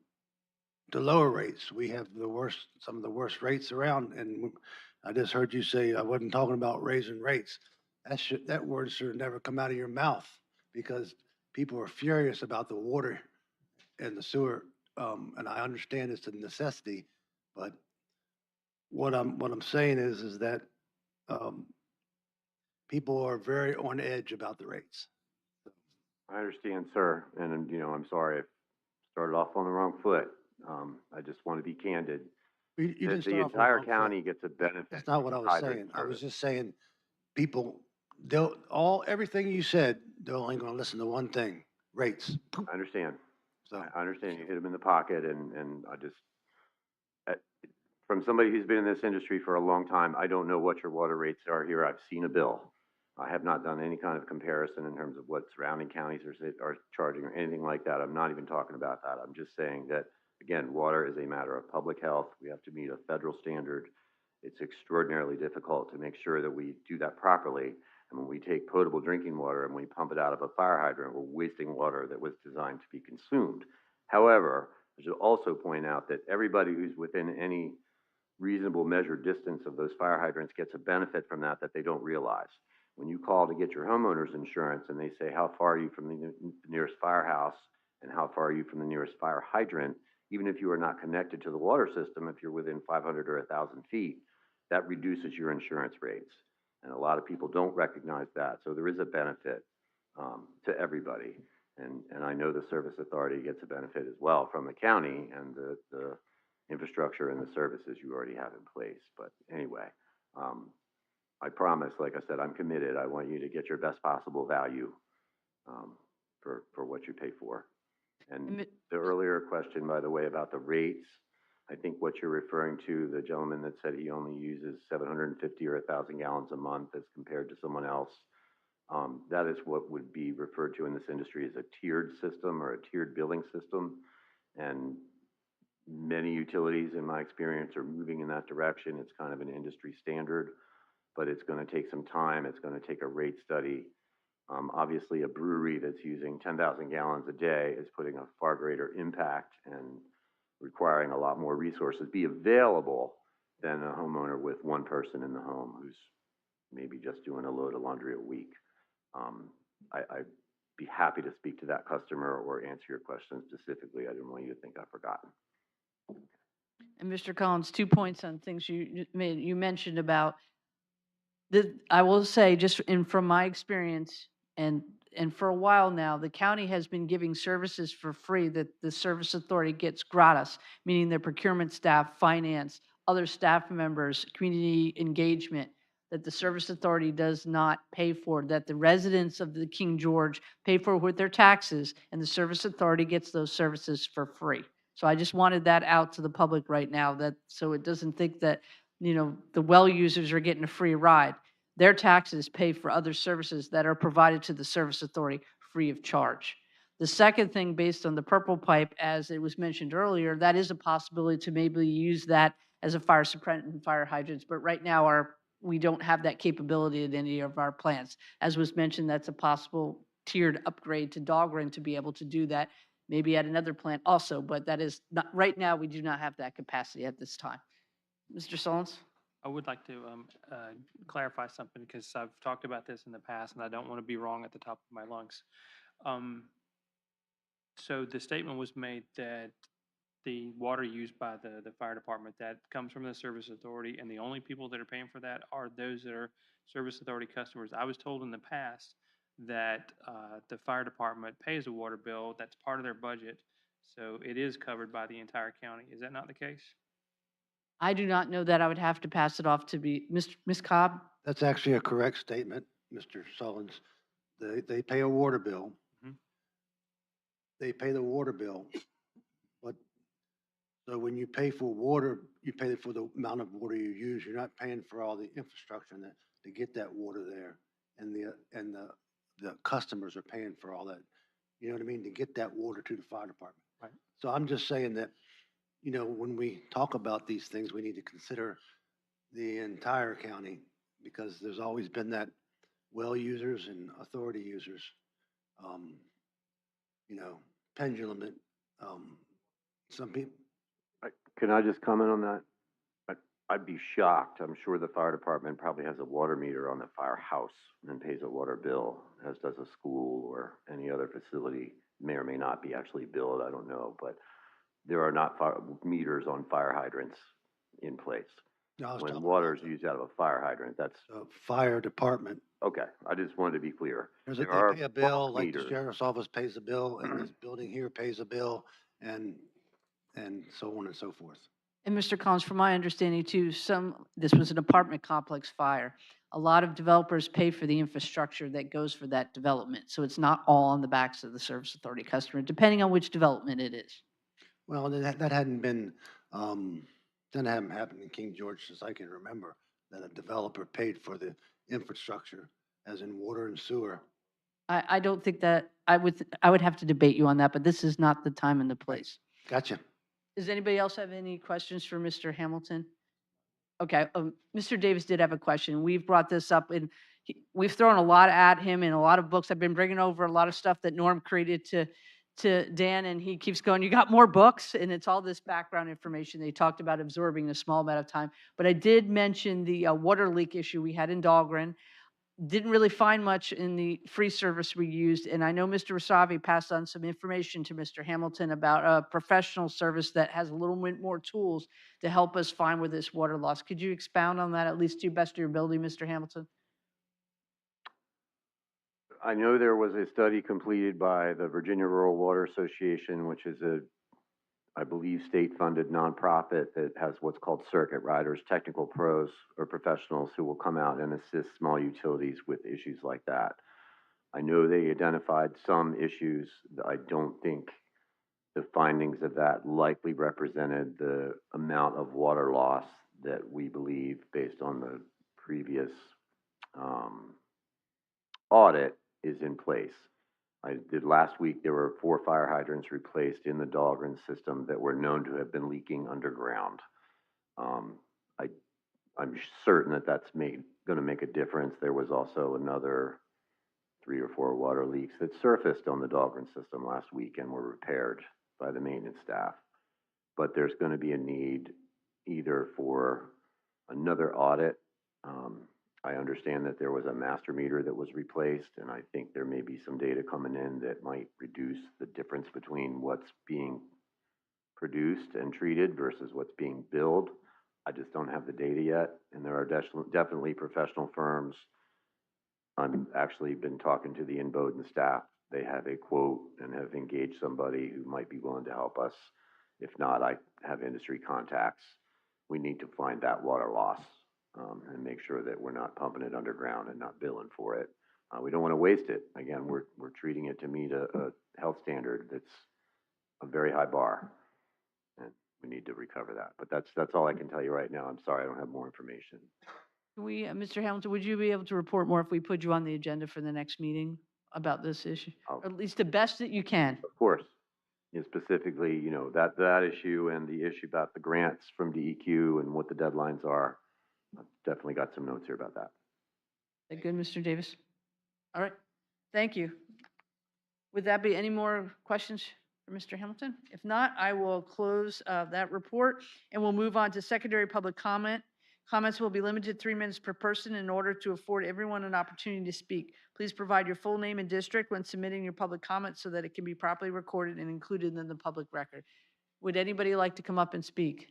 the lower rates. We have the worst, some of the worst rates around, and I just heard you say I wasn't talking about raising rates. That word should have never come out of your mouth, because people are furious about the water and the sewer. And I understand it's a necessity, but what I'm saying is that, um, people are very on edge about the rates. I understand, sir, and, I'm sorry I started off on the wrong foot. I just want to be candid. You didn't The start off on the entire wrong foot. county gets a benefit That's not from what I this was hydrant saying. I was service. just saying, people, everything you said, they're only gonna listen to one thing, rates. I understand. So, I understand you hit them in the pocket, and I just, uh, from somebody who's been in this industry for a long time, I don't know what your water rates are here. I've seen a bill. I have not done any kind of comparison in terms of what surrounding counties are charging or anything like that. I'm not even talking about that. I'm just saying that, again, water is a matter of public health. We have to meet a federal standard. It's extraordinarily difficult to make sure that we do that properly. And when we take potable drinking water and we pump it out of a fire hydrant, we're wasting water that was designed to be consumed. However, I should also point out that everybody who's within any reasonable measured distance of those fire hydrants gets a benefit from that they don't realize. When you call to get your homeowner's insurance and they say, how far are you from the nearest firehouse and how far are you from the nearest fire hydrant, even if you are not connected to the water system, if you're within 500 or 1,000 feet, that reduces your insurance rates. And a lot of people don't recognize that. So there is a benefit to everybody. And I know the service authority gets a benefit as well from the county and the infrastructure and the services you already have in place. But anyway, I promise, like I said, I'm committed. I want you to get your best possible value for what you pay for. And the earlier question, by the way, about the rates, I think what you're referring to, the gentleman that said he only uses 750 or 1,000 gallons a month as compared to someone else, that is what would be referred to in this industry as a tiered system or a tiered billing system. And many utilities, in my experience, are moving in that direction. It's kind of an industry standard, but it's going to take some time. It's going to take a rate study. Obviously, a brewery that's using 10,000 gallons a day is putting a far greater impact and requiring a lot more resources be available than a homeowner with one person in the home who's maybe just doing a load of laundry a week. I'd be happy to speak to that customer or answer your question specifically. I didn't want you to think I've forgotten. And Mr. Collins, 2 points on things you made. You mentioned about I will say, just from my experience, and for a while now, the county has been giving services for free that the service authority gets gratis, meaning their procurement staff, finance, other staff members, community engagement, that the service authority does not pay for, that the residents of the King George pay for with their taxes, and the service authority gets those services for free. So I just wanted that out to the public right now, that, so it doesn't think that, the well users are getting a free ride. Their taxes pay for other services that are provided to the service authority free of charge. The second thing, based on the purple pipe, as it was mentioned earlier, that is a possibility to maybe use that as a fire suppressant and fire hydrants. But right now, we don't have that capability in any of our plants. As was mentioned, that's a possible tiered upgrade to Dahlgren to be able to do that, maybe at another plant also. But that is not, right now, we do not have that capacity at this time. Mr. Solons? I would like to clarify something because I've talked about this in the past and I don't want to be wrong at the top of my lungs. So the statement was made that the water used by the fire department, that comes from the service authority, and the only people that are paying for that are those that are service authority customers. I was told in the past that the fire department pays a water bill, that's part of their budget, so it is covered by the entire county. Is that not the case? I do not know that. I would have to pass it off to Ms. Cobb. That's actually a correct statement, Mr. Sullins. They pay a water bill. Mhm. They pay the water bill. But, so when you pay for water, you pay for the amount of water you use. You're not paying for all the infrastructure to get that water there. And the customers are paying for all that, you know what I mean, to get that water to the fire department. Right. So I'm just saying that, when we talk about these things, we need to consider the entire county because there's always been that well users and authority users, um, you know, pendulum that, some people, Can I just comment on that? I'd be shocked. I'm sure the fire department probably has a water meter on the firehouse and pays a water bill, as does a school or any other facility. May or may not be actually billed, I don't know, but there are not meters on fire hydrants in place. I was When talking water about is used out of a fire hydrant, that's, the fire department. okay, I just wanted to be clear. There's There they are pay a bulk bill, like the meters. sheriff's office pays a bill, and this building here pays a bill, and, and so on and so forth. And Mr. Collins, from my understanding too, this was an apartment complex fire. A lot of developers pay for the infrastructure that goes for that development. So it's not all on the backs of the service authority customer, depending on which development it is. Well, that hadn't been, that hadn't happened in King George since I can remember, that a developer paid for the infrastructure, as in water and sewer. I don't think that, I would have to debate you on that, but this is not the time and the place. Gotcha. Does anybody else have any questions for Mr. Hamilton? Okay, Mr. Davis did have a question. We've brought this up and we've thrown a lot at him in a lot of books. I've been bringing over a lot of stuff that Norm created to Dan, and he keeps going, you got more books? And it's all this background information. They talked about absorbing a small amount of time. But I did mention the water leak issue we had in Dahlgren. Didn't really find much in the free service we used, and I know Mr. Wasabi passed on some information to Mr. Hamilton about a professional service that has a little bit more tools to help us find where this water loss. Could you expound on that, at least to the best of your ability, Mr. Hamilton? I know there was a study completed by the Virginia Rural Water Association, which is a, I believe, state-funded nonprofit that has what's called circuit riders, technical pros or professionals who will come out and assist small utilities with issues like that. I know they identified some issues. I don't think the findings of that likely represented the amount of water loss that we believe, based on the previous audit, is in place. I did last week, there were 4 fire hydrants replaced in the Dahlgren system that were known to have been leaking underground. I, I'm certain that that's going to make a difference. There was also another 3 or 4 water leaks that surfaced on the Dahlgren system last week and were repaired by the maintenance staff. But there's going to be a need either for another audit. I understand that there was a master meter that was replaced, and I think there may be some data coming in that might reduce the difference between what's being produced and treated versus what's being billed. I just don't have the data yet, and there are definitely professional firms. I've actually been talking to the BOD staff. They have a quote and have engaged somebody who might be willing to help us. If not, I have industry contacts. We need to find that water loss, and make sure that we're not pumping it underground and not billing for it. We don't want to waste it. Again, we're treating it to meet a health standard that's a very high bar, and we need to recover that. But that's all I can tell you right now. I'm sorry, I don't have more information. Mr. Hamilton, would you be able to report more if we put you on the agenda for the next meeting about this issue? Or at least the best that you can. Of course. And specifically, that issue and the issue about the grants from DEQ and what the deadlines are. I've definitely got some notes here about that. Is that good, Mr. Davis? All right, thank you. Would that be any more questions for Mr. Hamilton? If not, I will close that report and we'll move on to secondary public comment. Comments will be limited to 3 minutes per person in order to afford everyone an opportunity to speak. Please provide your full name and district when submitting your public comment so that it can be properly recorded and included in the public record. Would anybody like to come up and speak?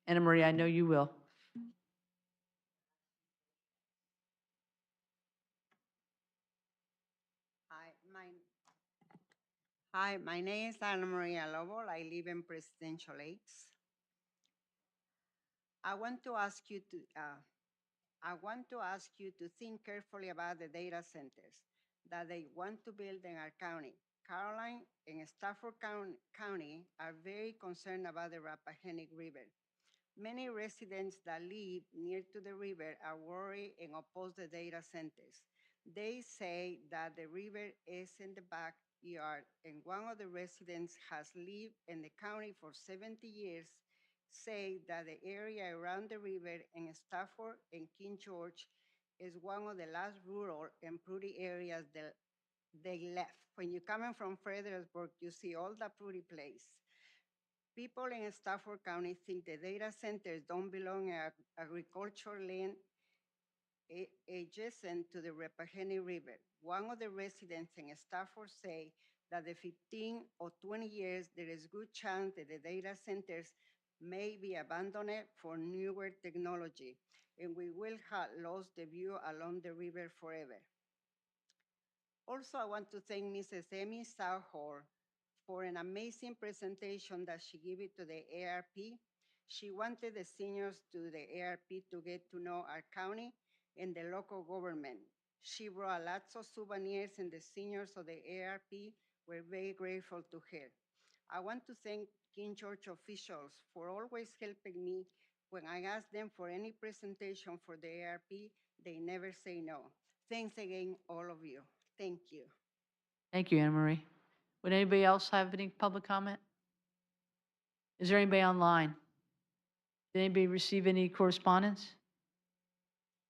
Anna Marie, I know you will. Hi, my name is Ana Maria Lobo. I live in Presidential Lakes. I want to ask you to think carefully about the data centers that they want to build in our county. Caroline and Stafford County are very concerned about the Rappahannock River. Many residents that live near to the river are worried and oppose the data centers. They say that the river is in the backyard, and one of the residents has lived in the county for 70 years, say that the area around the river in Stafford and King George is one of the last rural and pretty areas that they left. When you're coming from Fredericksburg, you see all the pretty place. People in Stafford County think the data centers don't belong in agricultural land adjacent to the Rappahannock River. One of the residents in Stafford say that the 15 or 20 years, there is good chance that the data centers may be abandoned for newer technology, and we will have lost the view along the river forever. Also, I want to thank Mrs. Amy Southall for an amazing presentation that she gave it to the ARP. She wanted the seniors to the ARP to get to know our county and the local government. She brought lots of souvenirs, and the seniors of the ARP were very grateful to her. I want to thank King George officials for always helping me. When I ask them for any presentation for the ARP, they never say no. Thanks again, all of you. Thank you. Thank you, Anna Marie. Would anybody else have any public comment? Is there anybody online? Did anybody receive any correspondence?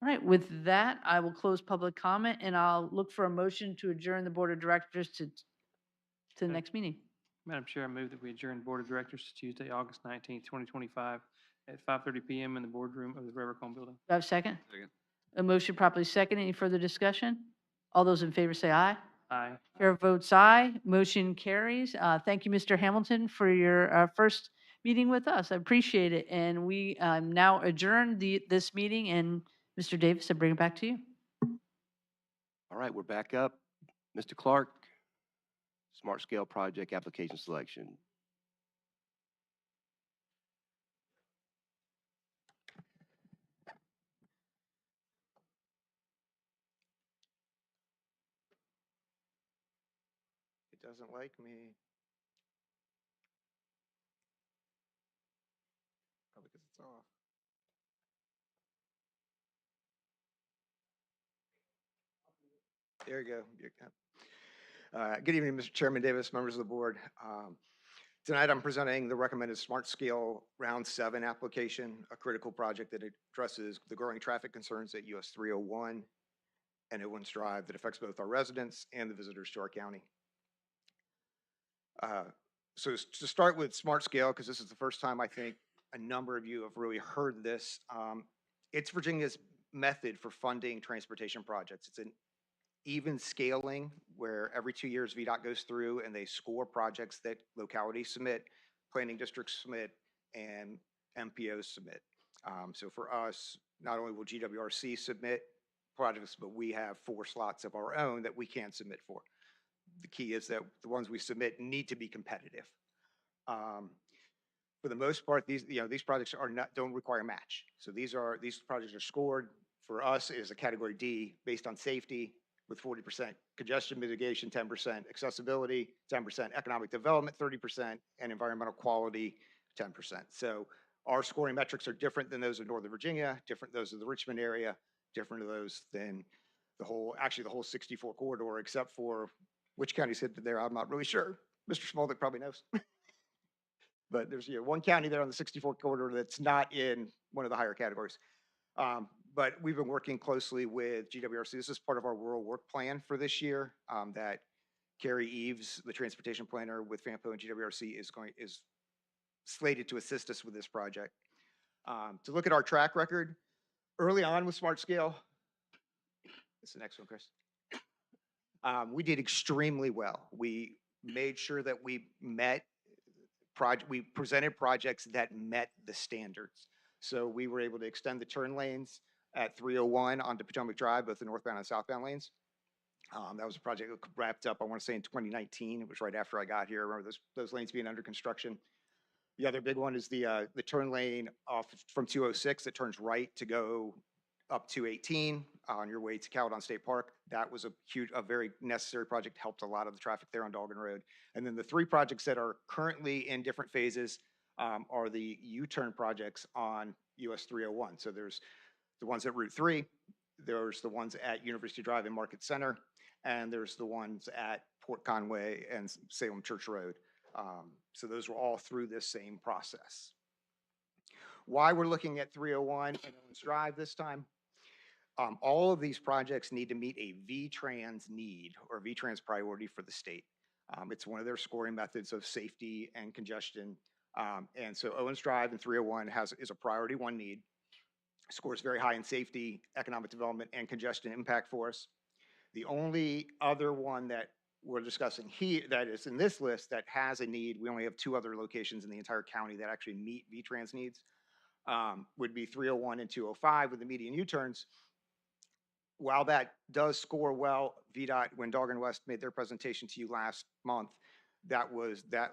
All right, with that, I will close public comment, and I'll look for a motion to adjourn the Board of Directors to the next meeting. Madam Chair, I move that we adjourn the Board of Directors to Tuesday, August 19th, 2025 at 5:30 PM in the boardroom of the Rivercomb Building. Do I have a second? Second. A motion properly second. Any further discussion? All those in favor say aye. Aye. Chair votes aye. Motion carries. Thank you, Mr. Hamilton, for your first meeting with us. I appreciate it. And we now adjourn this meeting. And Mr. Davis, I bring it back to you. All right, we're back up. Mr. Clark, Smart Scale Project Application Selection. It doesn't like me. Probably because it's off. There you go. Good evening, Mr. Chairman Davis, members of the board. Tonight I'm presenting the recommended Smart Scale Round 7 application, a critical project that addresses the growing traffic concerns at US 301 and Owens Drive that affects both our residents and the visitors to our county. So to start with Smart Scale, because this is the first time I think a number of you have really heard this, it's Virginia's method for funding transportation projects. It's an even scaling where every 2 years VDOT goes through and they score projects that localities submit, planning districts submit, and MPOs submit. So for us, not only will GWRC submit projects, but we have 4 slots of our own that we can submit for. The key is that the ones we submit need to be competitive. For the most part, these projects don't require a match. So these projects are scored. For us, it is a category D based on safety, with 40% congestion mitigation, 10% accessibility, 10% economic development, 30%, and environmental quality, 10%. So our scoring metrics are different than those of Northern Virginia, different than those of the Richmond area, different than those than the whole 64 corridor, except for which county's hit there, I'm not really sure. Mr. Smoldick probably knows. But there's one county there on the 64 corridor that's not in one of the higher categories. But we've been working closely with GWRC. This is part of our rural work plan for this year that Carrie Eves, the transportation planner with FAMPO and GWRC, is slated to assist us with this project. To look at our track record, early on with Smart Scale, that's the next one, Chris. We did extremely well. We made sure that we presented projects that met the standards. So we were able to extend the turn lanes at 301 onto Potomac Drive, both the northbound and southbound lanes. That was a project that wrapped up, I want to say, in 2019. It was right after I got here. I remember those lanes being under construction. The other big one is the turn lane off from 206 that turns right to go up 218 on your way to Caledon State Park. That was a very necessary project, helped a lot of the traffic there on Dolgan Road. And then the 3 projects that are currently in different phases are the U-turn projects on US 301. So there's the ones at Route 3, there's the ones at University Drive and Market Center, and there's the ones at Port Conway and Salem Church Road. So those were all through this same process. Why we're looking at 301 and Owens Drive this time? All of these projects need to meet a V-Trans need or V-Trans priority for the state. It's one of their scoring methods of safety and congestion. And so Owens Drive and 301 is a priority one need, scores very high in safety, economic development, and congestion impact for us. The only other one that we're discussing here that is in this list that has a need, we only have 2 other locations in the entire county that actually meet V-Trans needs, would be 301 and 205 with the median U-turns. While that does score well, VDOT, when Dahlgren West made their presentation to you last month, that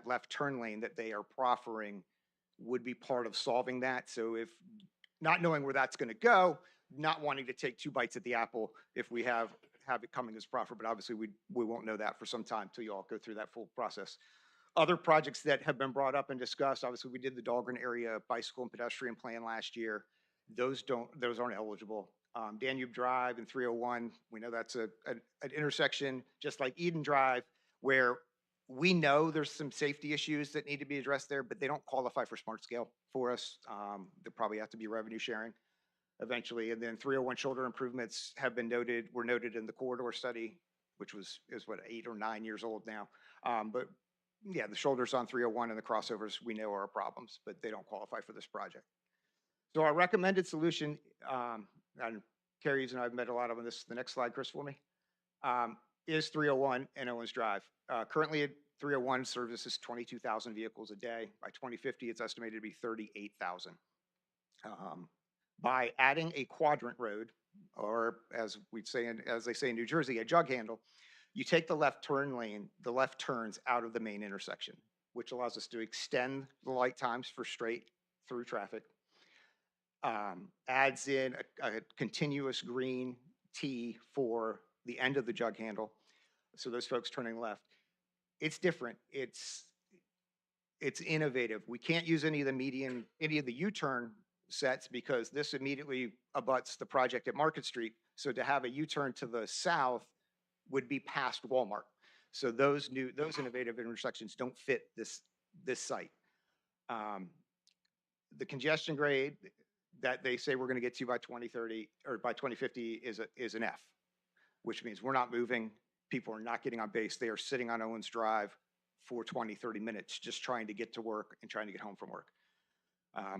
left turn lane that they are proffering would be part of solving that. So if not knowing where that's going to go, not wanting to take 2 bites at the apple if we have it coming as proffer, but obviously we won't know that for some time till you all go through that full process. Other projects that have been brought up and discussed, obviously we did the Dahlgren area bicycle and pedestrian plan last year. Those aren't eligible. Danube Drive and 301, we know that's an intersection just like Eden Drive where we know there's some safety issues that need to be addressed there, but they don't qualify for smart scale for us. They probably have to be revenue sharing eventually. And then 301 shoulder improvements were noted in the corridor study, which is what, 8 or 9 years old now. But yeah, the shoulders on 301 and the crossovers we know are problems, but they don't qualify for this project. So our recommended solution, and Carrie's and I've met a lot on this, the next slide, Chris, for me, is 301 and Owens Drive. Currently, 301 services 22,000 vehicles a day. By 2050, it's estimated to be 38,000. By adding a quadrant road, or as they say in New Jersey, a jug handle, you take the left turn lane, the left turns out of the main intersection, which allows us to extend the light times for straight through traffic. Adds in a continuous green T for the end of the jug handle, so those folks turning left. It's different. It's innovative. We can't use any of the U-turn sets because this immediately abuts the project at Market Street. So to have a U-turn to the south would be past Walmart. So those innovative intersections don't fit this site. The congestion grade that they say we're going to get to by 2030 or by 2050 is an F, which means we're not moving. People are not getting on base. They are sitting on Owens Drive for 20, 30 minutes just trying to get to work and trying to get home from work.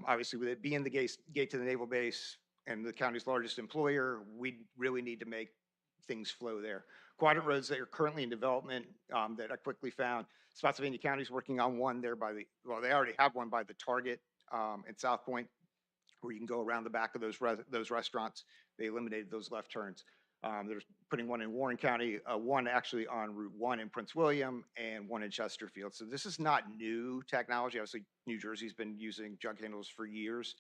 Obviously, with it being the gate to the naval base and the county's largest employer, we really need to make things flow there. Quadrant roads that are currently in development that I quickly found, Spotsylvania County is working on one there they already have one by the Target in South Point, where you can go around the back of those restaurants. They eliminated those left turns. They're putting one in Warren County, one actually on Route 1 in Prince William, and one in Chesterfield. So this is not new technology. Obviously, New Jersey's been using jug handles for years,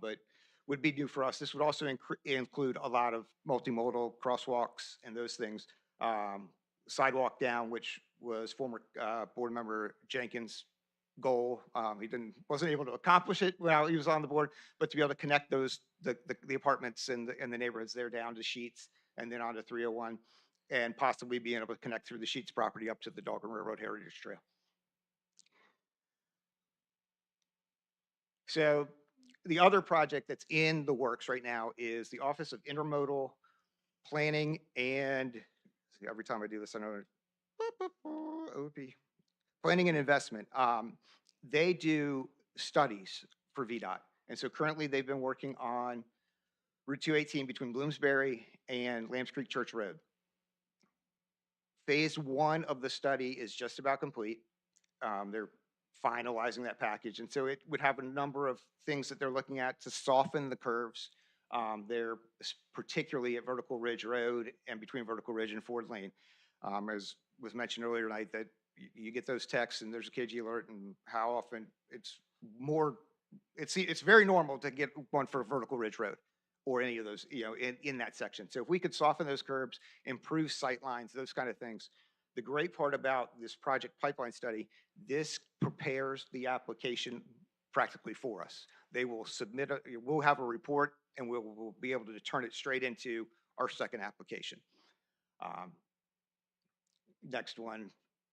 but would be new for us. This would also include a lot of multimodal crosswalks and those things. Sidewalk down, which was former board member Jenkins' goal. He wasn't able to accomplish it while he was on the board, but to be able to connect the apartments and the neighborhoods there down to Sheets and then onto 301, and possibly being able to connect through the Sheets property up to the Dahlgren Railroad Heritage Trail. So the other project that's in the works right now is the Office of Intermodal Planning and, see, every time I do this, I know OP. Planning and Investment. They do studies for VDOT. And so currently they've been working on Route 218 between Bloomsbury and Lambs Creek Church Road. Phase 1 of the study is just about complete. They're finalizing that package. And so it would have a number of things that they're looking at to soften the curves. They're particularly at Vertical Ridge Road and between Vertical Ridge and Ford Lane. As was mentioned earlier tonight, that you get those texts and there's a KG alert, and how often it's very normal to get one for Vertical Ridge Road or any of those, in that section. So if we could soften those curbs, improve sight lines, those kind of things. The great part about this project pipeline study, this prepares the application practically for us. They will submit, we'll have a report, and we'll be able to turn it straight into our second application. Next one,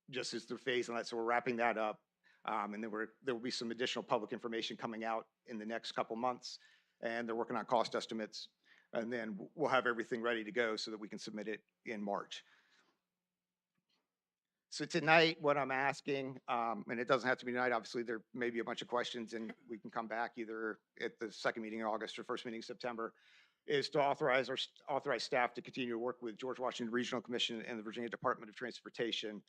just is the phase on that, so we're wrapping that up. And then there will be some additional public information coming out in the next couple months, and they're working on cost estimates. And then we'll have everything ready to go so that we can submit it in March. So tonight, what I'm asking, and it doesn't have to be tonight, obviously, there may be a bunch of questions and we can come back either at the second meeting in August or first meeting in September, is to authorize staff to continue to work with George Washington Regional Commission and the Virginia Department of Transportation,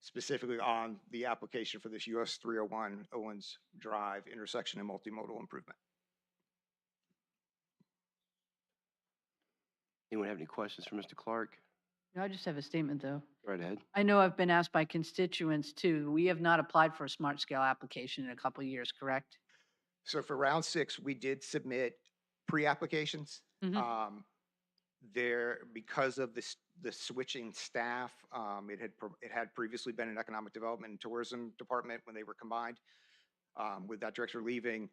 specifically on the application for this US 301 Owens Drive intersection and multimodal improvement. Anyone have any questions for Mr. Clark? No, I just have a statement, though. Right ahead. I know I've been asked by constituents, too. We have not applied for a smart scale application in a couple of years, correct? So for round 6, we did submit pre-applications. Mhm. Because of the switching staff, it had previously been an economic development and tourism department when they were combined. With that director leaving,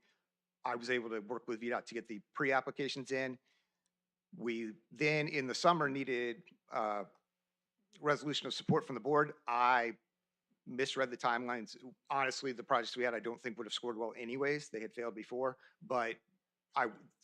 I was able to work with VDOT to get the pre-applications in. We then in the summer needed resolution of support from the board. I misread the timelines. Honestly, the projects we had, I don't think would have scored well anyways. They had failed before, but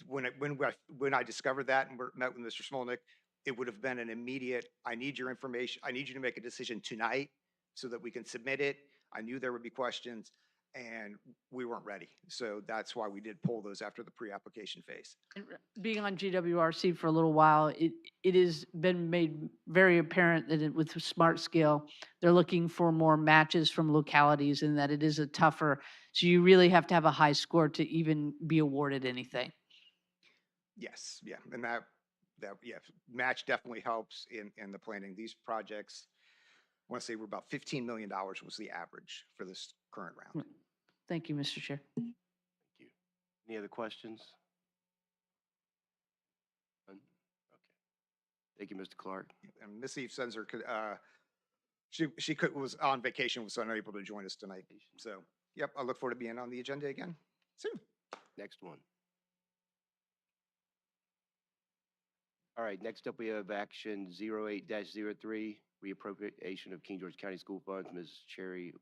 when I discovered that and met with Mr. Smolnick, it would have been an immediate, I need your information. I need you to make a decision tonight so that we can submit it. I knew there would be questions and we weren't ready. So that's why we did pull those after the pre-application phase. Being on GWRC for a little while, it has been made very apparent that with smart scale, they're looking for more matches from localities and that it is a tougher, so you really have to have a high score to even be awarded anything. Yes, yeah, and that yeah, match definitely helps in the planning. These projects, I want to say we're about $15 million was the average for this current round. Thank you, Mr. Chair. Thank you. Any other questions? None? Okay. Thank you, Mr. Clark. And Miss Eve Senzer was on vacation, was unable to join us tonight. So, yep, I look forward to being on the agenda again soon. Next one. All right, next up we have action 08-03, reappropriation of King George County School funds, Ms. Sherry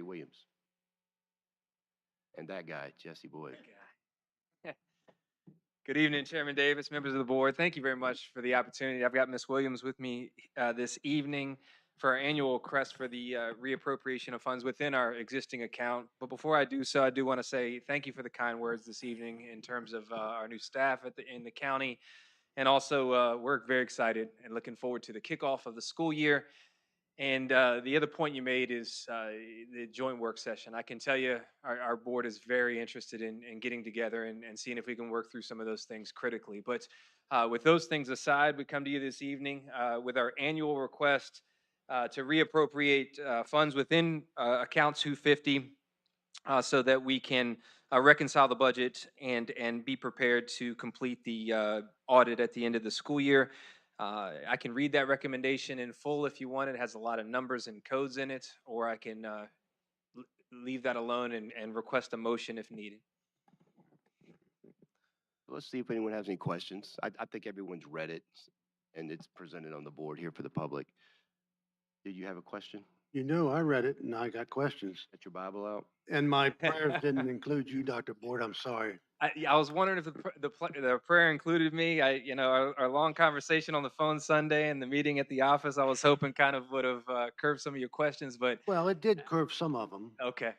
Williams. And that guy, Jesse Boyd. Good evening, Chairman Davis, members of the board. Thank you very much for the opportunity. I've got Ms. Williams with me this evening for our annual request for the reappropriation of funds within our existing account. But before I do so, I do want to say thank you for the kind words this evening in terms of our new staff in the county. And also, we're very excited and looking forward to the kickoff of the school year. And the other point you made is the joint work session. I can tell you our board is very interested in getting together and seeing if we can work through some of those things critically. But with those things aside, we come to you this evening with our annual request to reappropriate funds within account 250 so that we can reconcile the budget and be prepared to complete the audit at the end of the school year. I can read that recommendation in full if you want. It has a lot of numbers and codes in it, or I can leave that alone and request a motion if needed. Let's see if anyone has any questions. I think everyone's read it and it's presented on the board here for the public. Did you have a question? You know, I read it and I got questions. Get your Bible out. And my prayers didn't include you, Dr. Board. I'm sorry. I was wondering if the prayer included me. Our long conversation on the phone Sunday and the meeting at the office, I was hoping kind of would have curved some of your questions, but. Well, it did curve some of them. Okay.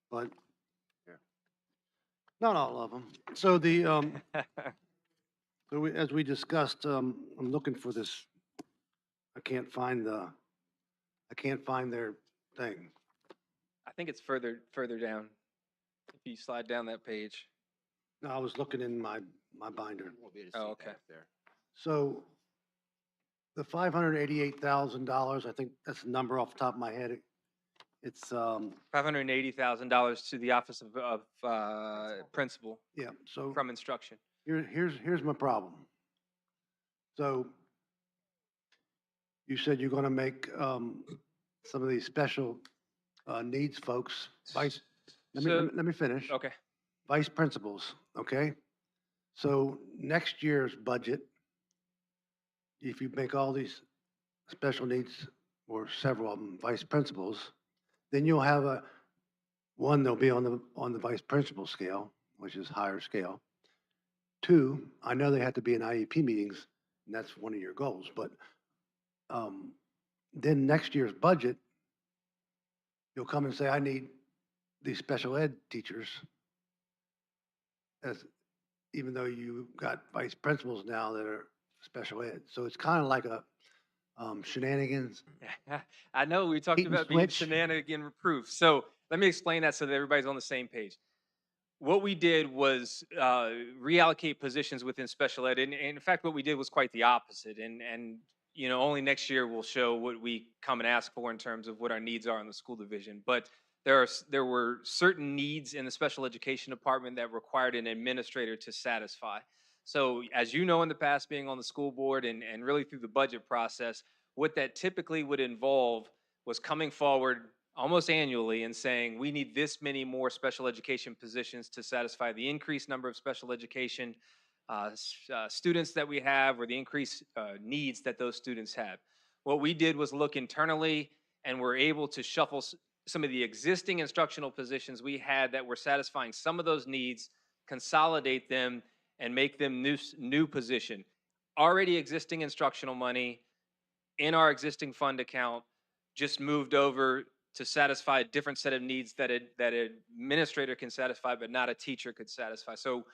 But not all of them. So as we discussed, I'm looking for this. I can't find their thing. I think it's further down. If you slide down that page. No, I was looking in my binder. Oh, okay. So the $588,000, I think that's the number off the top of my head. It's $580,000 to the Office of Principal. Yeah. So from instruction. Here's my problem. So you said you're going to make some of these special needs folks vice. Let me finish. Okay. Vice principals. Okay. So next year's budget, if you make all these special needs or several of them vice principals, then you'll have they'll be on the vice principal scale, which is higher scale. Two, I know they have to be in IEP meetings, and that's one of your goals, but then next year's budget, you'll come and say, I need these special ed teachers, as, even though you got vice principals now that are special ed. So it's kind of like a shenanigans, I know we talked bait and about being switch. shenanigan proof. So let me explain that so that everybody's on the same page. What we did was reallocate positions within special ed. And in fact, what we did was quite the opposite. And you know, only next year we'll show what we come and ask for in terms of what our needs are in the school division. But there were certain needs in the special education department that required an administrator to satisfy. So as you know, in the past, being on the school board and really through the budget process, what that typically would involve was coming forward almost annually and saying, we need this many more special education positions to satisfy the increased number of special education students that we have, or the increased needs that those students have. What we did was look internally, and we're able to shuffle some of the existing instructional positions we had that were satisfying some of those needs, consolidate them, and make them new position. Already existing instructional money in our existing fund account, just moved over to satisfy a different set of needs that that an administrator can satisfy, but not a teacher could satisfy. So,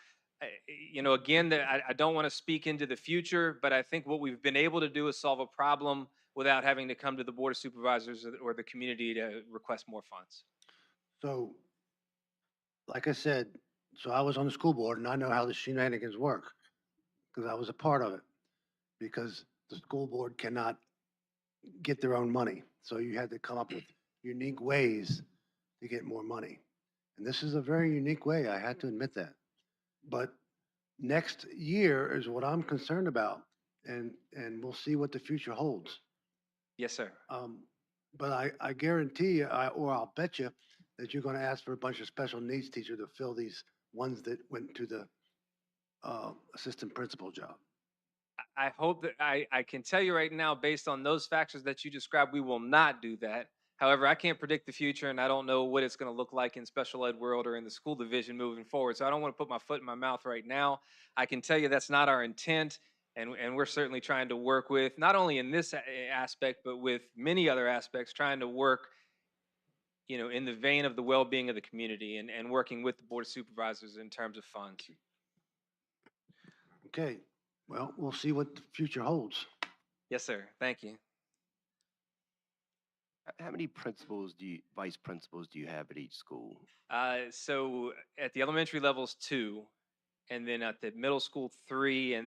you know, again, I don't want to speak into the future, but I think what we've been able to do is solve a problem without having to come to the Board of Supervisors or the community to request more funds. So, like I said, so I was on the school board and I know how the shenanigans work because I was a part of it. Because the school board cannot get their own money. So you had to come up with unique ways to get more money. And this is a very unique way, I had to admit that. But next year is what I'm concerned about, and we'll see what the future holds. Yes, sir. But I guarantee you, or I'll bet you, that you're going to ask for a bunch of special needs teachers to fill these ones that went to the assistant principal job. I hope that I can tell you right now, based on those factors that you described, we will not do that. However, I can't predict the future, and I don't know what it's going to look like in special ed world or in the school division moving forward. So I don't want to put my foot in my mouth right now. I can tell you that's not our intent, and we're certainly trying to work with, not only in this aspect, but with many other aspects, trying to work, you know, in the vein of the well-being of the community and working with the Board of Supervisors in terms of funds. Okay, well, we'll see what the future holds. Yes, sir. Thank you. How many vice principals do you have at each school? So at the elementary levels, 2, and then at the middle school, 3, and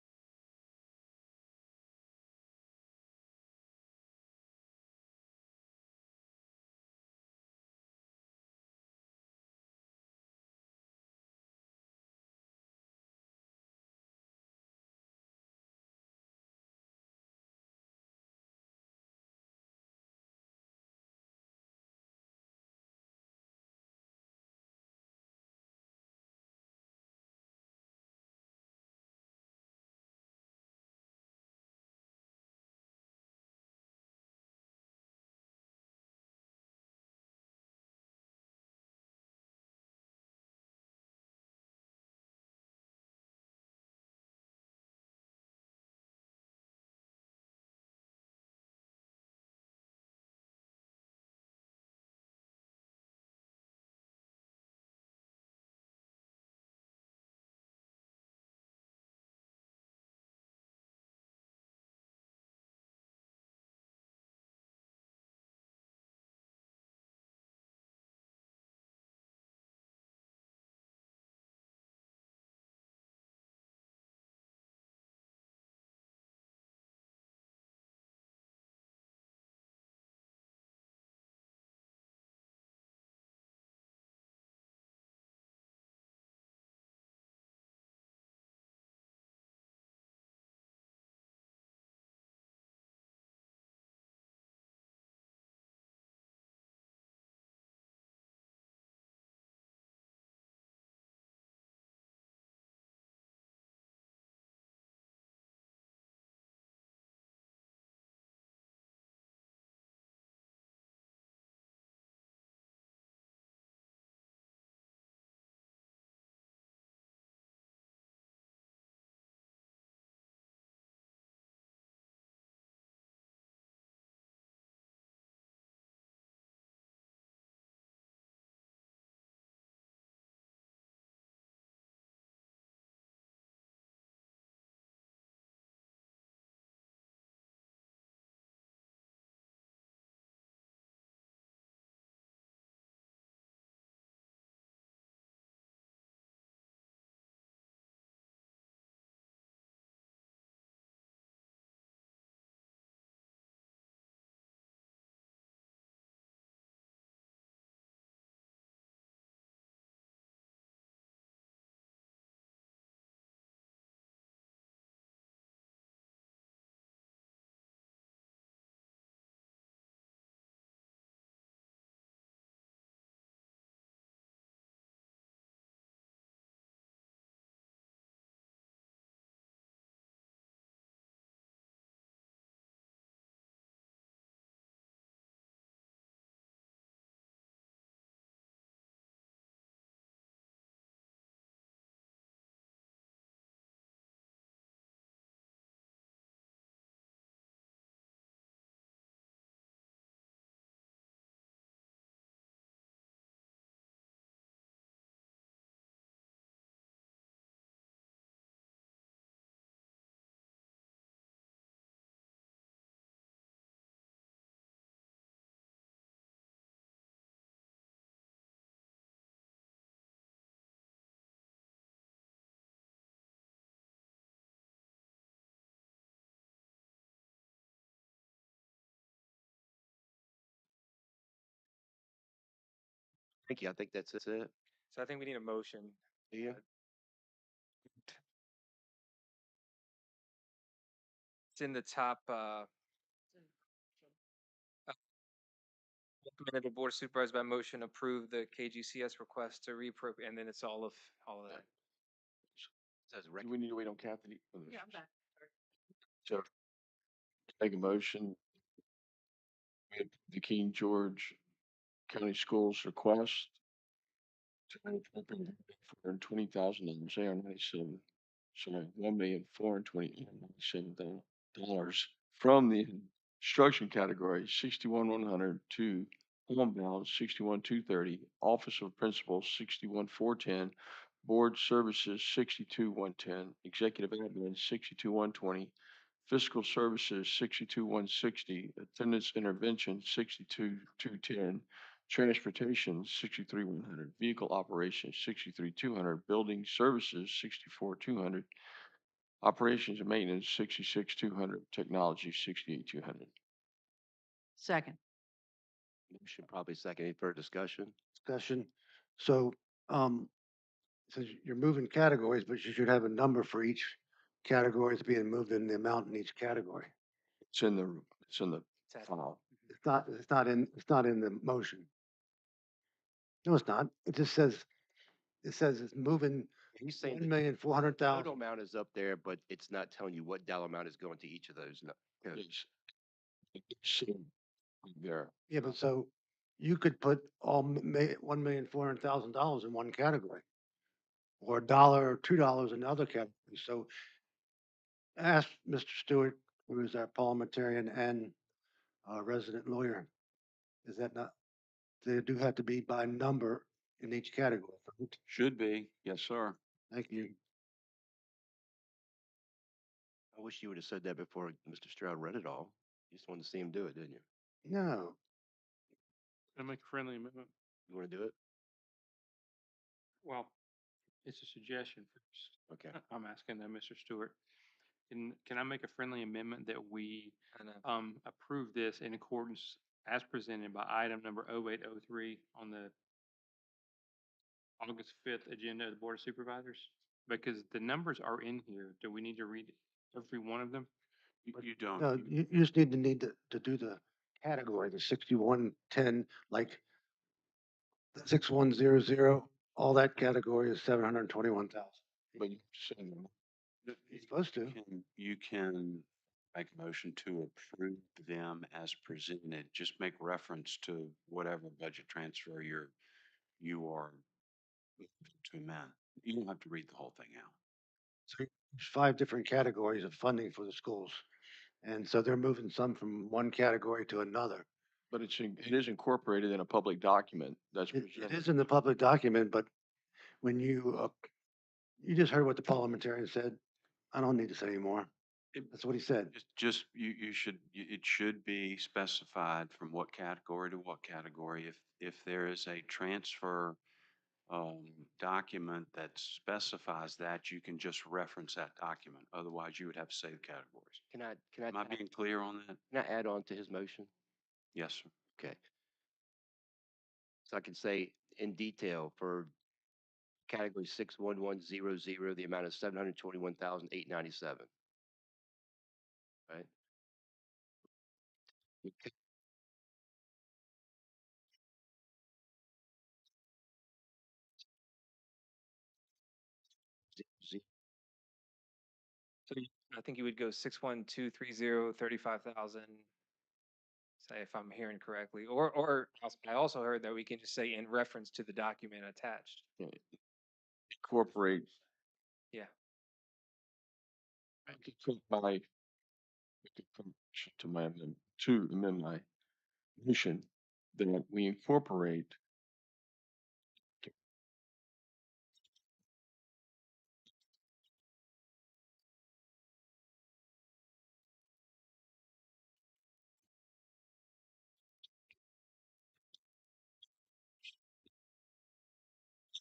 Thank you. I think that's it. So I think we need a motion. Do you? It's in the top, recommended the Board of Supervisors by motion approve the KGCS request to reappropriate, and then it's all of that. Says Do we need to wait on Kathy? for this? Yeah, I'm back. So, make a motion. We have the King George County Schools request. $420,000, AR-97, sorry, $1,420,097 from the instruction category 61,100 to homebound 61,230, Office of Principal 61,410, Board Services 62,110, Executive Admin 62,120, Fiscal Services 62,160, Attendance Intervention 62,210, Transportation 63,100, Vehicle Operations 63,200, Building Services 64,200, Operations and Maintenance 66,200, Technology 68,200. Second. Motion probably second. Any further discussion? Discussion. So, since you're moving categories, but you should have a number for each category that's being moved in the amount in each category. It's in the file. It's not in the motion. No, it's not. It just says, it's moving He's saying $1,400,000. total amount is up there, but it's not telling you what dollar amount is going to each of those. It's sitting there. Yeah, but so you could put all $1,400,000 in one category. Or $1 or $2 in other categories. So ask Mr. Stewart, who is our parliamentarian and resident lawyer, is that not, they do have to be by number in each category. Right? Should be, yes, sir. Thank you. I wish you would have said that before Mr. Stroud read it all. You just wanted to see him do it, didn't you? No, Can I make a friendly amendment? You want to do it? Well, it's a suggestion first. Okay. I'm asking Mr. Stewart. Can I make a friendly amendment that we approve this in accordance as presented by item number 0803 on the August 5th agenda of the Board of Supervisors? Because the numbers are in here. Do we need to read every one of them? You don't. no, you just need to do the category, the 6110, like the 6100, all that category is 721,000. But you said He's supposed to. You can make a motion to approve them as presented. Just make reference to whatever budget transfer you are to amend. You don't have to read the whole thing out. So there's 5 different categories of funding for the schools. And so they're moving some from one category to another. But it is incorporated in a public document that's It presented. is in the public document, but when you just heard what the parliamentarian said. I don't need to say anymore. That's what he said. It should be specified from what category to what category. If there is a transfer document that specifies that, you can just reference that document. Otherwise, you would have to say the categories. Can Am I being clear on that? Can I add on to his motion? Yes, sir. Okay. So I can say in detail for category 61100, the amount of 721,897. Right? Okay. So I think you would go 61230 35,000. Say if I'm hearing correctly, or I also heard that we can just say in reference to the document attached. Incorporate. Yeah. I could put my, to my, to amend my motion that we incorporate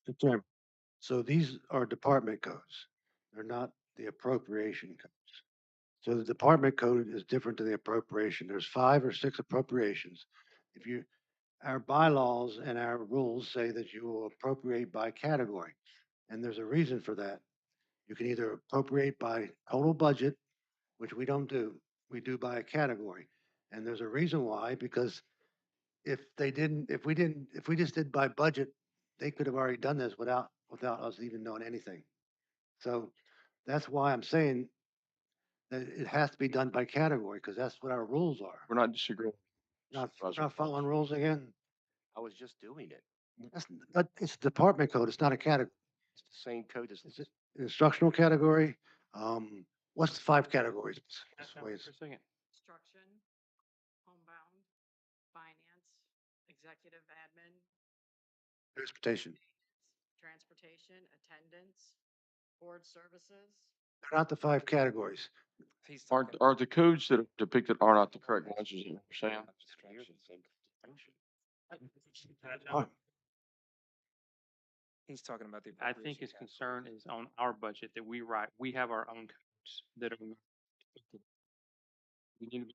Mr. Chairman, so these are department codes. They're not the appropriation codes. So the department code is different than the appropriation. There's 5 or 6 appropriations. If you, our bylaws and our rules say that you will appropriate by category. And there's a reason for that. You can either appropriate by total budget, which we don't do. We do by a category. And there's a reason why, because if we just did by budget, they could have already done this without us even knowing anything. So that's why I'm saying that it has to be done by category, because that's what our rules are. We're not disagreeing. Not, Supervisor. not following rules again. I was just doing it. But it's department code. It's not a category. It's the same code as, It's an instructional category. What's the 5 categories? That's not for a second. Construction, homebound, finance, executive admin, Transportation. transportation, attendance, board services. They're not the 5 categories. He's Aren't, talking. are the codes that are depicted are not the correct ones, is what you're saying? here's the same function. All He's talking about the. I think his appropriation concern is on our budget that we write. We have our own codes that are. We need to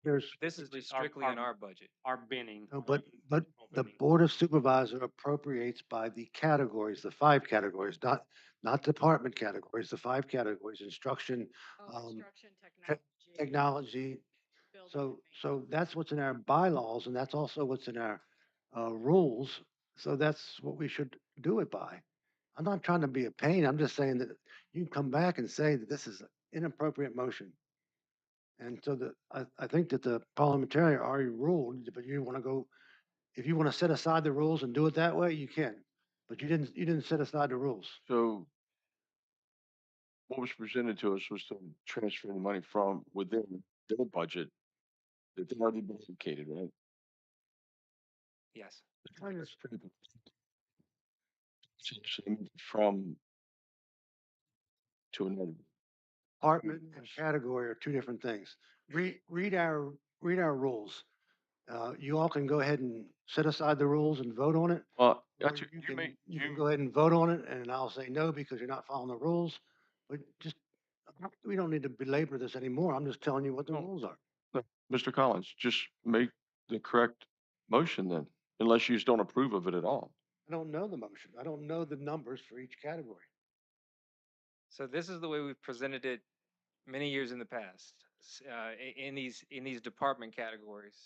There's, This is just strictly in our budget. our binning. no, but the Board of Supervisor appropriates by the categories, the 5 categories, not department categories, the 5 categories, instruction, Construction, te- technology. So that's what's in our bylaws, and that's also what's in our rules. So that's what we should do it by. I'm not trying to be a pain. I'm just saying that you can come back and say that this is an inappropriate motion. And so I think that the parliamentarian already ruled, but you want to go, if you want to set aside the rules and do it that way, you can. But you didn't set aside the rules. So what was presented to us was to transfer the money from within their budget that's already been allocated, right? Yes. From to another. Department and category are 2 different things. Read our rules. You all can go ahead and set aside the rules and vote on it. Well, Or that's, you can go ahead and vote on it, and I'll say no because you're not following the rules. But just, we don't need to belabor this anymore. I'm just telling you what the No. rules are. look, Mr. Collins, just make the correct motion then, unless you just don't approve of it at all. I don't know the motion. I don't know the numbers for each category. So this is the way we've presented it many years in the past, in these department categories.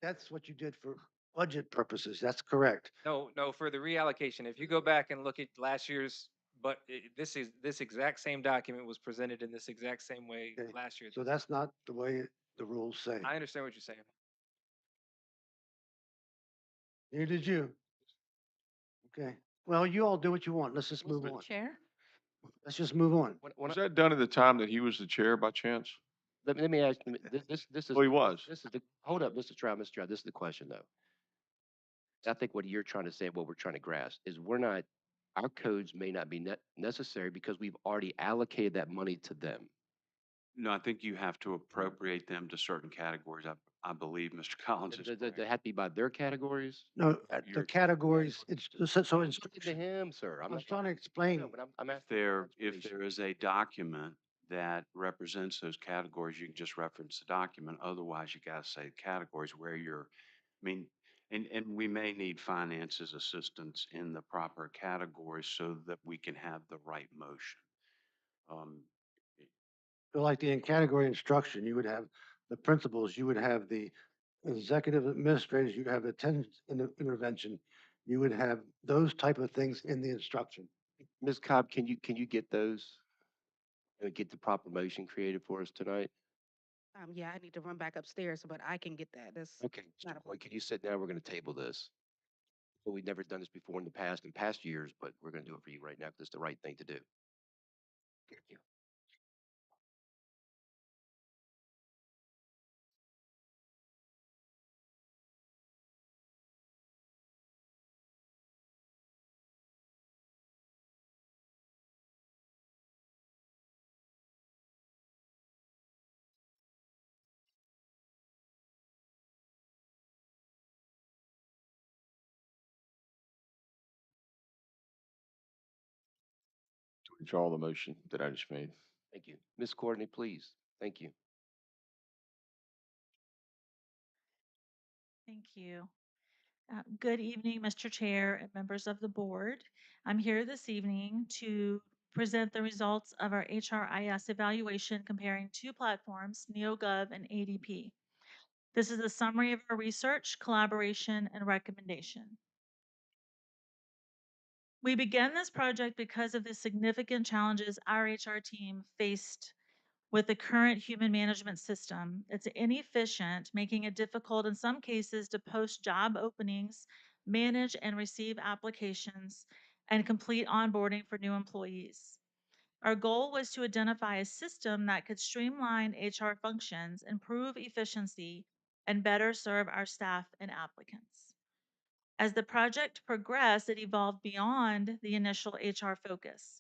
That's what you did for budget purposes. That's correct. No, for the reallocation, if you go back and look at last year's, but this exact same document was presented in this exact same way Okay, last year. So that's not the way the rules say. I understand what you're saying. Neither did you. Okay. Well, you all do what you want. Let's just move on. Chair? Let's just move on. Was that done at the time that he was the chair by chance? Let me ask, this is. Well, he was. This is the, hold up, Mr. Trout, this is the question though. I think what you're trying to say, what we're trying to grasp is our codes may not be necessary because we've already allocated that money to them. No, I think you have to appropriate them to certain categories. I believe Mr. Collins is Does it have to be by their categories? No, the Your categories, it's, so I'm it's, talking to him, sir. I I'm was not trying to no, explain. but I'm asking for if clarification. there is a document that represents those categories, you can just reference the document. Otherwise, you gotta say categories where you're, I mean, and we may need finances assistance in the proper categories so that we can have the right motion. Um, So like the in category instruction, you would have the principals, you would have the executive administrators, you'd have attendance intervention. You would have those type of things in the instruction. Ms. Cobb, can you get those? Get the proper motion created for us tonight? Yeah, I need to run back upstairs, but I can get that. That's Okay, not Mr. a Boyd, can you sit down? We're gonna table this. Well, we've never done this before in past years, but we're gonna do it for you right now because it's the right thing to do. Thank you. Withdraw the motion that I just made. Thank you. Ms. Courtney, please. Thank you. Thank you. Good evening, Mr. Chair and members of the board. I'm here this evening to present the results of our HRIS evaluation comparing two platforms, NeoGov and ADP. This is a summary of our research, collaboration, and recommendation. We began this project because of the significant challenges our HR team faced with the current human management system. It's inefficient, making it difficult in some cases to post job openings, manage and receive applications, and complete onboarding for new employees. Our goal was to identify a system that could streamline HR functions, improve efficiency, and better serve our staff and applicants. As the project progressed, it evolved beyond the initial HR focus.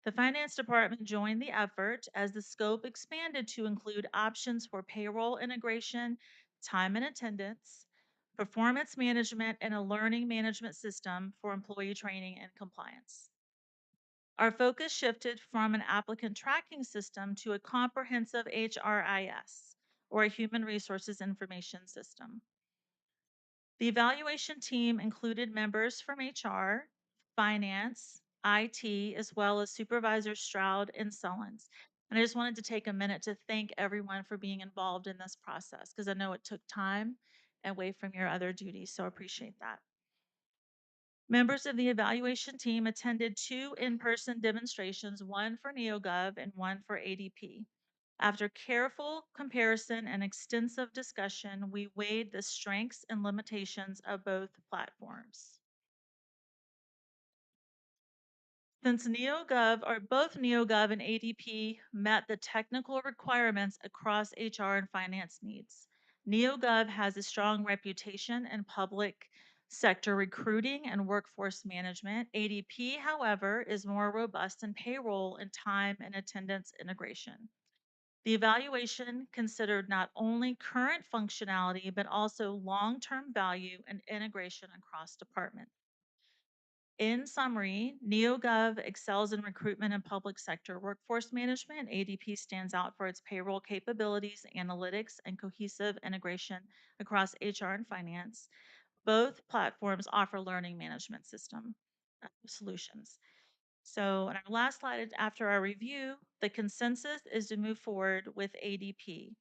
The finance department joined the effort as the scope expanded to include options for payroll integration, time and attendance, performance management, and a learning management system for employee training and compliance. Our focus shifted from an applicant tracking system to a comprehensive HRIS, or a human resources information system. The evaluation team included members from HR, finance, IT, as well as Supervisor Stroud and Sullins. And I just wanted to take a minute to thank everyone for being involved in this process because I know it took time away from your other duties, so I appreciate that. Members of the evaluation team attended two in-person demonstrations, one for NeoGov and one for ADP. After careful comparison and extensive discussion, we weighed the strengths and limitations of both platforms. Since both NeoGov and ADP met the technical requirements across HR and finance needs, NeoGov has a strong reputation in public sector recruiting and workforce management. ADP, however, is more robust in payroll and time and attendance integration. The evaluation considered not only current functionality, but also long-term value and integration across departments. In summary, NeoGov excels in recruitment and public sector workforce management. ADP stands out for its payroll capabilities, analytics, and cohesive integration across HR and finance. Both platforms offer learning management system solutions. So, on our last slide, after our review, the consensus is to move forward with ADP.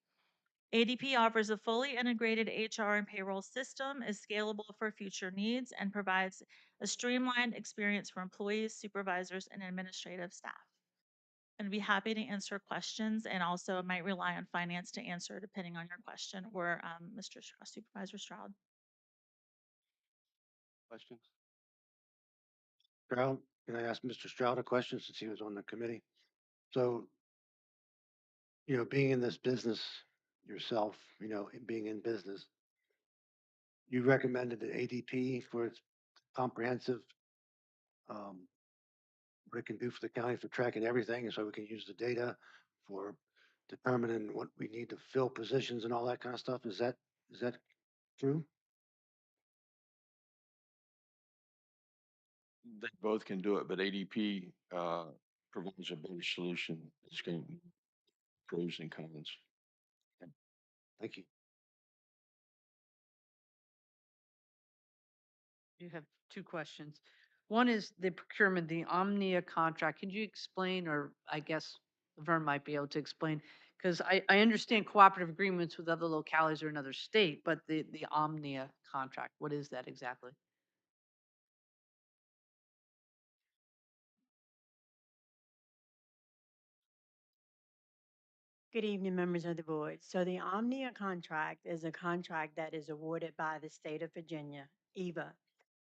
ADP offers a fully integrated HR and payroll system, is scalable for future needs, and provides a streamlined experience for employees, supervisors, and administrative staff. And be happy to answer questions, and also might rely on finance to answer depending on your question, or Mr. Supervisor Stroud. Questions? Stroud, can I ask Mr. Stroud a question since he was on the committee? So, being in this business yourself, being in business, you recommended the ADP for its comprehensive, what it can do for the county for tracking everything, and so we can use the data for determining what we need to fill positions and all that kind of stuff. Is that true? They both can do it, but ADP provides a better solution. It's going pros and cons. Thank you. You have two questions. One is the procurement, the Omnia contract. Could you explain, or I guess Vern might be able to explain, because I understand cooperative agreements with other localities or another state, but the Omnia contract, what is that exactly? Good evening, members of the board. So the Omnia contract is a contract that is awarded by the state of Virginia, EVA.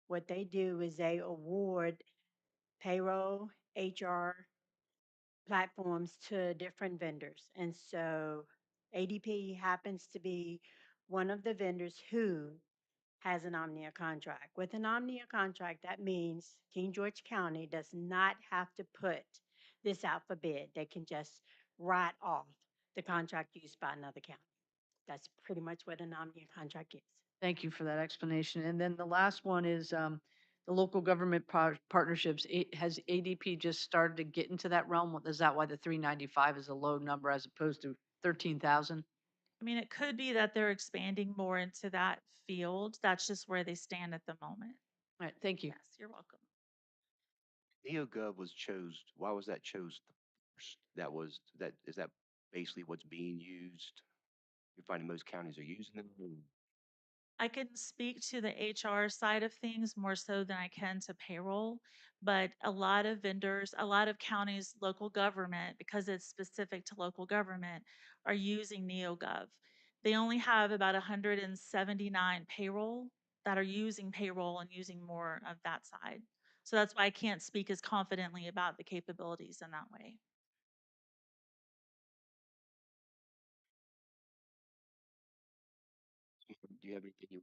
What they do is they award payroll, HR platforms to different vendors. And so ADP happens to be one of the vendors who has an Omnia contract. With an Omnia contract, that means King George County does not have to put this out for bid. They can just write off the contract used by another county. That's pretty much what an Omnia contract is. Thank you for that explanation. And then the last one is the local government partnerships. Has ADP just started to get into that realm? Is that why the 395 is a low number as opposed to 13,000? I mean, it could be that they're expanding more into that field. That's just where they stand at the moment. All right, thank you. Yes, you're welcome. NeoGov was why was that chose first? Is that basically what's being used? You're finding most counties are using them? I can speak to the HR side of things more so than I can to payroll, but a lot of vendors, a lot of counties, local government, because it's specific to local government, are using NeoGov. They only have about 179 payroll that are using payroll and using more of that side. So that's why I can't speak as confidently about the capabilities in that way. Do you have anything you?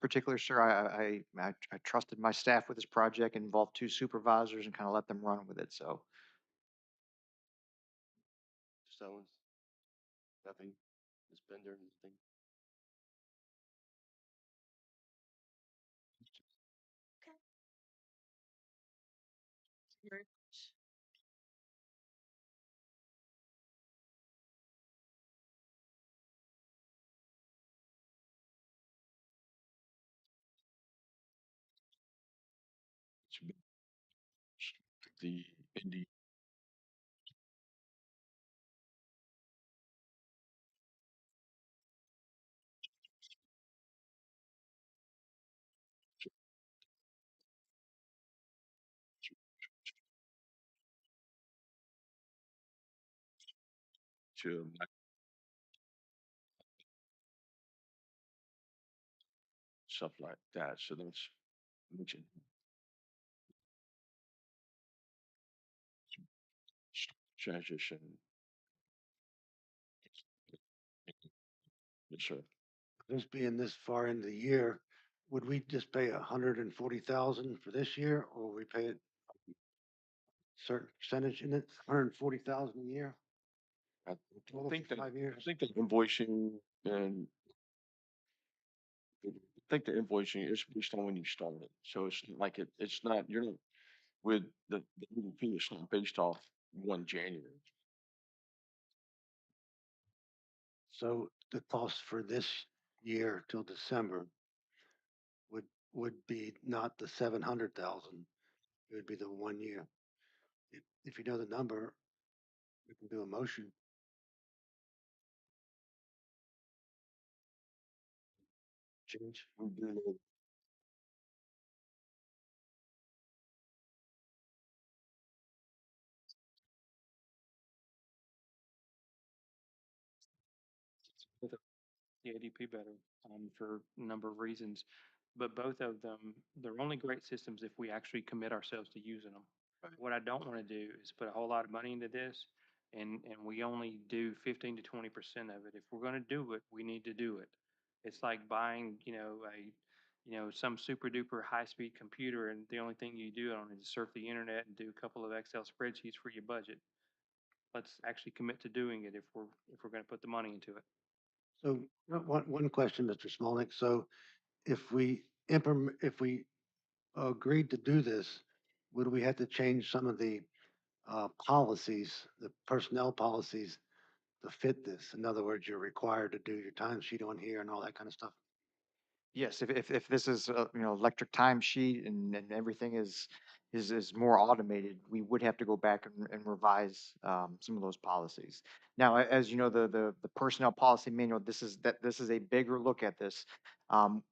Particular, sir, I trusted my staff with this project, involved two supervisors and kind of let them run with it, so. Stones? Nothing? Ms. Bender, anything? Okay. Very much. The Indy to stuff like that. So that's mentioned transition. Yes, sir. This being this far into the year, would we just pay 140,000 for this year, or we pay it certain percentage in it, 140,000 a year? I Total think for that 5 years? I think the invoicing and I think the invoicing is based on when you start it. So it's like it's not you're not with the EDP. It's not based off 1 January. So the cost for this year till December would, would be not the 700,000, it would be the 1 year. If you know the number, we can do a motion. Change. We do The ADP better, for a number of reasons. But both of them, they're only great systems if we actually commit ourselves to using them. What I don't want to do is put a whole lot of money into this and we only do 15 to 20% of it. If we're going to do it, we need to do it. It's like buying, some super duper high speed computer and the only thing you do on it is surf the internet and do a couple of Excel spreadsheets for your budget. Let's actually commit to doing it if we're going to put the money into it. So one question, Mr. Smolnick. So if we agreed to do this, would we have to change some of the policies, the personnel policies to fit this? In other words, you're required to do your time sheet on here and all that kind of stuff. Yes, if this is, electric timesheet and everything is more automated, we would have to go back and revise, some of those policies. Now, as you know, the personnel policy manual, this is a bigger look at this. Um,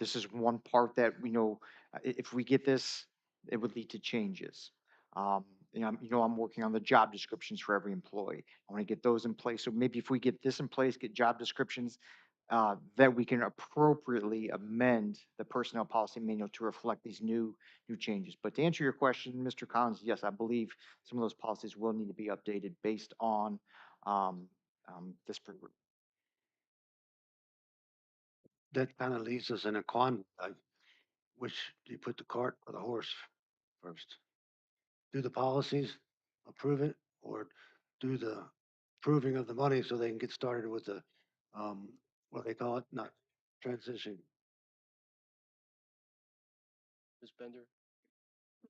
this is one part that we know, if we get this, it would lead to changes. I'm working on the job descriptions for every employee. I want to get those in place. So maybe if we get this in place, get job descriptions, that we can appropriately amend the personnel policy manual to reflect these new changes. But to answer your question, Mr. Collins, yes, I believe some of those policies will need to be updated based on, um, this. That kind of leaves us in a quandary, like, which do you put the cart or the horse first? Do the policies, approve it, or do the approving of the money so they can get started with the, what they call it, not transition. Ms. Bender?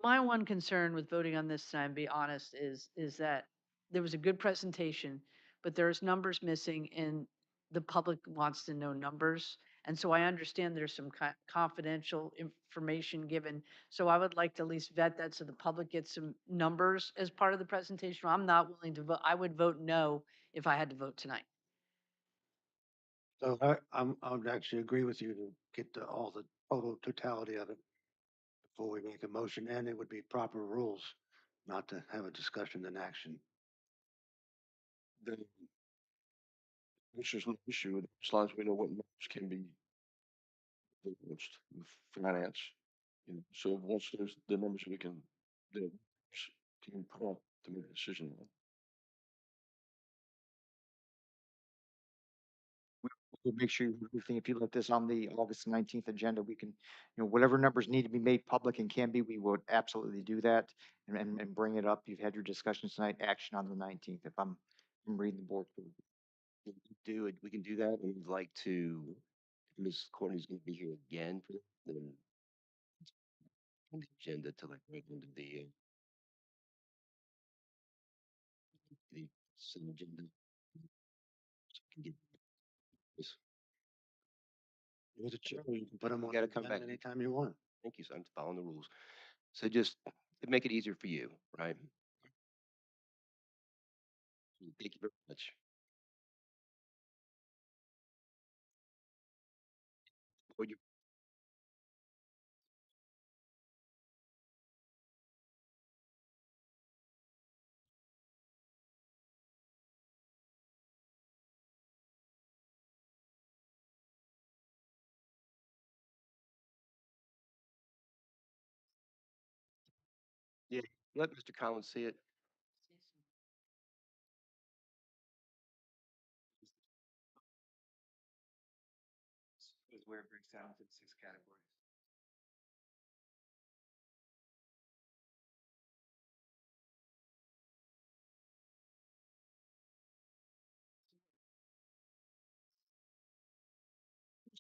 My one concern with voting on this, and be honest, is that there was a good presentation, but there's numbers missing and the public wants to know numbers. And so I understand there's some confidential information given. So I would like to at least vet that so the public gets some numbers as part of the presentation. I'm not willing to vote. I would vote no if I had to vote tonight. So I would actually agree with you to get all the total totality of it before we make a motion, and it would be proper rules, not to have a discussion and action. Then there's just no issue with it, as long as we know what numbers can be influenced with finance. You know, so once there's the numbers we can, the can prompt to make a decision on. We'll make sure everything, if you let this on the August 19th agenda, we can, whatever numbers need to be made public and can be, we would absolutely do that and bring it up. You've had your discussions tonight, action on the 19th, if I'm reading the board. We can do that. And we'd like to, if Ms. Courtney's going to be here again for the on the agenda to like right into the city agenda. So we can get this. You're the chair, you can put them You on got the to come agenda back. anytime you want. Thank you. So I'm following the rules. So just to make it easier for you, right? Thank you very much. Well, yeah, let Mr. Collins see it. Is where it breaks down into 6 categories.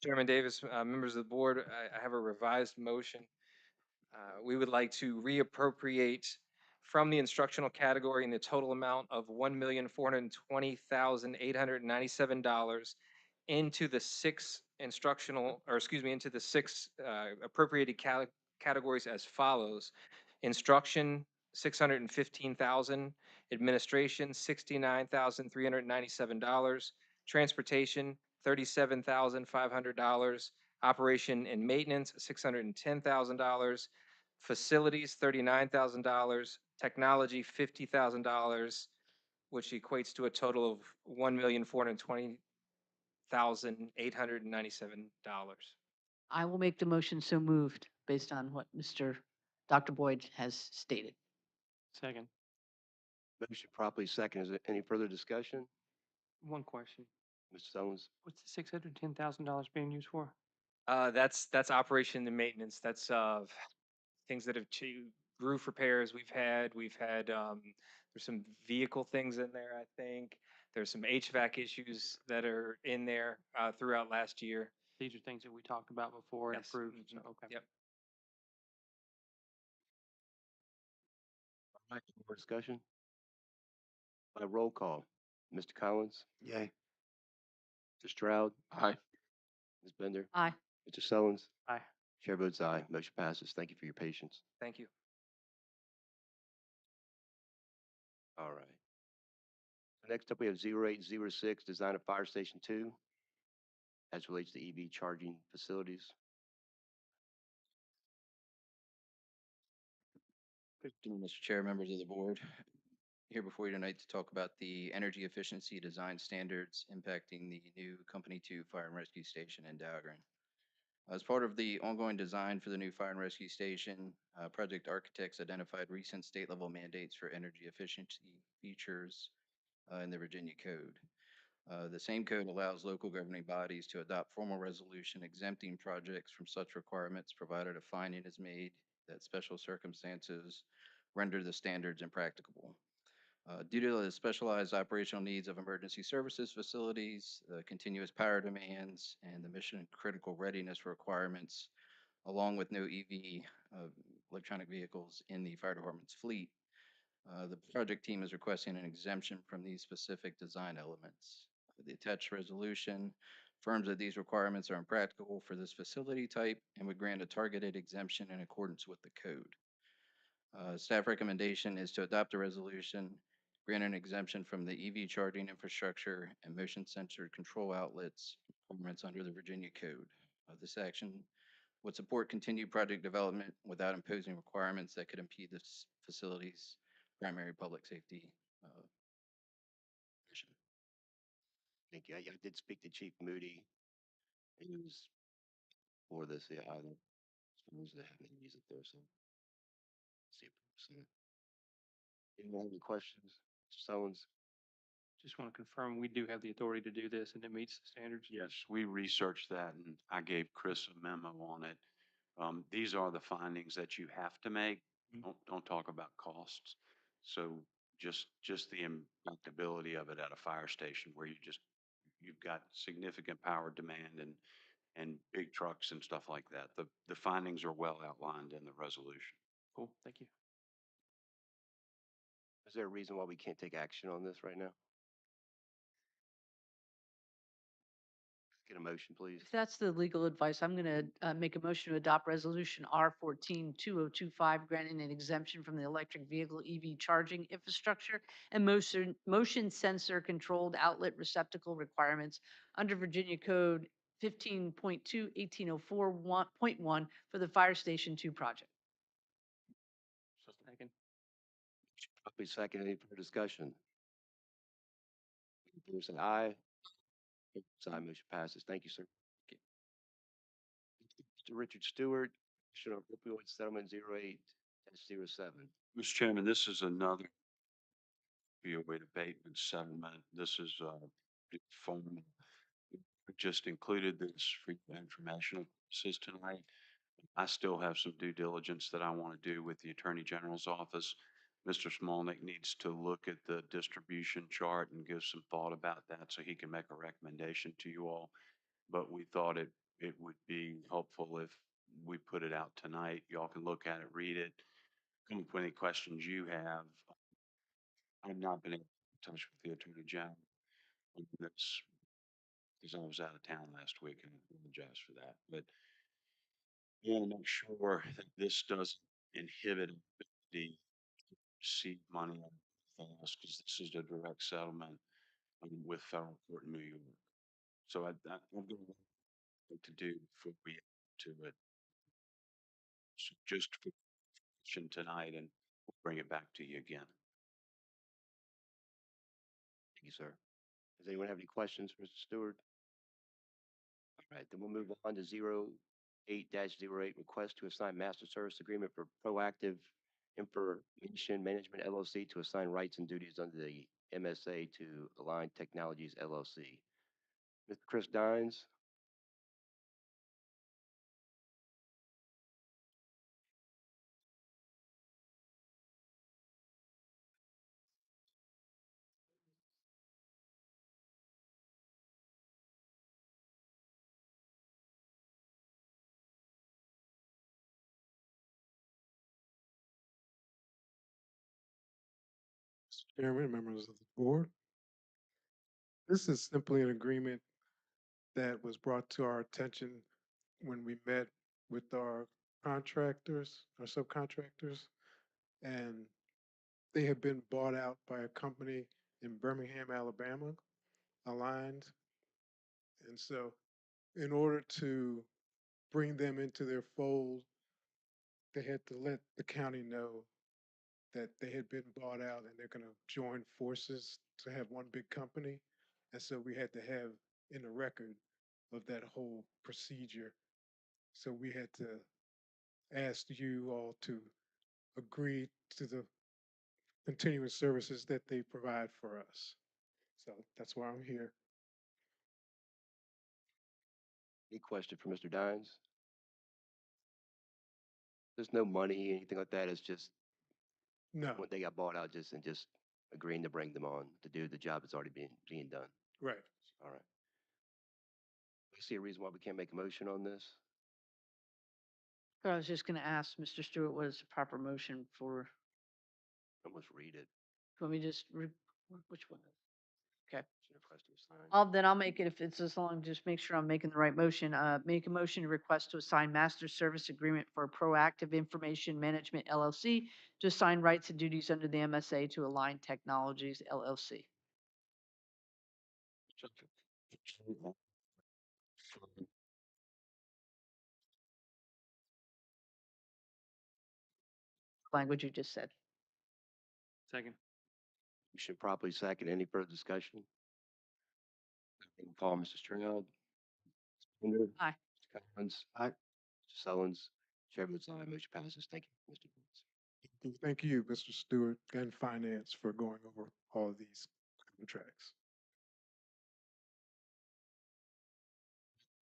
Chairman Davis, members of the board, I have a revised motion. We would like to reappropriate from the instructional category in the total amount of $1,420,897 into the 6 instructional, or excuse me, into the 6 appropriated categories as follows. Instruction, 615,000. Administration, $69,397. Transportation, $37,500. Operation and maintenance, $610,000. Facilities, $39,000. Technology, $50,000, which equates to a total of $1,420,897. I will make the motion so moved based on what Dr. Boyd has stated. Second. Motion properly second. Is there any further discussion? One question. Mr. Sullins? What's the $610,000 being used for? That's operation and maintenance. That's things that have roof repairs we've had there's some vehicle things in there, I think. There's some HVAC issues that are in there throughout last year. These are things that we talked about before and Yes. approved, so, Mhm. okay. Yep. All right, any more discussion? By roll call. Mr. Collins? Yay. Mr. Stroud? Aye. Ms. Bender? Aye. Mr. Sullins? Aye. Chair votes aye. Motion passes. Thank you for your patience. Thank you. All right. Next up, we have 0806, design of Fire Station 2, as relates to EV charging facilities. Good evening, Mr. Chair, members of the board. Here before you tonight to talk about the energy efficiency design standards impacting the new Company 2 Fire and Rescue Station in Dahlgren. As part of the ongoing design for the new fire and rescue station, project architects identified recent state-level mandates for energy efficiency features in the Virginia Code. The same code allows local governing bodies to adopt formal resolution exempting projects from such requirements, provided a finding is made that special circumstances render the standards impracticable. Due to the specialized operational needs of emergency services facilities, the continuous power demands, and the mission critical readiness requirements, along with no EV electronic vehicles in the fire department's fleet, The project team is requesting an exemption from these specific design elements. The attached resolution affirms that these requirements are impractical for this facility type and would grant a targeted exemption in accordance with the code. Staff recommendation is to adopt a resolution, grant an exemption from the EV charging infrastructure and motion sensor control outlets requirements under the Virginia Code. This action would support continued project development without imposing requirements that could impede this facility's primary public safety mission. Thank you. I did speak to Chief Moody. He was for this, yeah, I don't suppose they haven't used it there, so. See if it's, anyone have any questions? Mr. Sullins? Just want to confirm, we do have the authority to do this and it meets the standards? Yes, we researched that and I gave Chris a memo on it. These are the findings that you have to make. Don't talk about costs. So just the impracticability of it at a fire station where you've got significant power demand and big trucks and stuff like that. The findings are well outlined in the resolution. Cool, thank you. Is there a reason why we can't take action on this right now? Get a motion, please. If that's the legal advice, I'm going to make a motion to adopt Resolution R14-2025, granting an exemption from the electric vehicle EV charging infrastructure and motion sensor controlled outlet receptacle requirements under Virginia Code 15.2, 1804.1 for the Fire Station 2 project. Second. Properly second, any further discussion? Favor say aye. Aye, motion passes. Thank you, sir. Mr. Richard Stewart, Commissioner of Opioid Settlement 08-07. Mr. Chairman, this is another opioid abatement settlement. This is form. We just included this for your informational purposes tonight. I still have some due diligence that I want to do with the Attorney General's office. Mr. Smolnick needs to look at the distribution chart and give some thought about that so he can make a recommendation to you all. But we thought it would be helpful if we put it out tonight. Y'all can look at it, read it, come up with any questions you have. I've not been in touch with the Attorney General on this because I was out of town last week and I apologize for that. But I want to make sure that this doesn't inhibit the receive money on anything else because this is a direct settlement with federal court in New York. So I'm going to do before we get to it. So just for tonight and we'll bring it back to you again. Thank you, sir. Does anyone have any questions for Mr. Stewart? All right, then we'll move on to 08-08, request to assign master service agreement for Proactive Information Management LLC to assign rights and duties under the MSA to Align Technologies LLC. Mr. Chris Dines? Chairman, members of the board. This is simply an agreement that was brought to our attention when we met with our contractors, our subcontractors, and they have been bought out by a company in Birmingham, Alabama, Aligned. And so in order to bring them into their fold, they had to let the county know that they had been bought out and they're going to join forces to have one big company. And so we had to have in the record of that whole procedure. So we had to ask you all to agree to the continuing services that they provide for us. So that's why I'm here. Any question for Mr. Dines? There's no money, anything like that. It's just No, when they got bought out, just agreeing to bring them on to do the job that's already being done. right. All right. We see a reason why we can't make a motion on this? I was just going to ask Mr. Stewart what is the proper motion for Almost read it. Want me to just, which one? Okay. Request to assign. Then I'll make it, if it's as long, just make sure I'm making the right motion. Make a motion to request to assign master service agreement for Proactive Information Management LLC to assign rights and duties under the MSA to Align Technologies LLC. Language you just said. Second. You should probably second. Any further discussion? Roll call, Mr. Stringfellow. Bender. Aye. Mr. Collins. Aye. Mr. Sullins. Chair votes aye. Motion passes. Thank you, Mr. Collins. Thank you, Mr. Stewart and Finance for going over all of these contracts.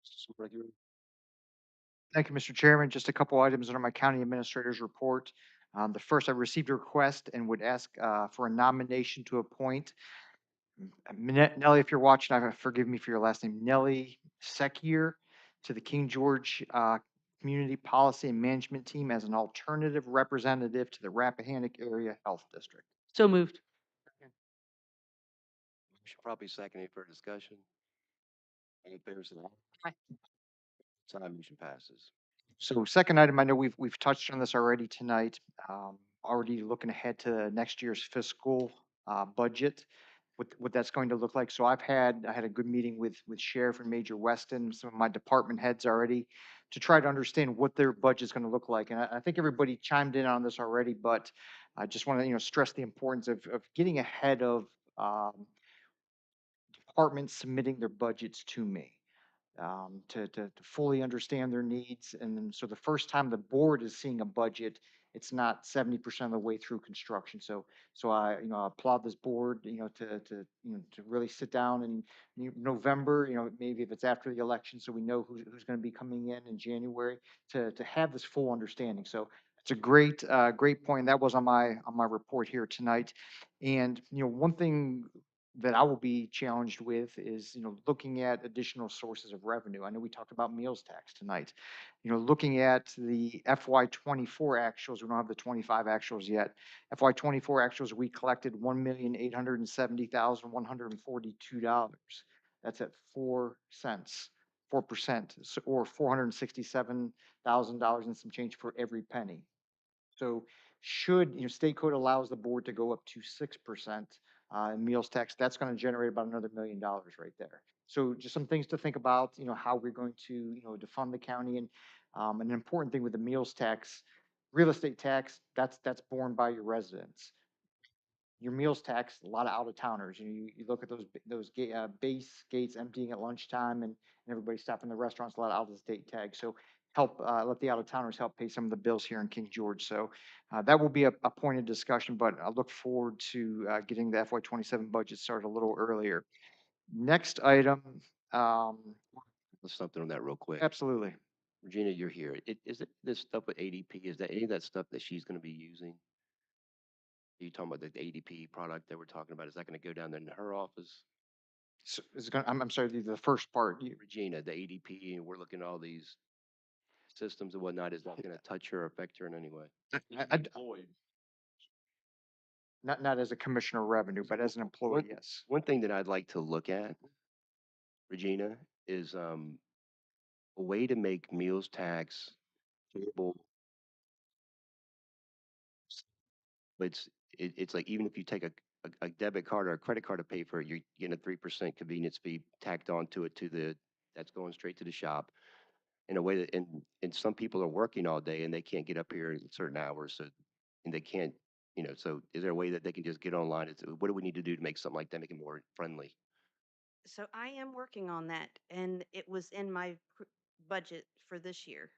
Mr. Supervisor. Thank you, Mr. Chairman. Just a couple items under my county administrator's report. The first, I received a request and would ask for a nomination to appoint Nellie, if you're watching, forgive me for your last name, Nellie Sekier, to the King George Community Policy and Management Team as an alternative representative to the Rappahannock Area Health District. So moved. You should probably second. Any further discussion? All in favor, say aye. Aye. Time motion passes. So second item, I know we've touched on this already tonight. Already looking ahead to next year's fiscal budget, what that's going to look like. So I had a good meeting with Sheriff and Major Weston, some of my department heads already, to try to understand what their budget's going to look like. And I think everybody chimed in on this already, but I just want to stress the importance of getting ahead of departments submitting their budgets to me. To fully understand their needs. And then, so the first time the board is seeing a budget, it's not 70% of the way through construction. So I, I applaud this board, to really sit down in November, maybe if it's after the election, so we know who's going to be coming in January to have this full understanding. So it's a great point. That was on my report here tonight. And, one thing that I will be challenged with is, looking at additional sources of revenue. I know we talked about meals tax tonight. Looking at the FY24 actuals, we don't have the 25 actuals yet. FY24 actuals, we collected $1,870,142. That's at 4 cents, 4%, or $467,000 and some change for every penny. So should, state code allows the board to go up to 6% in meals tax, that's going to generate about another $1 million right there. So just some things to think about, how we're going to, to fund the county. And an important thing with the meals tax, real estate tax, that's borne by your residents. Your meals tax, a lot of out of towners. You look at those base gates emptying at lunchtime and everybody stopping in the restaurants, a lot of out of state tags. So help let the out of towners help pay some of the bills here in King George. So that will be a point of discussion, but I look forward to getting the FY27 budget started a little earlier. Next item. Let's something on that real quick. Absolutely. Regina, you're here. Is it this stuff with ADP? Is that any of that stuff that she's going to be using? Are you talking about the ADP product that we're talking about? Is that going to go down there in her office? So I'm sorry, the first part. Regina, the ADP, and we're looking at all these systems and whatnot. Is that going to touch her or affect her in any way? Not as a commissioner of revenue, but as an employee, yes. One thing that I'd like to look at, Regina, is a way to make meals tax payable. But it's like even if you take a debit card or a credit card to pay for it, you're getting a 3% convenience fee tacked onto it that's going straight to the shop in a way that and some people are working all day and they can't get up here at certain hours, so and they can't, so is there a way that they can just get online? What do we need to do to make something like that, make it more friendly? So I am working on that, and it was in my budget for this year.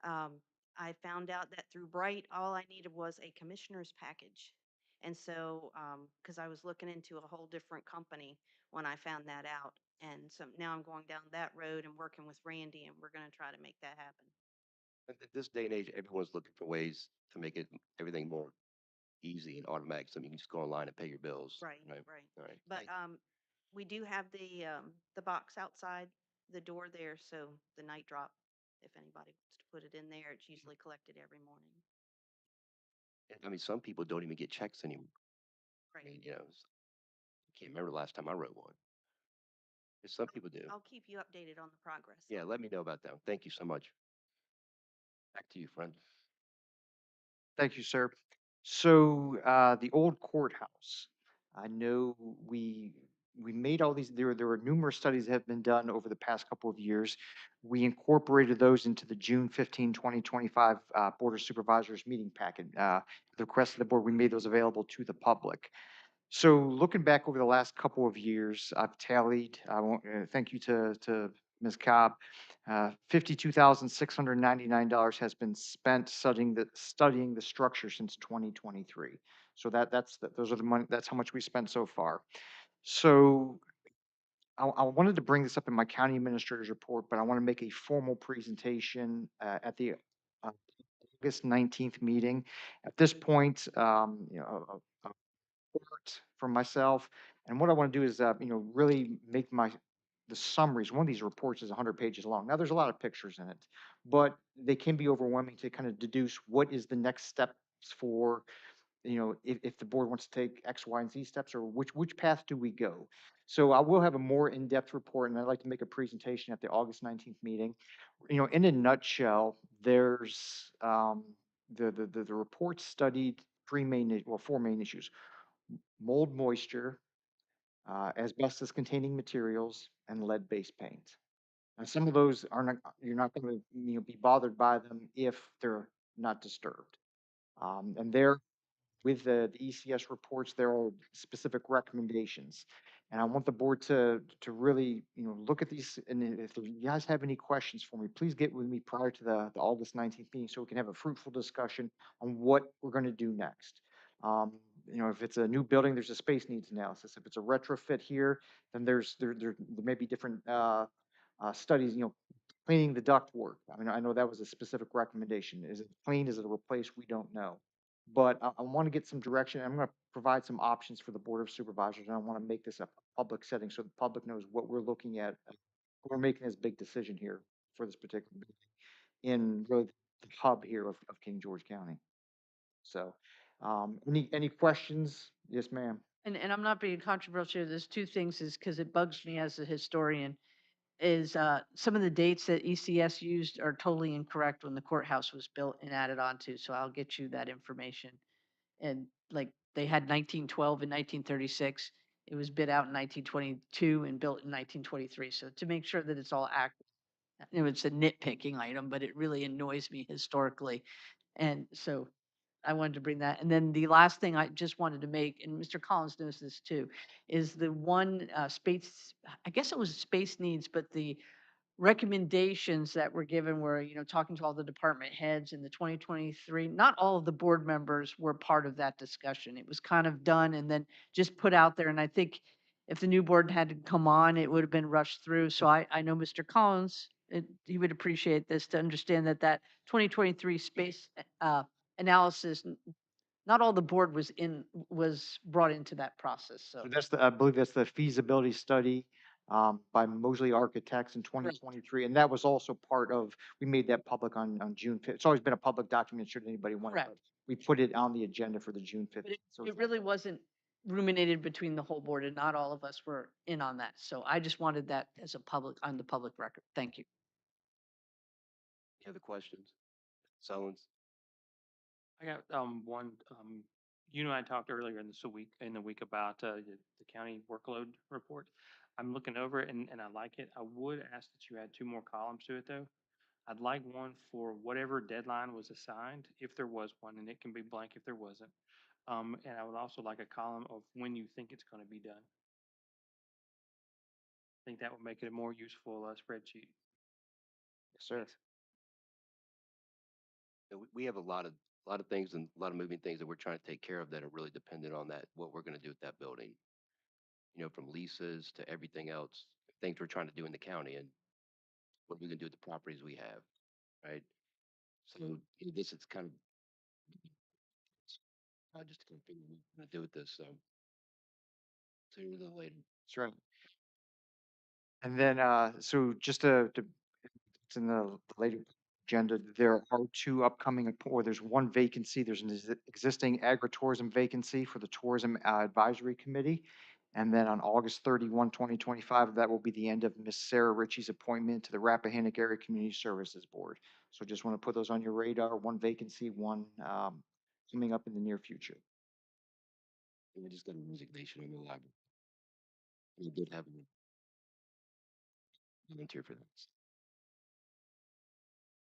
Um, I found out that through Bright, all I needed was a commissioner's package. And so, because I was looking into a whole different company when I found that out. And so now I'm going down that road and working with Randy, and we're going to try to make that happen. At this day and age, everyone's looking for ways to make everything more easy and automatic, so you can just go online and pay your bills. Right, Right. right. All right. But we do have the box outside the door there, so the night drop, if anybody wants to put it in there, it's usually collected every morning. I mean, some people don't even get checks anymore. I mean, you know, I can't remember the last time I wrote one. But some people do. I'll keep you updated on the progress. Yeah, let me know about that. Thank you so much. Back to you, friend. Thank you, sir. So, the old courthouse, I know we made all these, there were numerous studies that have been done over the past couple of years. We incorporated those into the June 15, 2025 Board of Supervisors meeting packet. The request of the board, we made those available to the public. So looking back over the last couple of years, I've tallied, I want, thank you to Ms. Cobb. $52,699 has been spent studying the structure since 2023. So those are the money, that's how much we spent so far. So I wanted to bring this up in my county administrator's report, but I want to make a formal presentation at the August 19th meeting. At this point, report from myself. And what I want to do is, really make the summaries. One of these reports is 100 pages long. Now, there's a lot of pictures in it, but they can be overwhelming to kind of deduce what is the next steps for, if the board wants to take X, Y, and Z steps, or which path do we go? So I will have a more in-depth report, and I'd like to make a presentation at the August 19th meeting. In a nutshell, there's the report studied four main issues: mold moisture, asbestos containing materials, and lead-based paint. And some of those are not, you're not going to be bothered by them if they're not disturbed. And there, with the ECS reports, there are specific recommendations. And I want the board to really, look at these. And if you guys have any questions for me, please get with me prior to the August 19th meeting so we can have a fruitful discussion on what we're going to do next. If it's a new building, there's a space needs analysis. If it's a retrofit here, then there may be different studies, cleaning the duct work. I mean, I know that was a specific recommendation. Is it clean? Is it a replace? We don't know. But I want to get some direction. I'm going to provide some options for the Board of Supervisors, and I want to make this a public setting so the public knows what we're looking at. We're making this big decision here for this particular building in really the hub here of King George County. So, any questions? Yes, ma'am. And I'm not being controversial. There's two things is because it bugs me as a historian is some of the dates that ECS used are totally incorrect when the courthouse was built and added onto. So I'll get you that information. And like they had 1912 and 1936. It was bid out in 1922 and built in 1923. So to make sure that it's all accurate, it's a nitpicking item, but it really annoys me historically. And so I wanted to bring that. And then the last thing I just wanted to make, and Mr. Collins knows this too, is the one space, I guess it was space needs, but the recommendations that were given were, talking to all the department heads in the 2023, not all of the board members were part of that discussion. It was kind of done and then just put out there. And I think if the new board had to come on, it would have been rushed through. So I know Mr. Collins, he would appreciate this to understand that 2023 space analysis, not all the board was brought into that process. So So I believe that's the feasibility study by Mosley Architects in 2023. And that was also part of, we made that public on June 5th. It's always been a public document should anybody want it. Correct. But we put it on the agenda for the June 5th. But So it really wasn't ruminated between the whole board and not all of us were in on that. So I just wanted that as on the public record. Thank you. Any other questions? Sullins? I got one. You and I talked earlier in the week about the county workload report. I'm looking over it and I like it. I would ask that you add two more columns to it though. I'd like one for whatever deadline was assigned, if there was one, and it can be blank if there wasn't. And I would also like a column of when you think it's going to be done. I think that would make it a more useful spreadsheet. Yes, sir. We have a lot of things and a lot of moving things that we're trying to take care of that are really dependent on that, what we're going to do with that building. From leases to everything else, things we're trying to do in the county and what we're going to do with the properties we have, right? So this is kind of just to kind of figure out what we're going to do with this. So sooner than later. That's right. And then, so just it's in the later agenda. There are two upcoming, or there's one vacancy. There's an existing agritourism vacancy for the Tourism Advisory Committee. And then on August 31, 2025, that will be the end of Miss Sarah Ritchie's appointment to the Rappahannock Area Community Services Board. So just want to put those on your radar. One vacancy, one coming up in the near future. And we just got a resignation in the library. We did have a volunteer for that.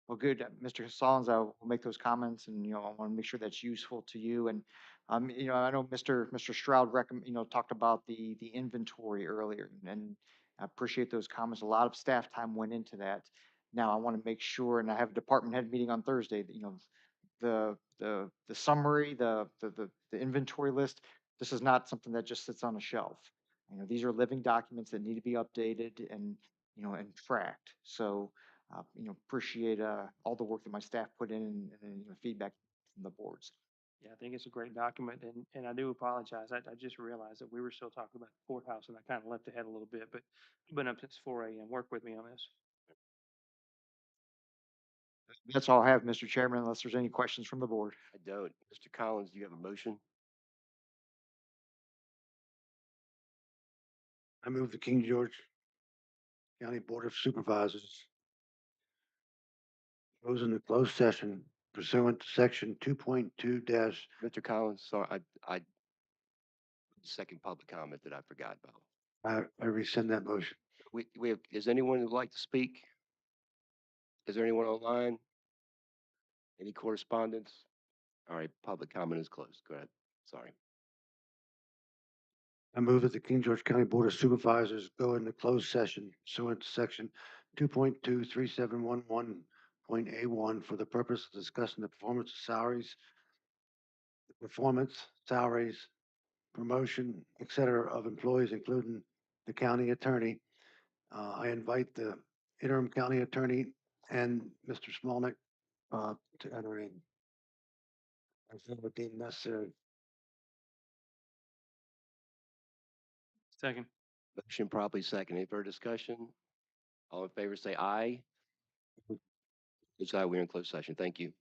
Well, good. Mr. Stallings, I will make those comments and, I want to make sure that's useful to you. And, I know Mr. Stroud talked about the inventory earlier and I appreciate those comments. A lot of staff time went into that. Now I want to make sure, and I have a department head meeting on Thursday, that, the summary, the inventory list, this is not something that just sits on a shelf. These are living documents that need to be updated and tracked. So, appreciate all the work that my staff put in and feedback from the boards. Yeah, I think it's a great document, and I do apologize. I just realized that we were still talking about the courthouse, and I kind of leapt ahead a little bit, but you've been up since 4 a.m. Work with me on this. That's all I have, Mr. Chairman, unless there's any questions from the board. I don't. Mr. Collins, do you have a motion? I move the King George County Board of Supervisors goes into closed session pursuant to section 2.2 dash. Mr. Collins, sorry, I second public comment that I forgot about. I rescind that motion. We have, is anyone who'd like to speak? Is there anyone online? Any correspondence? All right, public comment is closed. Go ahead. Sorry. I move that the King George County Board of Supervisors go into closed session pursuant to section 2.23711.A1 for the purpose of discussing the performance, salaries, promotion, et cetera, of employees, including the county attorney. I invite the interim county attorney and Mr. Smolnick to enter in. As they would deem necessary. Second. Motion properly second. Any further discussion? All in favor say aye. It's aye. We're in closed session. Thank you.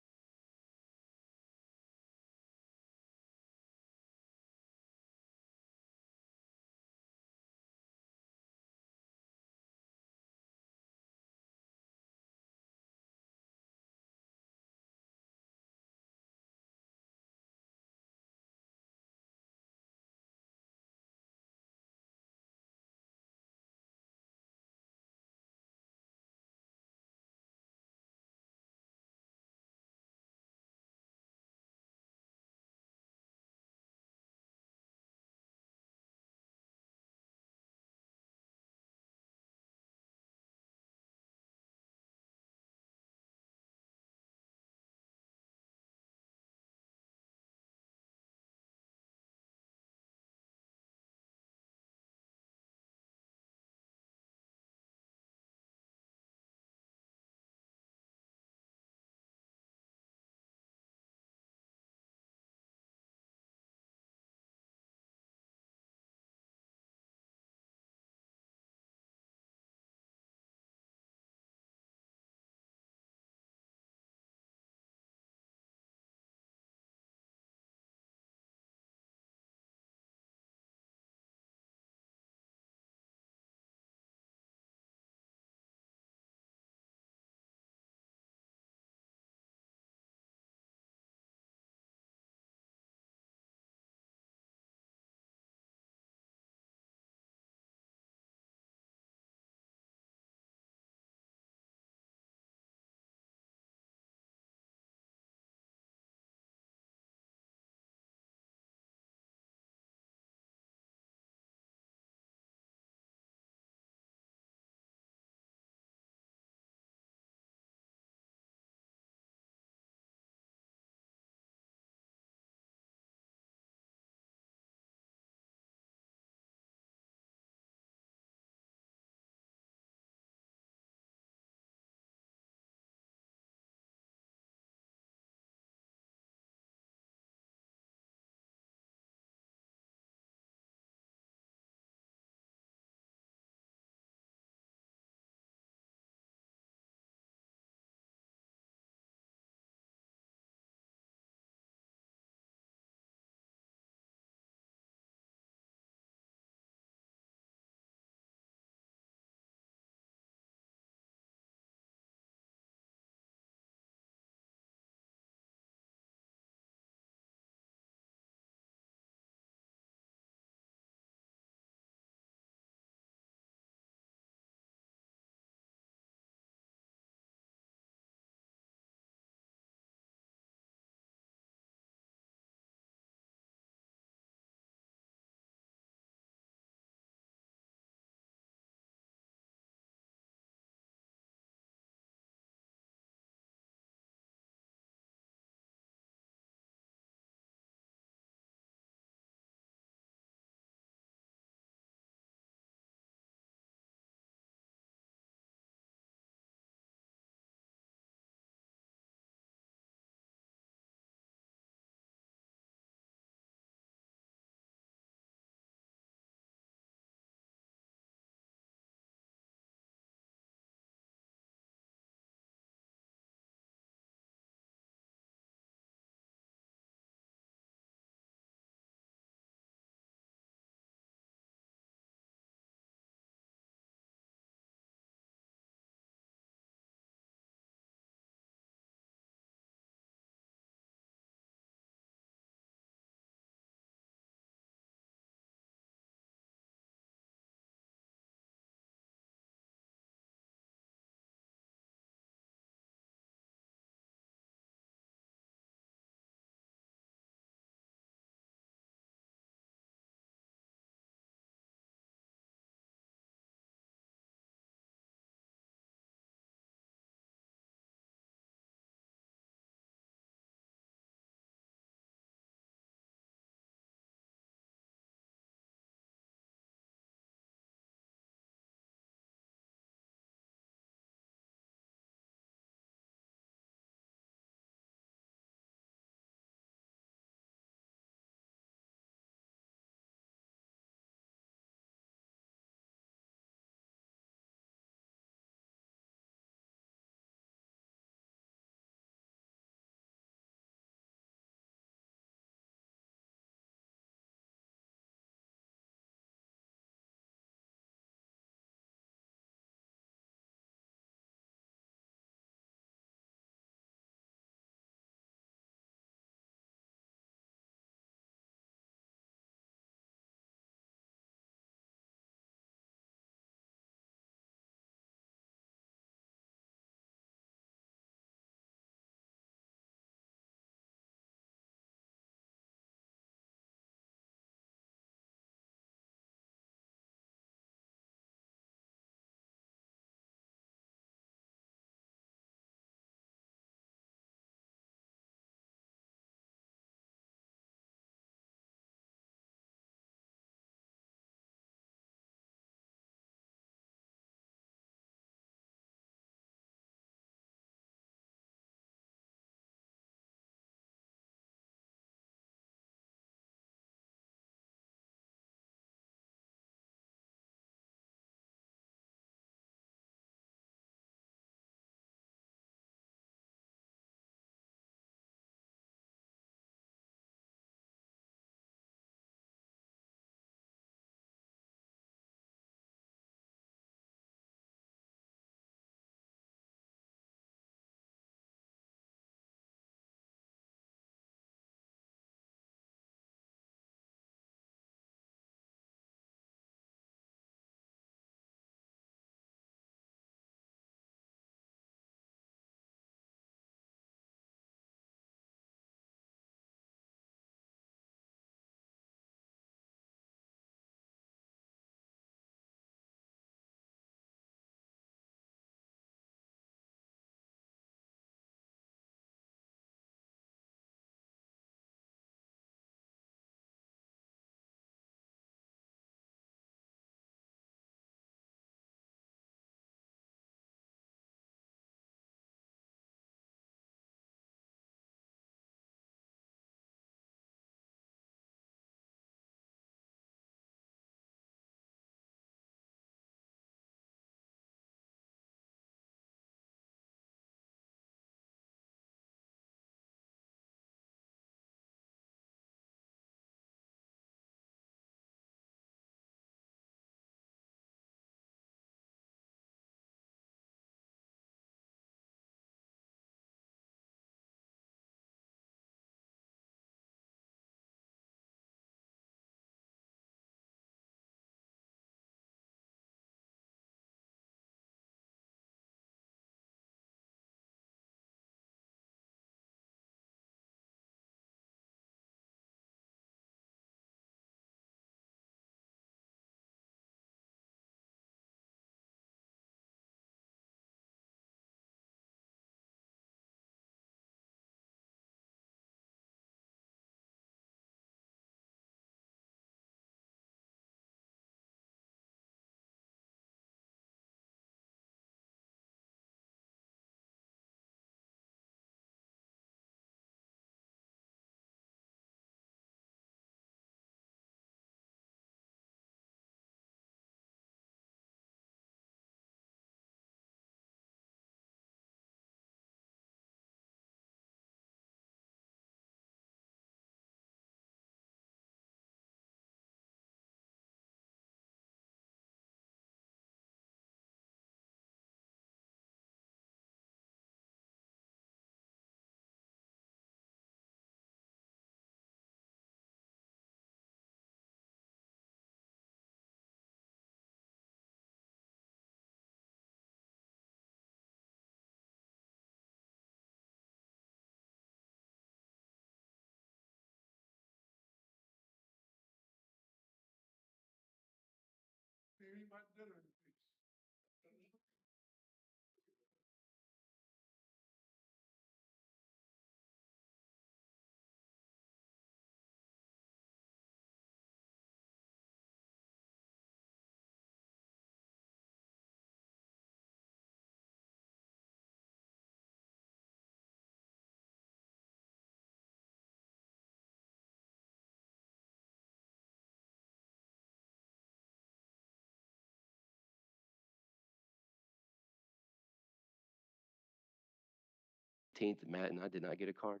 18th, Matt and I did not get a card.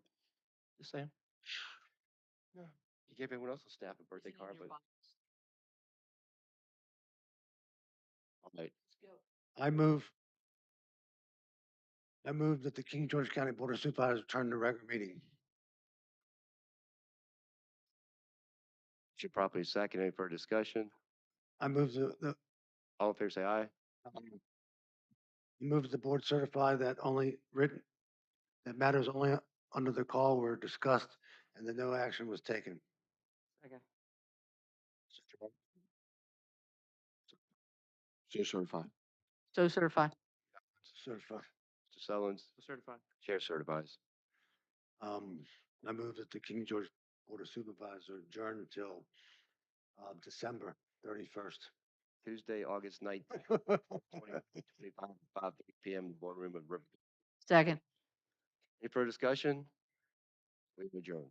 Just saying. Yeah. You gave everyone else a staff a birthday card, but. All right. I move, I move that the King George County Board of Supervisors return to regular meeting. Should properly second. Any further discussion? I move the, All in favor, say aye. move the board certify that only written, that matters only under the call were discussed and that no action was taken. Second. Chair certified. So certified. Certify. Mr. Sullins, So certified. chair certifies. I move that the King George Board of Supervisors adjourn until, December 31st. Tuesday, August 19th, 2025, 5:30 PM, boardroom of River. Second. Any further discussion? We adjourn.